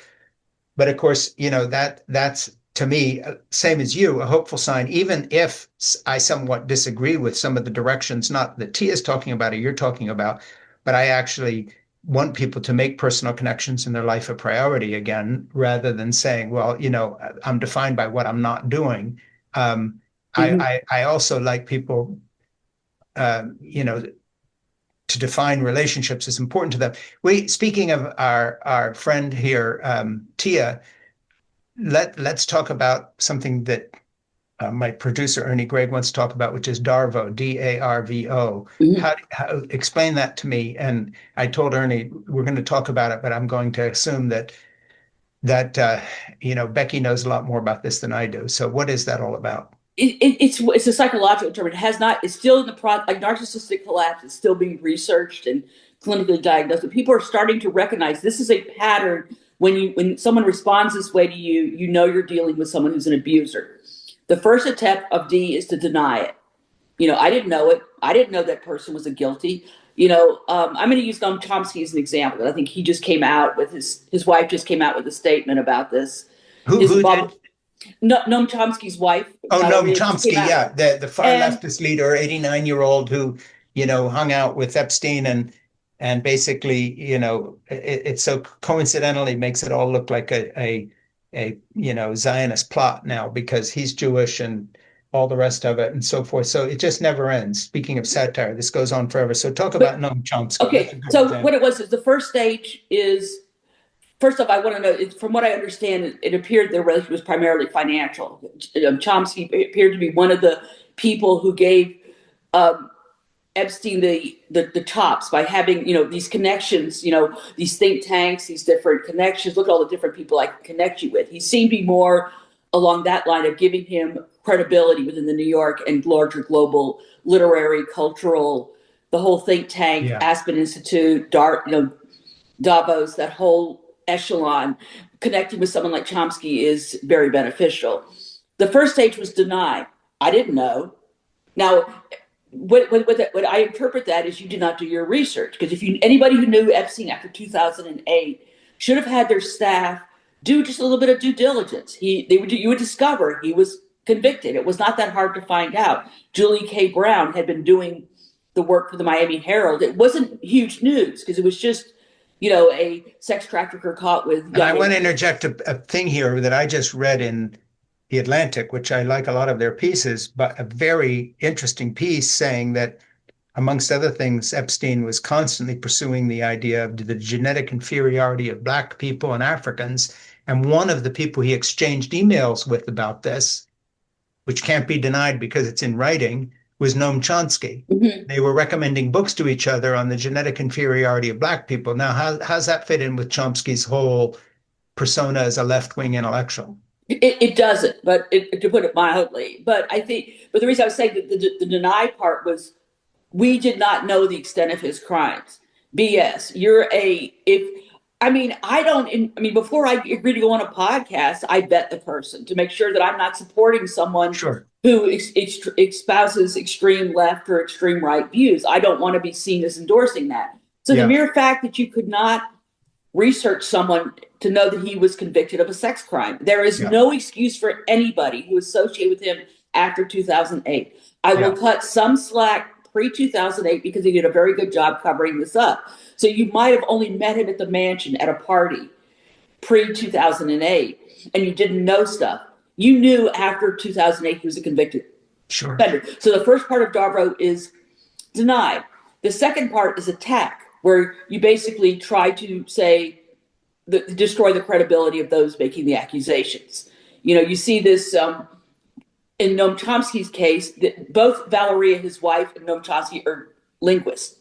But of course, that's, to me, same as you, a hopeful sign, even if I somewhat disagree with some of the directions, not that Tia's talking about or you're talking about, but I actually want people to make personal connections in their life a priority again, rather than saying, well, I'm defined by what I'm not doing. I also like people, to define relationships is important to them. Speaking of our friend here, Tia, let's talk about something that my producer, Ernie Gregg, wants to talk about, which is DARVO, DARVO. Mm-hmm. Explain that to me. And I told Ernie, we're going to talk about it, but I'm going to assume that Becky knows a lot more about this than I do. So what is that all about? It's a psychological term. It's still in the like narcissistic collapse is still being researched and clinically diagnosed. But people are starting to recognize this is a pattern. When someone responds this way to you, you're dealing with someone who's an abuser. The first attempt of D is to deny it. I didn't know it. I didn't know that person was a guilty. I'm going to use Noam Chomsky as an example. I think he just came out with his wife just came out with a statement about this. Who did? Noam Chomsky's wife. Oh, Noam Chomsky, yeah, the far leftist leader, 89-year-old who hung out with Epstein and basically it so coincidentally makes it all look like a Zionist plot now because he's Jewish and all the rest of it and so forth. So it just never ends. Speaking of satire, this goes on forever. So talk about Noam Chomsky. Okay, so what it was is the first stage is, first off, I want to know, from what I understand, it appeared their relationship was primarily financial. Chomsky appeared to be one of the people who gave Epstein the chops by having, these connections, these think tanks, these different connections. Look at all the different people I can connect you with. He seemed to be more along that line of giving him credibility within the New York and larger global literary, cultural the whole think tank, Yeah. Aspen Institute, Davos, that whole echelon, connecting with someone like Chomsky is very beneficial. The first stage was deny. I didn't know. Now, what I interpret that is you did not do your research, because anybody who knew Epstein after 2008 should have had their staff do just a little bit of due diligence. You would discover he was convicted. It was not that hard to find out. Julie K. Brown had been doing the work for the Miami Herald. It wasn't huge news because it was just, a sex trafficker caught with. And I want to interject a thing here that I just read in The Atlantic, which I like a lot of their pieces, but a very interesting piece saying that, amongst other things, Epstein was constantly pursuing the idea of the genetic inferiority of Black people and Africans. And one of the people he exchanged emails with about this, which can't be denied because it's in writing, was Noam Chomsky. Mm-hmm. They were recommending books to each other on the genetic inferiority of Black people. Now, how's that fit in with Chomsky's whole persona as a left-wing intellectual? It doesn't, but to put it mildly. But the reason I was saying that the deny part was, we did not know the extent of his crimes. BS. Before I agree to go on a podcast, I vet the person to make sure that I'm not supporting someone who espouses extreme left or extreme right views. I don't want to be seen as endorsing that. So the mere fact that you could not research someone to know that he was convicted of a sex crime, there is no excuse for anybody who associated with him after 2008. I will cut some slack pre-2008 because he did a very good job covering this up. So you might have only met him at the mansion at a party pre-2008 and you didn't know stuff. You knew after 2008 he was a convicted offender. So the first part of DARVO is denied. The second part is attack, where you basically try to destroy the credibility of those making the accusations. You see this in Noam Chomsky's case, that both Valeria, his wife, and Noam Chomsky are linguists.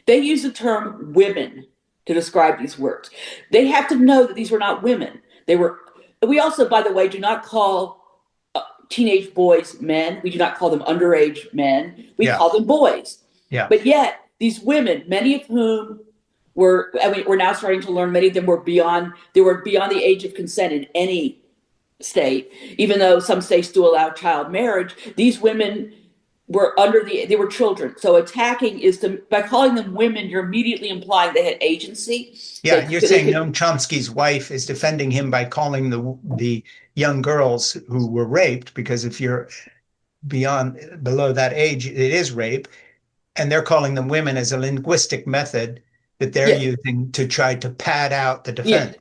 They use the term women to describe these words. They have to know that these were not women. We also, by the way, do not call teenage boys men. We do not call them underage men. We call them boys. Yeah. But yet, these women, many of whom we're now starting to learn, many of them were beyond the age of consent in any state, even though some states do allow child marriage. These women were they were children. So attacking is by calling them women, you're immediately implying they had agency. Yeah, you're saying Noam Chomsky's wife is defending him by calling the young girls who were raped, because if you're below that age, it is rape, and they're calling them women as a linguistic method that they're using to try to pad out the defense. Yeah.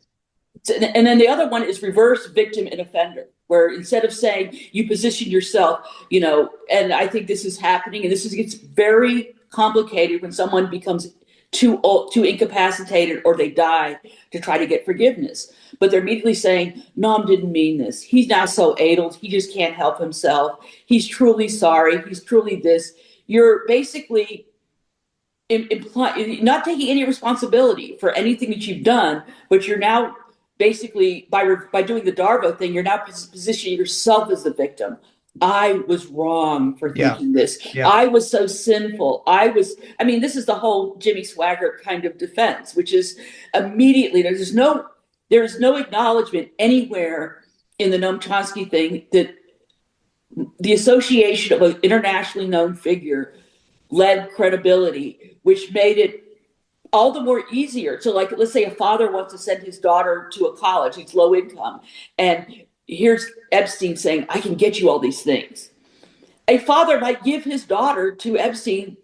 And then the other one is reverse victim and offender, where instead of saying you position yourself, and I think this is happening, and gets very complicated when someone becomes too old, too incapacitated, or they die to try to get forgiveness. But they're immediately saying, Noam didn't mean this. He's now so addled, he just can't help himself. He's truly sorry. He's truly this. You're basically not taking any responsibility for anything that you've done, but you're now basically, by doing the DARVO thing, you're now positioning yourself as the victim. I was wrong for thinking this. Yeah. I was so sinful. This is the whole Jimmy Swaggart kind of defense, which is immediately, there's no acknowledgement anywhere in the Noam Chomsky thing that the association of an internationally known figure led credibility, which made it all the more easier to, let's say a father wants to send his daughter to a college, he's low income, and here's Epstein saying, I can get you all these things. A father might give his daughter to Epstein,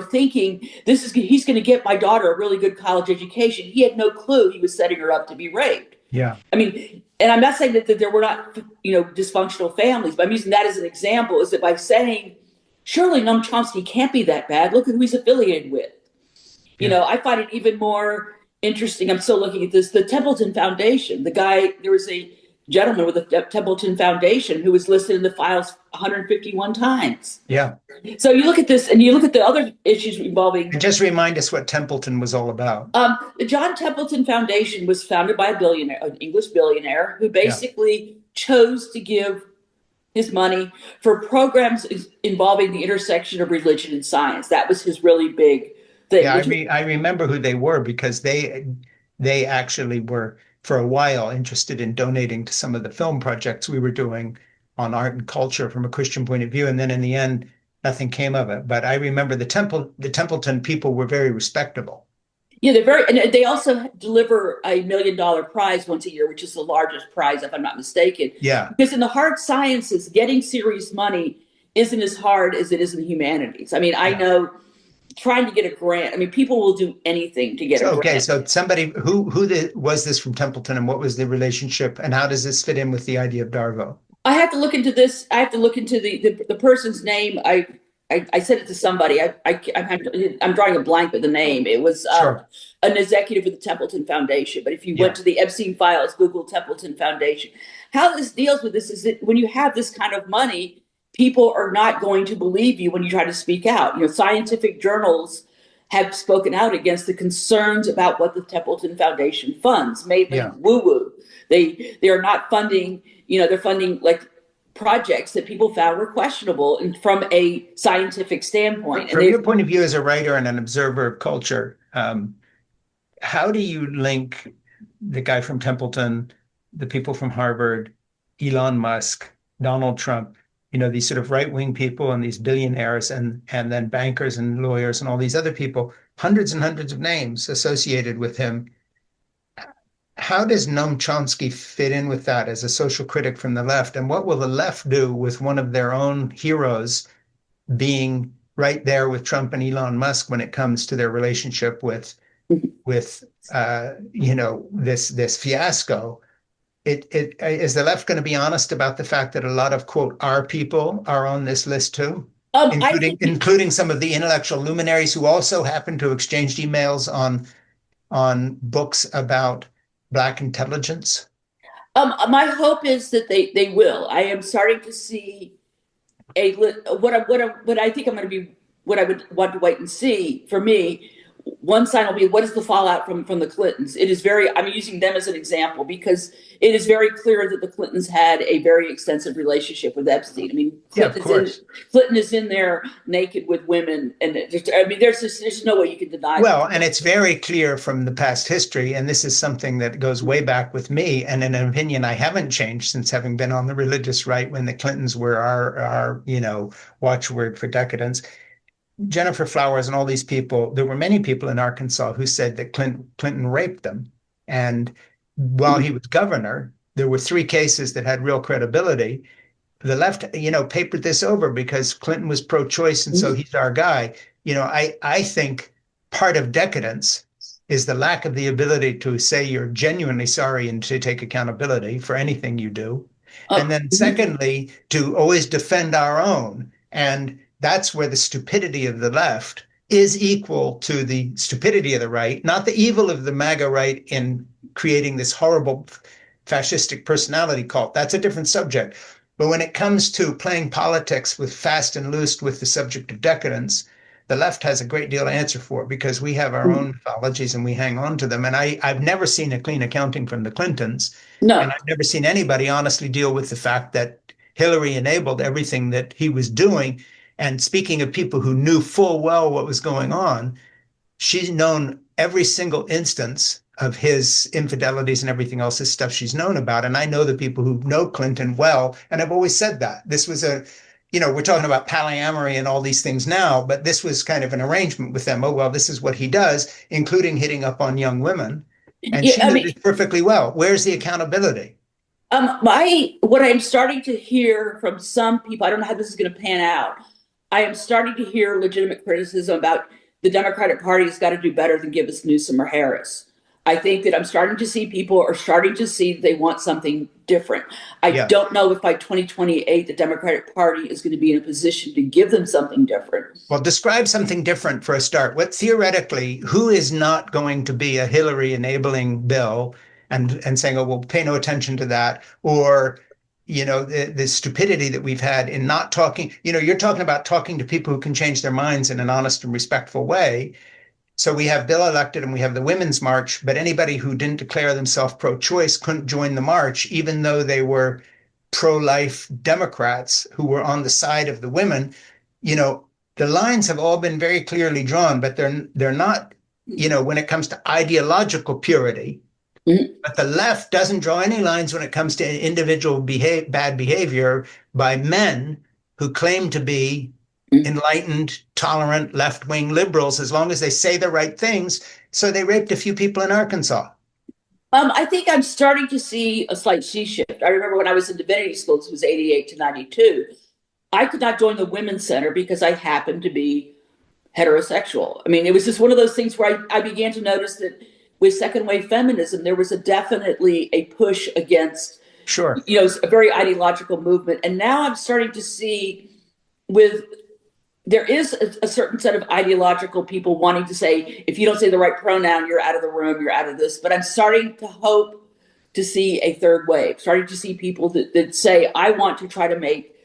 thinking he's going to get my daughter a really good college education. He had no clue he was setting her up to be raped. Yeah. And I'm not saying that there were not, dysfunctional families, but I'm using that as an example, is that by saying, surely Noam Chomsky can't be that bad. Look at who he's affiliated with. Yeah. I find it even more interesting. I'm still looking at this. The Templeton Foundation, there was a gentleman with the Templeton Foundation who was listed in the files 151 times. Yeah. So you look at this and you look at the other issues involving. And just remind us what Templeton was all about. The John Templeton Foundation was founded by an English billionaire who basically chose to give his money for programs involving the intersection of religion and science. That was his really big thing. Yeah, I remember who they were because they actually were for a while interested in donating to some of the film projects we were doing on art and culture from a Christian point of view. And then in the end, nothing came of it. But I remember the Templeton people were very respectable. Yeah, they're very, and they also deliver a $1 million prize once a year, which is the largest prize, if I'm not mistaken. Yeah. Because in the hard sciences, getting serious money isn't as hard as it is in the humanities. I mean, I know trying to get a grant. I mean, people will do anything to get a grant. Okay, so somebody was this from Templeton, and what was the relationship, and how does this fit in with the idea of DARVO? I have to look into this. I have to look into the person's name. I said it to somebody. I'm drawing a blank with the name. It was Sure. an executive of the Templeton Foundation. But if you went to the Epstein files, Google Templeton Foundation. How this deals with this is that when you have this kind of money, people are not going to believe you when you try to speak out. You know, scientific journals have spoken out against the concerns about what the Templeton Foundation funds, mainly woo-woo. They are not funding, they're funding like projects that people found were questionable and from a scientific standpoint. From your point of view as a writer and an observer of culture, how do you link the guy from Templeton, the people from Harvard, Elon Musk, Donald Trump, these sort of right-wing people and these billionaires and then bankers and lawyers and all these other people, hundreds and hundreds of names associated with him. How does Noam Chomsky fit in with that as a social critic from the left? And what will the left do with one of their own heroes being right there with Trump and Elon Musk when it comes to their relationship with this fiasco? Is the left going to be honest about the fact that a lot of, quote, our people are on this list too? Including some of the intellectual luminaries who also happen to exchange emails on books about Black intelligence? My hope is that they will. I am starting to see what I think I'm going to be, what I would want to wait and see. For me, one sign will be, what is the fallout from the Clintons? It is I'm using them as an example because it is very clear that the Clintons had a very extensive relationship with Epstein. I mean, Clinton is in there naked with women, and there's no way you can deny. Well, and it's very clear from the past history, and this is something that goes way back with me, and an opinion I haven't changed since having been on the religious right when the Clintons were our watchword for decadence. Jennifer Flowers and all these people, there were many people in Arkansas who said that Clinton raped them. And while he was governor, there were 3 cases that had real credibility. The left, papered this over because Clinton was pro-choice and so he's our guy. I think part of decadence is the lack of the ability to say you're genuinely sorry and to take accountability for anything you do. And then secondly, to always defend our own. And that's where the stupidity of the left is equal to the stupidity of the right, not the evil of the MAGA right in creating this horrible fascistic personality cult. That's a different subject. But when it comes to playing politics with fast and loose with the subject of decadence, the left has a great deal to answer for because we have our own mythologies and we hang on to them. And I've never seen a clean accounting from the Clintons. No. And I've never seen anybody honestly deal with the fact that Hillary enabled everything that he was doing. And speaking of people who knew full well what was going on, she's known every single instance of his infidelities and everything else, this stuff she's known about. And I know the people who know Clinton well, and I've always said that. This was we're talking about polyamory and all these things now, but this was kind of an arrangement with them. Oh, well, this is what he does, including hitting up on young women. And she knew this perfectly well. Where's the accountability? What I'm starting to hear from some people, I don't know how this is going to pan out. I am starting to hear legitimate criticism about the Democratic Party has got to do better than give us Newsom or Harris. I think that I'm starting to see people are starting to see they want something different. I don't know if by 2028 the Democratic Party is going to be in a position to give them something different. Well, describe something different for a start. What theoretically, who is not going to be a Hillary enabling bill and saying, oh, well, pay no attention to that, or the stupidity that we've had in not talking, you're talking about talking to people who can change their minds in an honest and respectful way. So we have Bill elected and we have the Women's March, but anybody who didn't declare themselves pro-choice couldn't join the march, even though they were pro-life Democrats who were on the side of the women, you know, the lines have all been very clearly drawn, but they're not, you know, when it comes to ideological purity. Mhm. But the left doesn't draw any lines when it comes to individual bad behavior by men who claim to be enlightened, tolerant, left-wing liberals, as long as they say the right things. So they raped a few people in Arkansas. I think I'm starting to see a slight sea shift. I remember when I was in divinity school, this was 88 to 92. I could not join the women's center because I happened to be heterosexual. I mean, it was just one of those things where I began to notice that with second wave feminism, there was definitely a push against, Sure. you know, a very ideological movement. And now I'm starting to see with there is a certain set of ideological people wanting to say, if you don't say the right pronoun, you're out of the room, you're out of this. But I'm starting to hope to see a third wave, starting to see people that say, I want to try to make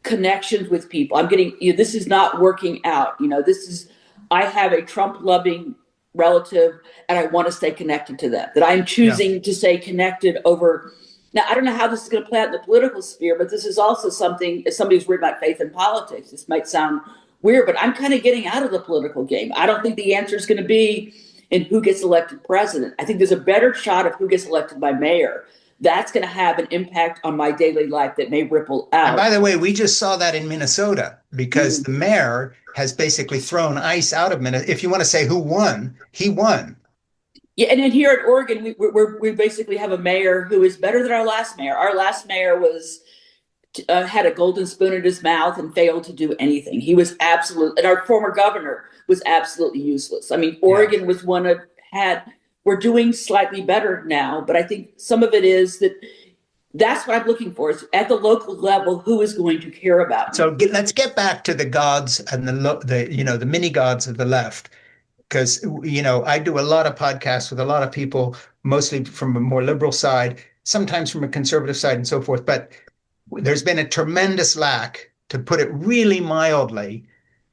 connections with people. I'm getting, you know, this is not working out. You know, this is, I have a Trump loving relative and I want to stay connected to them, that I'm choosing to stay connected over. Now, I don't know how this is going to play out in the political sphere, but this is also something, as somebody who's written about faith and politics, this might sound weird, but I'm kind of getting out of the political game. I don't think the answer is going to be in who gets elected president. I think there's a better shot of who gets elected by mayor. That's going to have an impact on my daily life that may ripple out. And by the way, we just saw that in Minnesota because the mayor has basically thrown ICE out of Minnesota. If you want to say who won, he won. Yeah, and then here at Oregon, we basically have a mayor who is better than our last mayor. Our last mayor was had a golden spoon in his mouth and failed to do anything. He was absolute, and our former governor was absolutely useless. I mean, Oregon was one of we're doing slightly better now, but I think some of it is that's what I'm looking for is at the local level, who is going to care about me. So let's get back to the gods and the mini gods of the left. Because, you know, I do a lot of podcasts with a lot of people, mostly from a more liberal side, sometimes from a conservative side and so forth. But there's been a tremendous lack, to put it really mildly,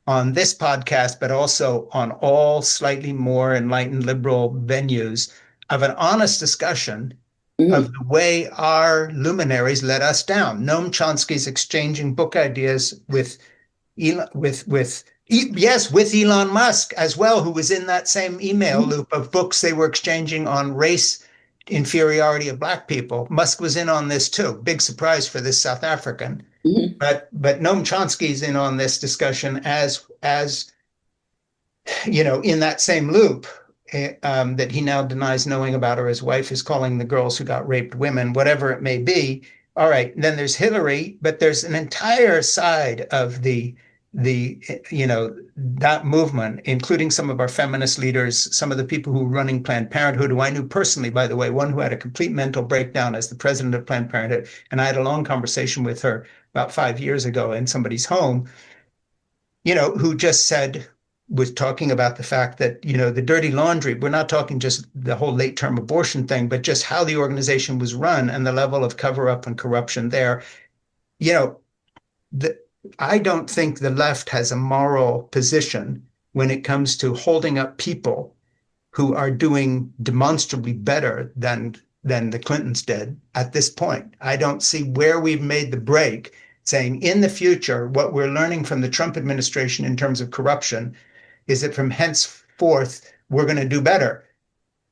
on this podcast, but also on all slightly more enlightened liberal venues, of an honest discussion of the way our luminaries let us down. Noam Chomsky's exchanging book ideas with Elon Musk as well, who was in that same email loop of books they were exchanging on race inferiority of Black people. Musk was in on this too. Big surprise for this South African. But Noam Chomsky's in on this discussion as you know, in that same loop that he now denies knowing about, or his wife is calling the girls who got raped women, whatever it may be. All right, then there's Hillary, but there's an entire side of the you know, that movement, including some of our feminist leaders, some of the people who were running Planned Parenthood, who I knew personally, by the way, one who had a complete mental breakdown as the president of Planned Parenthood. And I had a long conversation with her about 5 years ago in somebody's home, you know, who just was talking about the fact that, you know, the dirty laundry, we're not talking just the whole late term abortion thing, but just how the organization was run and the level of cover up and corruption there. You know, I don't think the left has a moral position when it comes to holding up people who are doing demonstrably better than the Clintons did at this point. I don't see where we've made the break, saying in the future, what we're learning from the Trump administration in terms of corruption is that from henceforth, we're going to do better.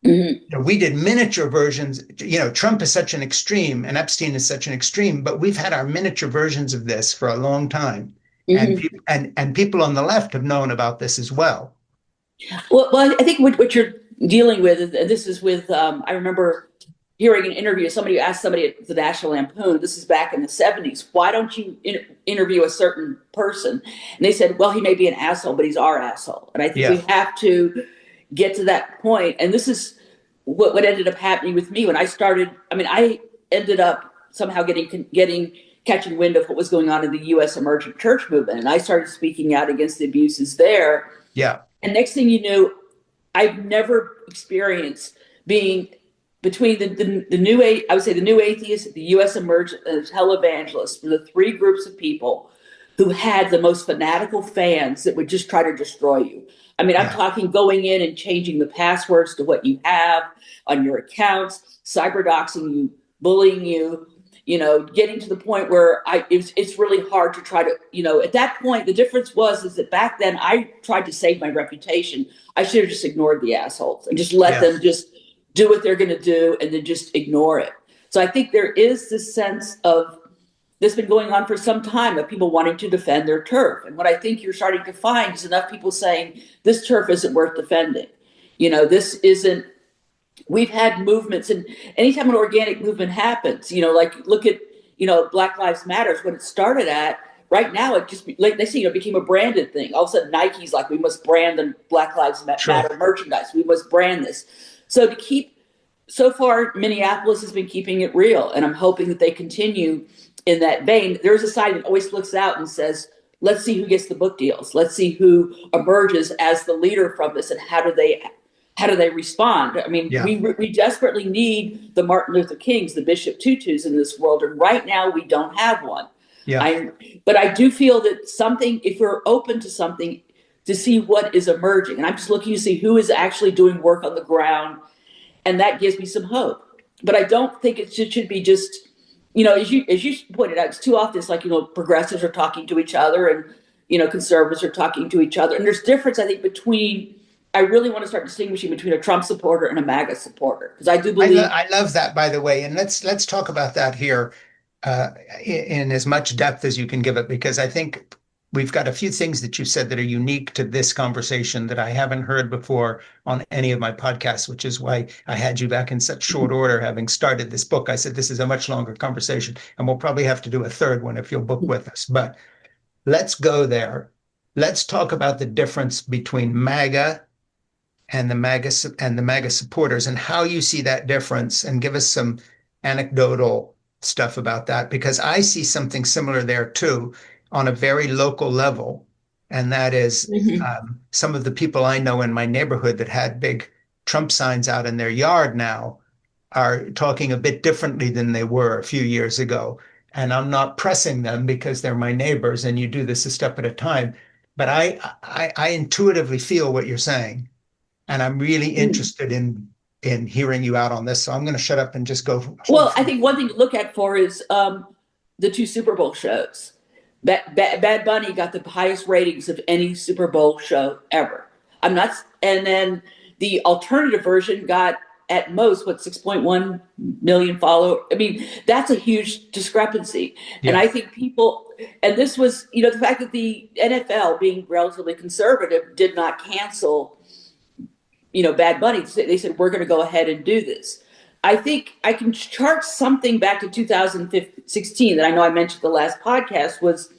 You know, we did miniature versions. You know, Trump is such an extreme and Epstein is such an extreme, but we've had our miniature versions of this for a long time. And people on the left have known about this as well. Well, I think what you're dealing with, and this is with, I remember hearing an interview, somebody asked somebody at the National Lampoon, this is back in the 70s, why don't you interview a certain person? And they said, well, he may be an asshole, but he's our asshole. And I think we have to get to that point. And this is what ended up happening with me when I started. I mean, I ended up somehow catching wind of what was going on in the U.S. emergent church movement. And I started speaking out against the abuses there. Yeah. And next thing you knew, I've never experienced being between the new atheists, the U.S. emergent televangelists, the three groups of people who had the most fanatical fans that would just try to destroy you. I mean, I'm talking going in and changing the passwords to what you have on your accounts, cyber doxing you, bullying you. getting to the point where it's really hard to try to, at that point, the difference is that back then I tried to save my reputation. I should have just ignored the assholes and just let them just do what they're going to do and then just ignore it. So I think there is this sense of this been going on for some time of people wanting to defend their turf. And what I think you're starting to find is enough people saying this turf isn't worth defending. This isn't. We've had movements, and anytime an organic movement happens, like look at, Black Lives Matters, when it started at. Right now, it just, like they say, it became a branded thing. All of a sudden, Nike's like, we must brand the Black Lives Matter merchandise. We must brand this. So far, Minneapolis has been keeping it real, and I'm hoping that they continue in that vein. There's a side that always looks out and says, let's see who gets the book deals. Let's see who emerges as the leader from this, and how do they respond? I mean, we desperately need the Martin Luther Kings, the Bishop Tutus in this world, and right now we don't have one. But I do feel that something, if we're open to something, to see what is emerging, and I'm just looking to see who is actually doing work on the ground, and that gives me some hope. But I don't think it should be just, as you pointed out, it's too often it's like, progressives are talking to each other, and conservatives are talking to each other, and there's difference, I think, between. I really want to start distinguishing between a Trump supporter and a MAGA supporter, because I do believe. I love that, by the way, and let's talk about that here in as much depth as you can give it, because I think we've got a few things that you said that are unique to this conversation that I haven't heard before on any of my podcasts, which is why I had you back in such short order, having started this book. I said this is a much longer conversation, and we'll probably have to do a third one if you'll book with us. But let's go there. Let's talk about the difference between MAGA and the MAGA supporters, and how you see that difference, and give us some anecdotal stuff about that, because I see something similar there too on a very local level. And that is some of the people I know in my neighborhood that had big Trump signs out in their yard now are talking a bit differently than they were a few years ago. And I'm not pressing them because they're my neighbors and you do this a step at a time. But I intuitively feel what you're saying. And I'm really interested in hearing you out on this. So I'm going to shut up and just go. Well, I think one thing to look at is the two Super Bowl shows. Bad Bunny got the highest ratings of any Super Bowl show ever. And then the alternative version got at most, 6.1 million followers. I mean, that's a huge discrepancy. Yeah. And I think and this was, the fact that the NFL, being relatively conservative, did not cancel Bad Bunny. They said, we're going to go ahead and do this. I think I can chart something back to 2016 that I know I mentioned the last podcast, was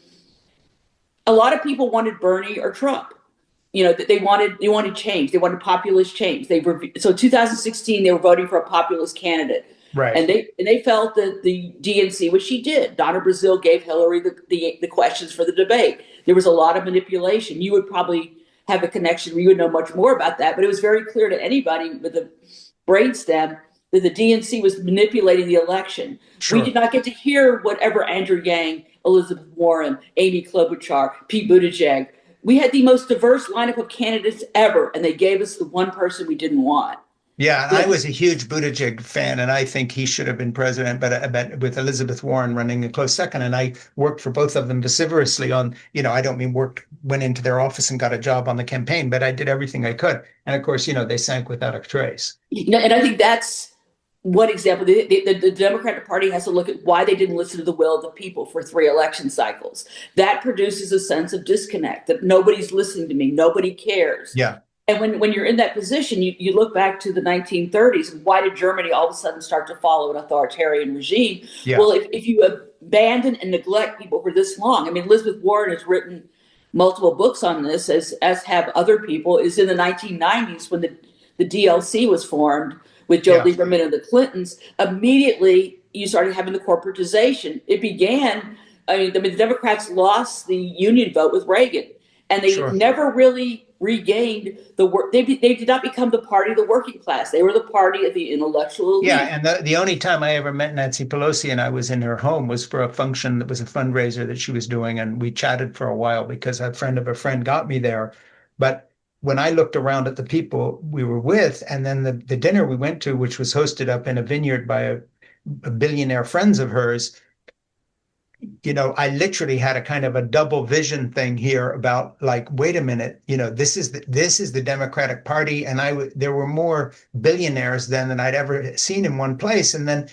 a lot of people wanted Bernie or Trump. That they wanted change. They wanted populist change. So 2016, they were voting for a populist candidate. Right. And they felt that the DNC, which she did, Donna Brazile gave Hillary the questions for the debate. There was a lot of manipulation. You would probably have a connection where you would know much more about that, but it was very clear to anybody with a brainstem that the DNC was manipulating the election. Sure. We did not get to hear whatever Andrew Yang, Elizabeth Warren, Amy Klobuchar, Pete Buttigieg. We had the most diverse lineup of candidates ever, and they gave us the one person we didn't want. Yeah, and I was a huge Buttigieg fan, and I think he should have been president, but with Elizabeth Warren running a close second, and I worked for both of them vociferously on, I don't mean went into their office and got a job on the campaign, but I did everything I could. And of course, they sank without a trace. And I think that's one example. The Democratic Party has to look at why they didn't listen to the will of the people for 3 election cycles. That produces a sense of disconnect, that nobody's listening to me, nobody cares. Yeah. And when you're in that position, you look back to the 1930s, and why did Germany all of a sudden start to follow an authoritarian regime? Yeah. Well, if you abandon and neglect people for this long, I mean, Elizabeth Warren has written multiple books on this, as have other people, is in the 1990s when the DLC was formed with Joe Lieberman and the Clintons. Immediately, you started having the corporatization. It began, the Democrats lost the union vote with Reagan, and they never really regained the work. They did not become the party of the working class. They were the party of the intellectual elite. Yeah, and the only time I ever met Nancy Pelosi and I was in her home was for a function that was a fundraiser that she was doing, and we chatted for a while because a friend of a friend got me there. But when I looked around at the people we were with, and then the dinner we went to, which was hosted up in a vineyard by billionaire friends of hers, I literally had a kind of a double vision thing here about like, wait a minute, this is the Democratic Party, and there were more billionaires then than I'd ever seen in one place, and then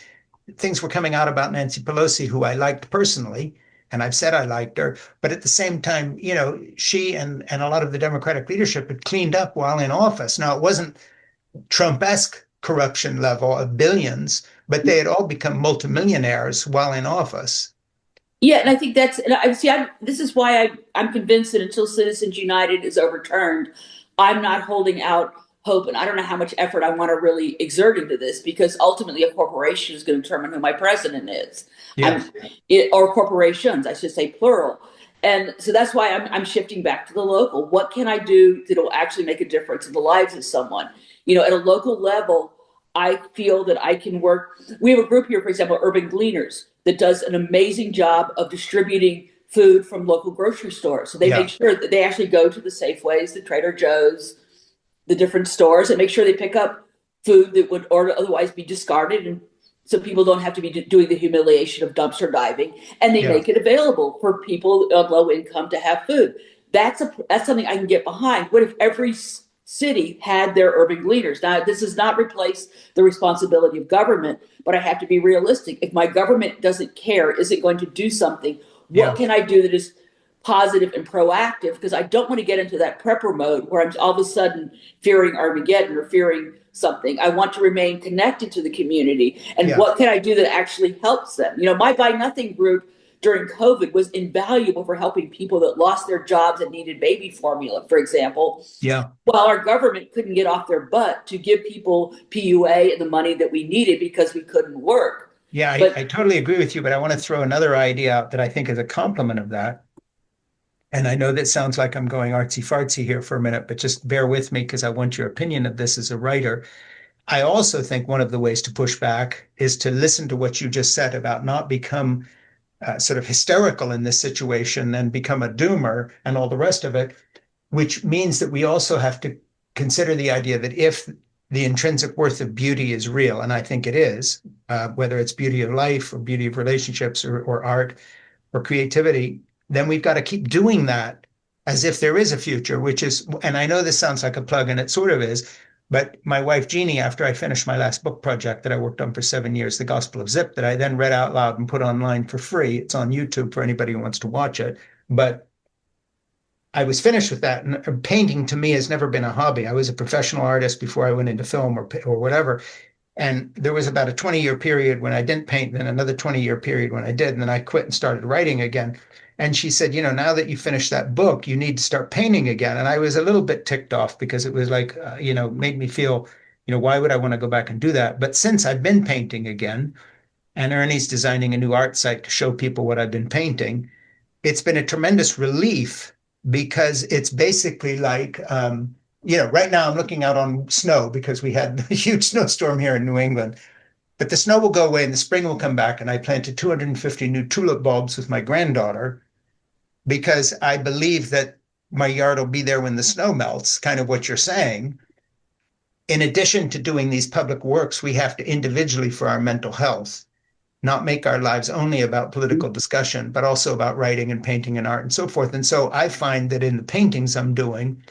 things were coming out about Nancy Pelosi, who I liked personally, and I've said I liked her, but at the same time, she and a lot of the Democratic leadership had cleaned up while in office. Now, it wasn't Trump-esque corruption level of billions, but they had all become multimillionaires while in office. Yeah, and I think this is why I'm convinced that until Citizens United is overturned, I'm not holding out hope, and I don't know how much effort I want to really exert into this, because ultimately a corporation is going to determine who my president is. Yeah. Or corporations, I should say, plural. And so that's why I'm shifting back to the local. What can I do that will actually make a difference in the lives of someone? At a local level, I feel that I can work. We have a group here, for example, Urban Gleaners, that does an amazing job of distributing food from local grocery stores. So they make sure that they actually go to the Safeways, the Trader Joe's, the different stores, and make sure they pick up food that would otherwise be discarded, and so people don't have to be doing the humiliation of dumpster diving, and they make it available for people of low income to have food. That's something I can get behind. What if every city had their urban gleaners? Now, this does not replace the responsibility of government, but I have to be realistic. If my government doesn't care, isn't going to do something, what can I do that is positive and proactive? Because I don't want to get into that prepper mode where I'm all of a sudden fearing Armageddon or fearing something. I want to remain connected to the community. And what can I do that actually helps them? My Buy Nothing group during COVID was invaluable for helping people that lost their jobs and needed baby formula, for example. Yeah. While our government couldn't get off their butt to give people PUA and the money that we needed because we couldn't work. Yeah, I totally agree with you, but I want to throw another idea out that I think is a complement of that. And I know that sounds like I'm going artsy fartsy here for a minute, but just bear with me because I want your opinion of this as a writer. I also think one of the ways to push back is to listen to what you just said about not become sort of hysterical in this situation and become a doomer and all the rest of it, which means that we also have to consider the idea that if the intrinsic worth of beauty is real, and I think it is, whether it's beauty of life or beauty of relationships or art or creativity, then we've got to keep doing that as if there is a future, which is, and I know this sounds like a plug, and it sort of is, but my wife, Jeannie, after I finished my last book project that I worked on for 7 years, The Gospel of Zip, that I then read out loud and put online for free. It's on YouTube for anybody who wants to watch it. But I was finished with that. And painting to me has never been a hobby. I was a professional artist before I went into film or whatever. And there was about a 20-year period when I didn't paint, then another 20-year period when I did. And then I quit and started writing again. And she said, now that you finished that book, you need to start painting again. And I was a little bit ticked off because it was like, made me feel, why would I want to go back and do that? But since I've been painting again, and Ernie's designing a new art site to show people what I've been painting, it's been a tremendous relief because it's basically like, right now I'm looking out on snow because we had a huge snowstorm here in New England. But the snow will go away and the spring will come back. And I planted 250 new tulip bulbs with my granddaughter because I believe that my yard will be there when the snow melts, kind of what you're saying. In addition to doing these public works, we have to individually, for our mental health, not make our lives only about political discussion, but also about writing and painting and art and so forth. And so I find that in the paintings I'm doing,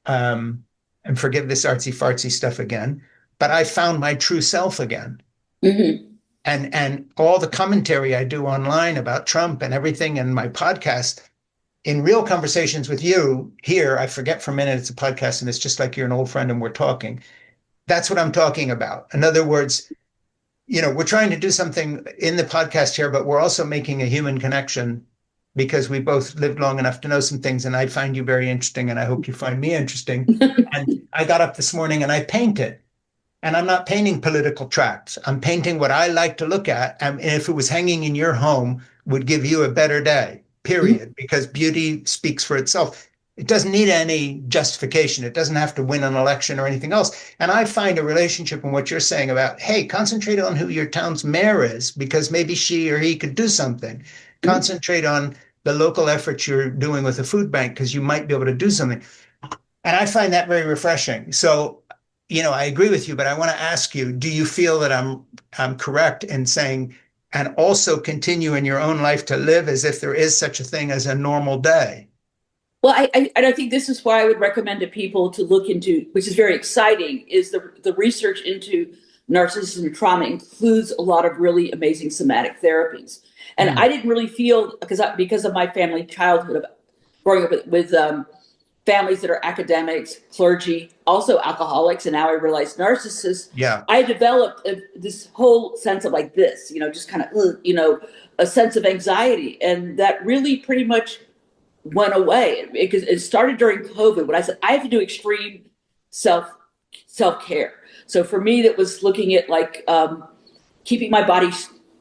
and forgive this artsy fartsy stuff again, but I found my true self again. Mm-hmm. And all the commentary I do online about Trump and everything, and my podcast, in real conversations with you here, I forget for a minute it's a podcast and it's just like you're an old friend and we're talking. That's what I'm talking about. In other words, we're trying to do something in the podcast here, but we're also making a human connection because we both lived long enough to know some things, and I find you very interesting, and I hope you find me interesting. And I got up this morning and I painted. And I'm not painting political tracts. I'm painting what I like to look at. And if it was hanging in your home, would give you a better day, period, because beauty speaks for itself. It doesn't need any justification. It doesn't have to win an election or anything else. And I find a relationship in what you're saying about, hey, concentrate on who your town's mayor is, because maybe she or he could do something. Concentrate on the local efforts you're doing with a food bank, because you might be able to do something. And I find that very refreshing. So, I agree with you, but I want to ask you, do you feel that I'm correct in saying, and also continue in your own life to live as if there is such a thing as a normal day? Well, I think this is why I would recommend to people to look into, which is very exciting, is the research into narcissism and trauma includes a lot of really amazing somatic therapies. And I didn't really feel, because of my family childhood of growing up with families that are academics, clergy, also alcoholics, and now I realize narcissists. Yeah. I developed this whole sense of like this, just kind of, a sense of anxiety. And that really pretty much went away, because it started during COVID when I said I have to do extreme self-care. So for me, that was looking at like keeping my body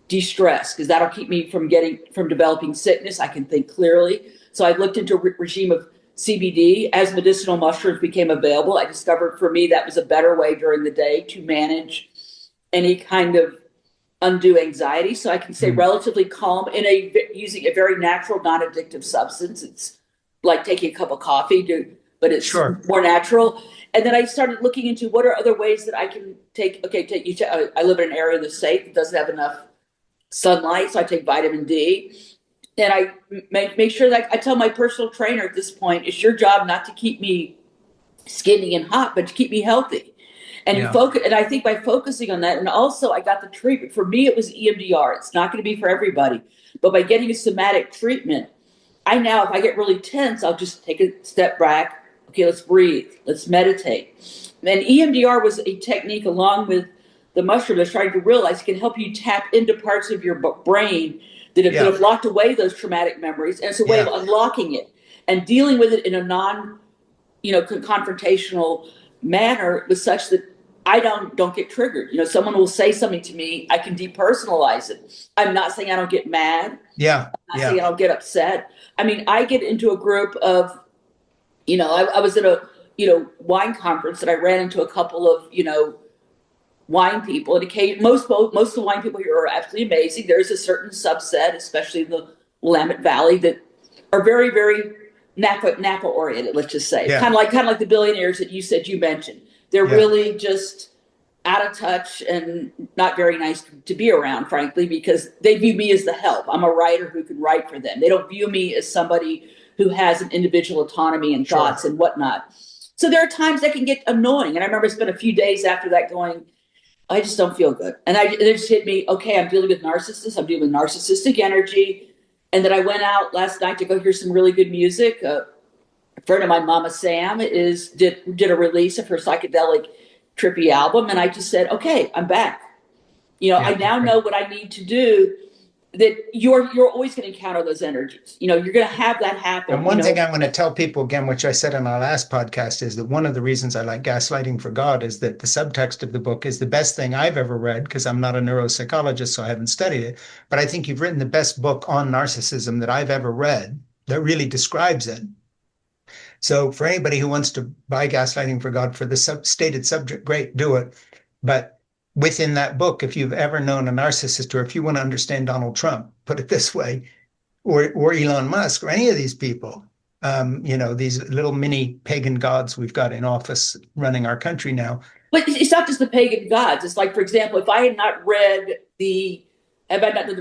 de-stressed, because that'll keep me from developing sickness. I can think clearly. So I looked into a regime of CBD as medicinal mushrooms became available. I discovered for me that was a better way during the day to manage any kind of undue anxiety. So I can stay relatively calm using a very natural, non-addictive substance. It's like taking a cup of coffee, but it's more natural. And then I started looking into what are other ways that I can take. I live in an area of the state that doesn't have enough sunlight, so I take vitamin D. And I make sure that I tell my personal trainer at this point, it's your job not to keep me skinny and hot, but to keep me healthy. And and I think by focusing on that, and also I got the treatment. For me, it was EMDR. It's not going to be for everybody, but by getting a somatic treatment, if I get really tense, I'll just take a step back. Okay, let's breathe. Let's meditate. And EMDR was a technique along with the mushroom that's trying to realize it can help you tap into parts of your brain that have locked away those traumatic memories. And it's a way of unlocking it and dealing with it in a confrontational manner, was such that I don't get triggered. Someone will say something to me, I can depersonalize it. I'm not saying I don't get mad. I'm not saying I don't get upset. I mean, I get into a group of, I was at a, wine conference, and I ran into a couple of, wine people. And most of the wine people here are absolutely amazing. There's a certain subset, especially in the Willamette Valley, that are very, very Napa oriented, let's just say. Kind of like the billionaires that you mentioned. They're really just out of touch and not very nice to be around, frankly, because they view me as the help. I'm a writer who can write for them. They don't view me as somebody who has an individual autonomy and thoughts and whatnot. So there are times that can get annoying. And I remember it's been a few days after that going, I just don't feel good. And it just hit me, okay, I'm dealing with narcissists. I'm dealing with narcissistic energy. And then I went out last night to go hear some really good music. A friend of mine, Mama Sam, did a release of her psychedelic trippy album. And I just said, okay, I'm back. I now know what I need to do, that you're always going to encounter those energies. You're going to have that happen. And one thing I want to tell people again, which I said in our last podcast, is that one of the reasons I like Gaslighting for God is that the subtext of the book is the best thing I've ever read, because I'm not a neuropsychologist, so I haven't studied it. But I think you've written the best book on narcissism that I've ever read that really describes it. So for anybody who wants to buy Gaslighting for God for the stated subject, great, do it. But within that book, if you've ever known a narcissist, or if you want to understand Donald Trump, put it this way, or Elon Musk, or any of these people, these little mini pagan gods we've got in office running our country now. But it's not just the pagan gods. It's like, for example, if I had not done the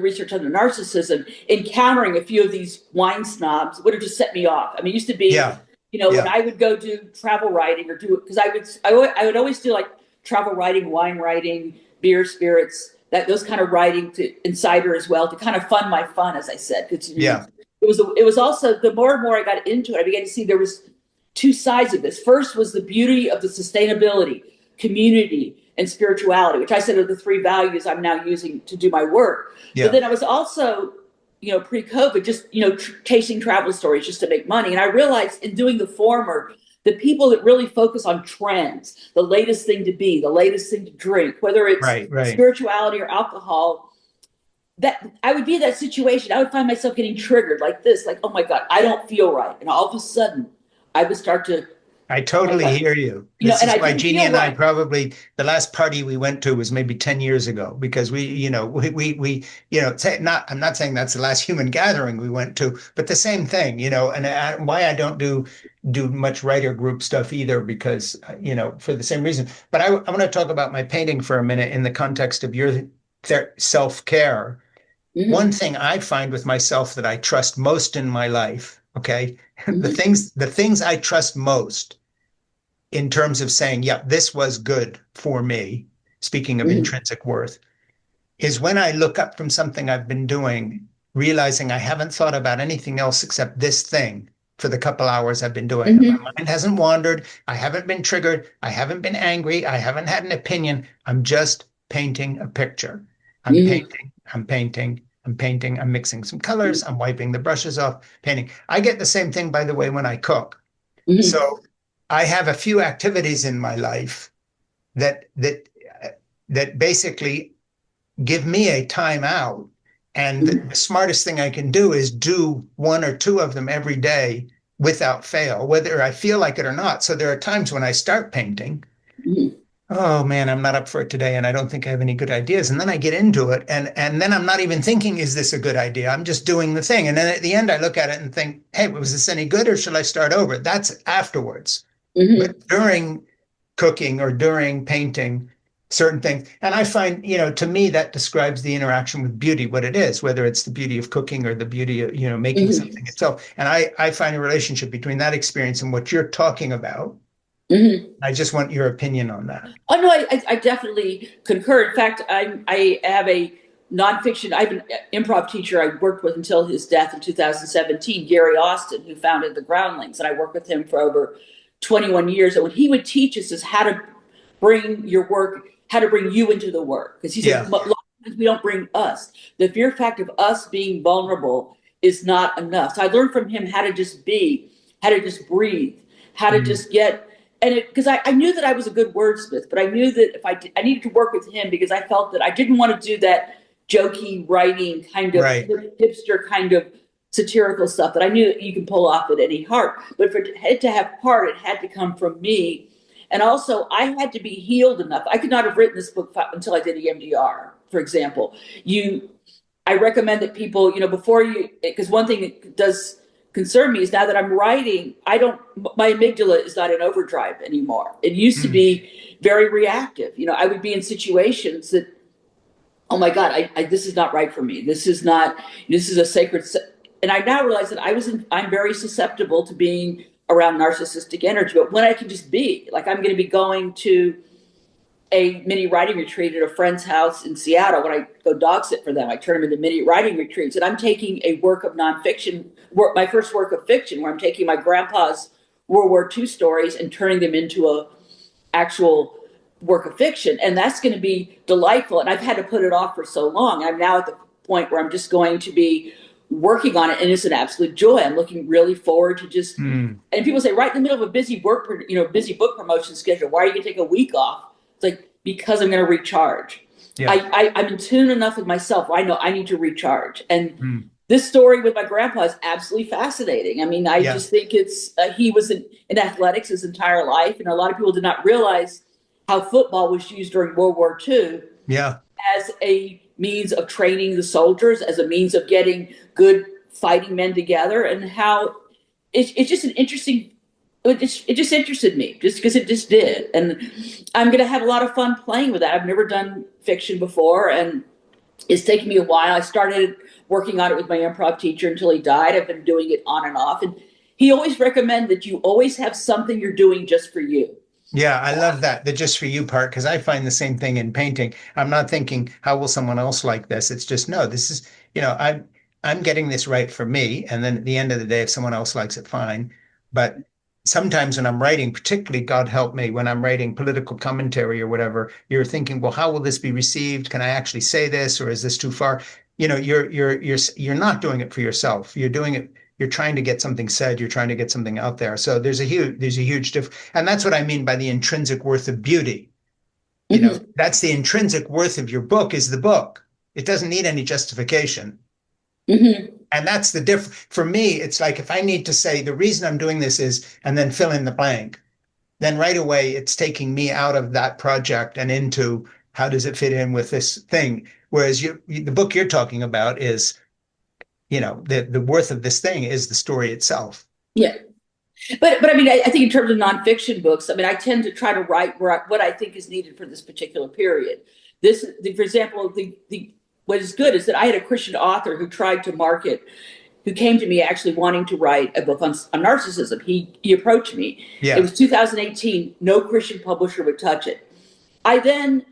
research on the narcissism, encountering a few of these wine snobs would have just set me off. I mean, it used to be, when I would go do travel writing because I would always do like travel writing, wine writing, beer, spirits, those kind of writing, to insider as well, to kind of fund my fun, as I said. It was also, the more and more I got into it, I began to see there was two sides of this. First was the beauty of the sustainability, community, and spirituality, which I said are the three values I'm now using to do my work. But then I was also, pre-COVID, just, chasing travel stories just to make money. And I realized in doing the former, the people that really focus on trends, the latest thing to be, the latest thing to drink, whether it's spirituality or alcohol, that I would be in that situation. I would find myself getting triggered like this, like, oh my God, I don't feel right. And all of a sudden I would start to I totally Okay. hear you. You know, This and is I why didn't Jeannie feel and I right. probably, the last party we went to was maybe 10 years ago because I'm not saying that's the last human gathering we went to, but the same thing, why I don't do much writer group stuff either because, for the same reason. But I want to talk about my painting for a minute in the context of your self-care. One Hmm. thing I find with myself that I trust most in my life, okay, Hmm. the things I trust most in terms of saying, yeah, this was good for me, speaking of Hmm. intrinsic worth, is when I look up from something I've been doing, realizing I haven't thought about anything else except this thing for the couple hours I've been doing it. My Hmm. mind hasn't wandered. I haven't been triggered. I haven't been angry. I haven't had an opinion. I'm just painting a picture. I'm Hmm. painting. I'm painting. I'm painting. I'm mixing some colors. I'm wiping the brushes off, painting. I get the same thing, by the way, when I cook. Hmm. So I have a few activities in my life that that that basically give me a timeout. And the smartest thing I can do is do one or two of them every day without fail, whether I feel like it or not. So there are times when I start painting, Hmm. oh man, I'm not up for it today, and I don't think I have any good ideas. And then I get into it, and then I'm not even thinking, is this a good idea? I'm just doing the thing. And then at the end, I look at it and think, hey, was this any good, or should I start over? That's afterwards. But Hmm. during cooking or during painting, certain things, and I find, to me, that describes the interaction with beauty, what it is, whether it's the beauty of cooking or the beauty of, making Hmm. something itself. And I find a relationship between that experience and what you're talking about. Hmm. I just want your opinion on that. Oh no, I definitely concur. In fact, I have a nonfiction. I have an improv teacher I worked with until his death in 2017, Gary Austin, who founded the Groundlings, and I worked with him for over 21 years. And what he would teach us is how to bring your work, how to bring you into the work, because he said Yeah. a lot of times we don't bring us. The fear fact of us being vulnerable is not enough. So I learned from him how to just be, how to just breathe, how to Mm. just get and it because I knew that I was a good wordsmith, but I knew that if I needed to work with him because I felt that I didn't want to do that jokey writing kind of Right. hipster kind of satirical stuff that I knew that you can pull off at any heart. But for it to have heart, it had to come from me. And also, I had to be healed enough. I could not have written this book until I did EMDR, for example. I recommend that people, before you, because one thing that does concern me is now that I'm writing, my amygdala is not in overdrive anymore. It used to Mm. be very reactive. I would be in situations that, oh my God, this is not right for me. This is a sacred, and I now realize that I'm very susceptible to being around narcissistic energy. But when I can just be, like I'm going to be going to a mini writing retreat at a friend's house in Seattle. When I go dog sit for them, I turn them into mini writing retreats. And I'm taking a work of nonfiction, my first work of fiction, where I'm taking my grandpa's World War II stories and turning them into a actual work of fiction. And that's going to be delightful. And I've had to put it off for so long. I'm now at the point where I'm just going to be working on it, and it's an absolute joy. I'm looking really forward to just. Mm. And people say, right in the middle of a busy busy book promotion schedule, why are you going to take a week off? It's like, because I'm going to recharge. Yeah. I'm in tune enough with myself. I know I need to recharge. And Mm. this story with my grandpa is absolutely fascinating. I mean, I Yeah. just think he was in athletics his entire life. And a lot of people did not realize how football was used during World War II Yeah. as a means of training the soldiers, as a means of getting good fighting men together, and how it's just an interesting. It just interested me, just because it just did, and I'm going to have a lot of fun playing with that. I've never done fiction before, and it's taken me a while. I started working on it with my improv teacher until he died. I've been doing it on and off, and he always recommended that you always have something you're doing just for you. Yeah, I love that, the just for you part, because I find the same thing in painting. I'm not thinking, how will someone else like this? It's just, no, this is, I'm getting this right for me. And then at the end of the day, if someone else likes it, fine. But sometimes when I'm writing, particularly, God help me, when I'm writing political commentary or whatever, you're thinking, well, how will this be received? Can I actually say this, or is this too far? You're not doing it for yourself. You're trying to get something said, you're trying to get something out there. So there's a huge difference. And that's what I mean by the intrinsic worth of beauty. Mm-hmm. That's the intrinsic worth of your book is the book. It doesn't need any justification. Mm-hmm. And that's the difference. For me, it's like if I need to say the reason I'm doing this is, and then fill in the blank. then right away it's taking me out of that project and into how does it fit in with this thing. Whereas the book you're talking about is, the worth of this thing is the story itself. Yeah. But I mean, I think in terms of nonfiction books, I mean, I tend to try to write what I think is needed for this particular period. For example, what is good is that I had a Christian author who tried to market, who came to me actually wanting to write a book on narcissism. He approached me. Yeah. It was 2018. No Christian publisher would touch it. I then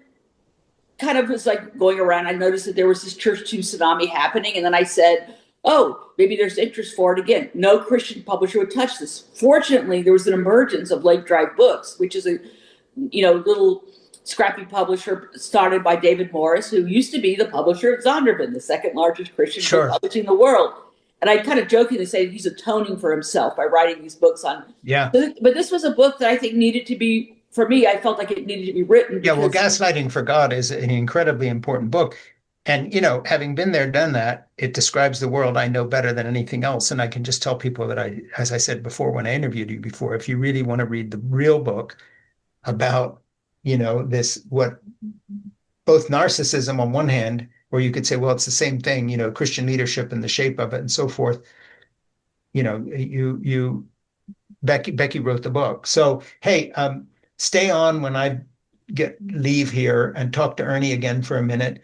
kind of was like going around. I noticed that there was this church tube tsunami happening, and then I said, oh, maybe there's interest for it again. No Christian publisher would touch this. Fortunately, there was an emergence of Lake Drive Books, which is a little scrappy publisher started by David Morris, who used to be the publisher at Zondervan, the second largest Christian book publishing in the world. And I kind of jokingly say he's atoning for himself by writing these books on. Yeah. But this was a book that I think needed to be, for me, I felt like it needed to be written. Yeah, well, Gaslighting for God is an incredibly important book. And, having been there, done that, it describes the world I know better than anything else. And I can just tell people that as I said before, when I interviewed you before, if you really want to read the real book about, what both narcissism on one hand, or you could say, well, it's the same thing, Christian leadership and the shape of it and so forth. Becky wrote the book. So, hey, stay on when I leave here and talk to Ernie again for a minute.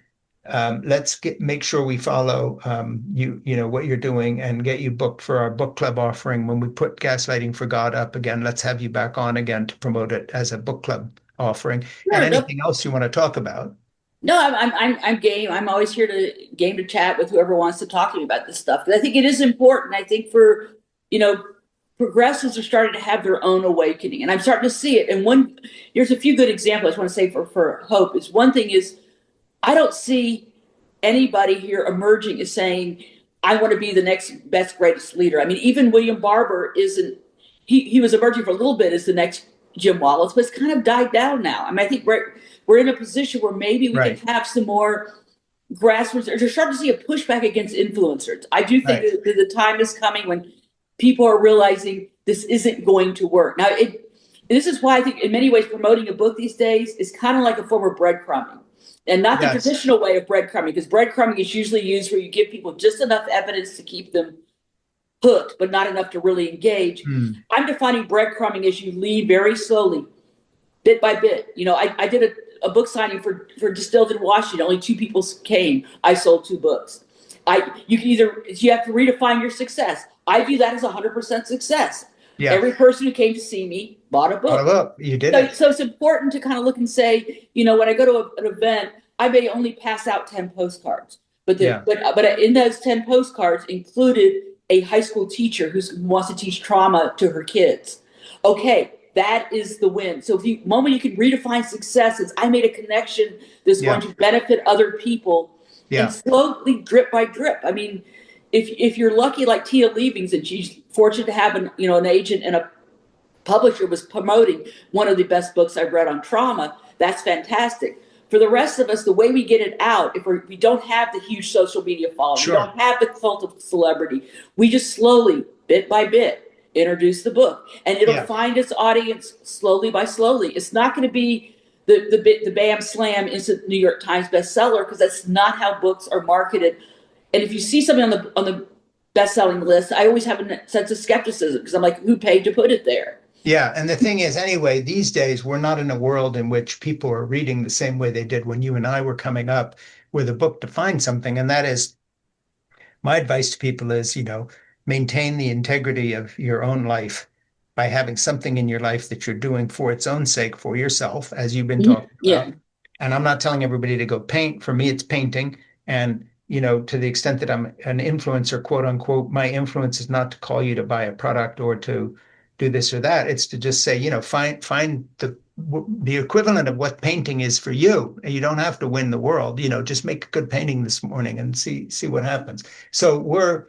Let's make sure we follow what you're doing and get you booked for our book club offering. When we put Gaslighting for God up again, let's have you back on again to promote it as a book club offering. Sure, and anything else you want to talk about? No, I'm game. I'm always here to chat with whoever wants to talk to me about this stuff. Because I think it is important. I think for progressives are starting to have their own awakening, and I'm starting to see it. And here's a few good examples I just want to say for hope. Is one thing is I don't see anybody here emerging as saying, I want to be the next best, greatest leader. I mean, even William Barber isn't, he was emerging for a little bit as the next Jim Wallace, but it's kind of died down now. I mean, I think we're in a position where maybe we can have some more grassroots, or start to see a pushback against influencers. I do think that the time is coming when people are realizing this isn't going to work. Now, this is why I think in many ways promoting a book these days is kind of like a form of breadcrumbing. And not the traditional way of breadcrumbing, because breadcrumbing is usually used where you give people just enough evidence to keep them hooked, but not enough to really engage. I'm defining breadcrumbing as you lead very slowly, bit by bit. I did a book signing for Distilled in Washington. Only 2 people came. I sold 2 books. You have to redefine your success. I view that as 100% success. Yeah. Every person who came to see me bought a book. Bought a book. You did it. So it's important to kind of look and say, when I go to an event, I may only pass out 10 postcards, but in those 10 postcards included a high school teacher who wants to teach trauma to her kids. Okay, that is the win. So the moment you can redefine success is I made a connection that's going to benefit other people, and slowly, drip by drip. I mean, if you're lucky like Tia Leavings, and she's fortunate to have an agent and a publisher was promoting one of the best books I've read on trauma, that's fantastic. For the rest of us, the way we get it out, if we don't have the huge social media following, we don't have the cult of celebrity, we just slowly, bit by bit, introduce the book, and it'll find its audience slowly by slowly. It's not going to be the bam slam instant New York Times bestseller, because that's not how books are marketed. And if you see something on the best-selling list, I always have a sense of skepticism, because I'm like, who paid to put it there? Yeah, and the thing is, anyway, these days we're not in a world in which people are reading the same way they did when you and I were coming up with a book to find something. And that is, my advice to people is, maintain the integrity of your own life by having something in your life that you're doing for its own sake, for yourself, as you've been talking about. And I'm not telling everybody to go paint. For me, it's painting. And to the extent that I'm an influencer, quote unquote, my influence is not to call you to buy a product or to do this or that. It's to just say, find the equivalent of what painting is for you. You don't have to win the world. Just make a good painting this morning and see what happens. So we're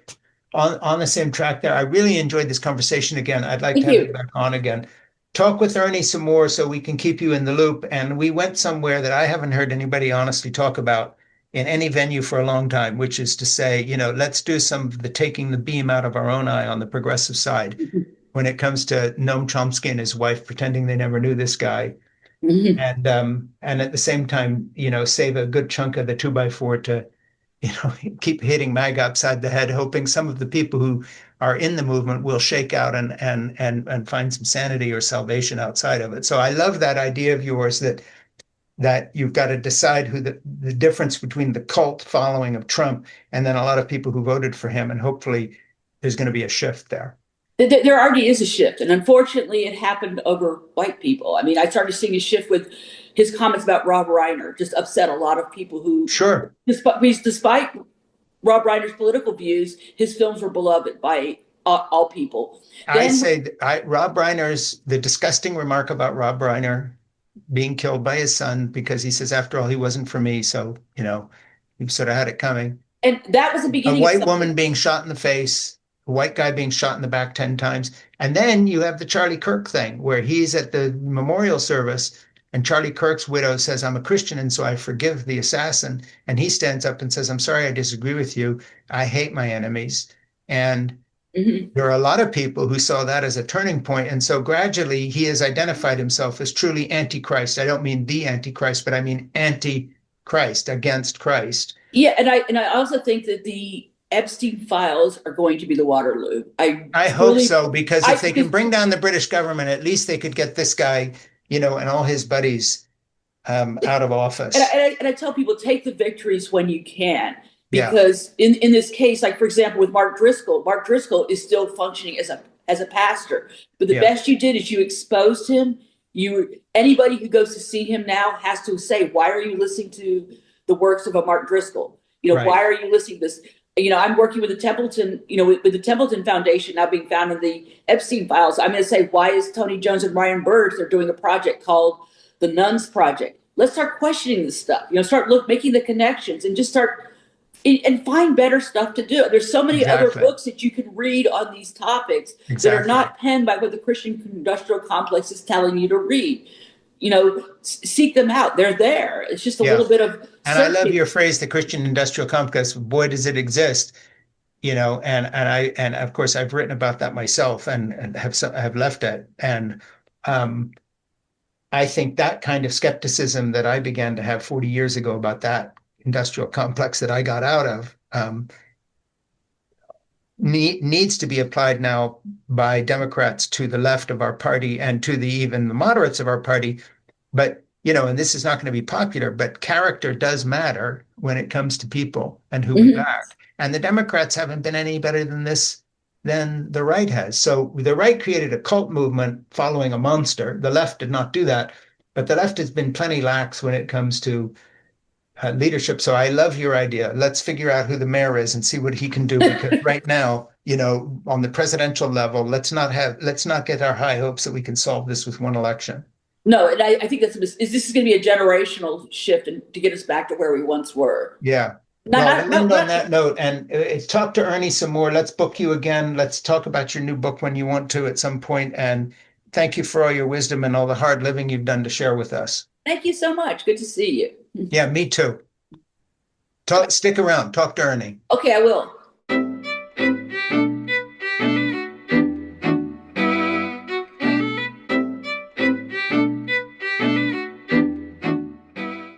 on the same track there. I really enjoyed this conversation again. I'd like to have you back on again. Talk with Ernie some more so we can keep you in the loop. And we went somewhere that I haven't heard anybody honestly talk about in any venue for a long time, which is to say, let's do some of the taking the beam out of our own eye on the progressive side. when it comes to Noam Chomsky and his wife pretending they never knew this guy, Mhm. and at the same time, save a good chunk of the 2x4 to, keep hitting MAGA upside the head, hoping some of the people who are in the movement will shake out and find some sanity or salvation outside of it. So I love that idea of yours that you've got to decide who the difference between the cult following of Trump and then a lot of people who voted for him, and hopefully there's going to be a shift there. There already is a shift, and unfortunately, it happened over white people. I mean, I started seeing a shift with his comments about Rob Reiner. Just upset a lot of people who, Sure, despite Rob Reiner's political views, his films were beloved by all people. I say Rob Reiner's the disgusting remark about Rob Reiner being killed by his son because he says, after all, he wasn't for me. So, he sort of had it coming. And that was the A beginning. white woman being shot in the face, a white guy being shot in the back 10 times. And then you have the Charlie Kirk thing where he's at the memorial service and Charlie Kirk's widow says, I'm a Christian, and so I forgive the assassin. And he stands up and says, I'm sorry, I disagree with you. I hate my enemies. And there are a lot of people who saw that as a turning point. And so gradually he has identified himself as truly antichrist. I don't mean the antichrist, but I mean anti-Christ, against Christ. Yeah, and I also think that the Epstein files are going to be the Waterloo. I hope so, because if they can bring down the British government, at least they could get this guy, and all his buddies out of office. And I tell people, take the victories when you can. Because in this case, like, for example, with Mark Driscoll is still functioning as a pastor. But the best you did is you exposed him. Anybody who goes to see him now has to say, why are you listening to the works of a Mark Driscoll? Right. Why are you listening to this? I'm working with the Templeton, with the Templeton Foundation now being found in the Epstein files. I'm going to say, why is Tony Jones and Ryan Burge, they're doing a project called the Nuns Project. Let's start questioning this stuff. Start making the connections and just start and find better stuff to do. There's so many other books that you can read on these topics that are not penned by what the Christian industrial complex is telling you to read. Seek them out. They're there. It's just a little bit of searching. And I love your phrase, the Christian industrial complex. Boy, does it exist. And of course I've written about that myself and have left it. And I think that kind of skepticism that I began to have 40 years ago about that industrial complex that I got out of needs to be applied now by Democrats to the left of our party and to even the moderates of our party. But, and this is not going to be popular, but character does matter when it comes to people and who we back. And the Democrats haven't been any better than the right has. So the right created a cult movement following a monster. The left did not do that, but the left has been plenty lax when it comes to leadership. So I love your idea. Let's figure out who the mayor is and see what he can do. Because right now, on the presidential level, let's not get our high hopes that we can solve this with one election. No, and I think this is going to be a generational shift to get us back to where we once were. Yeah. On that note, and talk to Ernie some more. Let's book you again. Let's talk about your new book when you want to at some point. And thank you for all your wisdom and all the hard living you've done to share with us. Thank you so much. Good to see you. Yeah, me too. Stick around. Talk to Ernie. Okay, I will.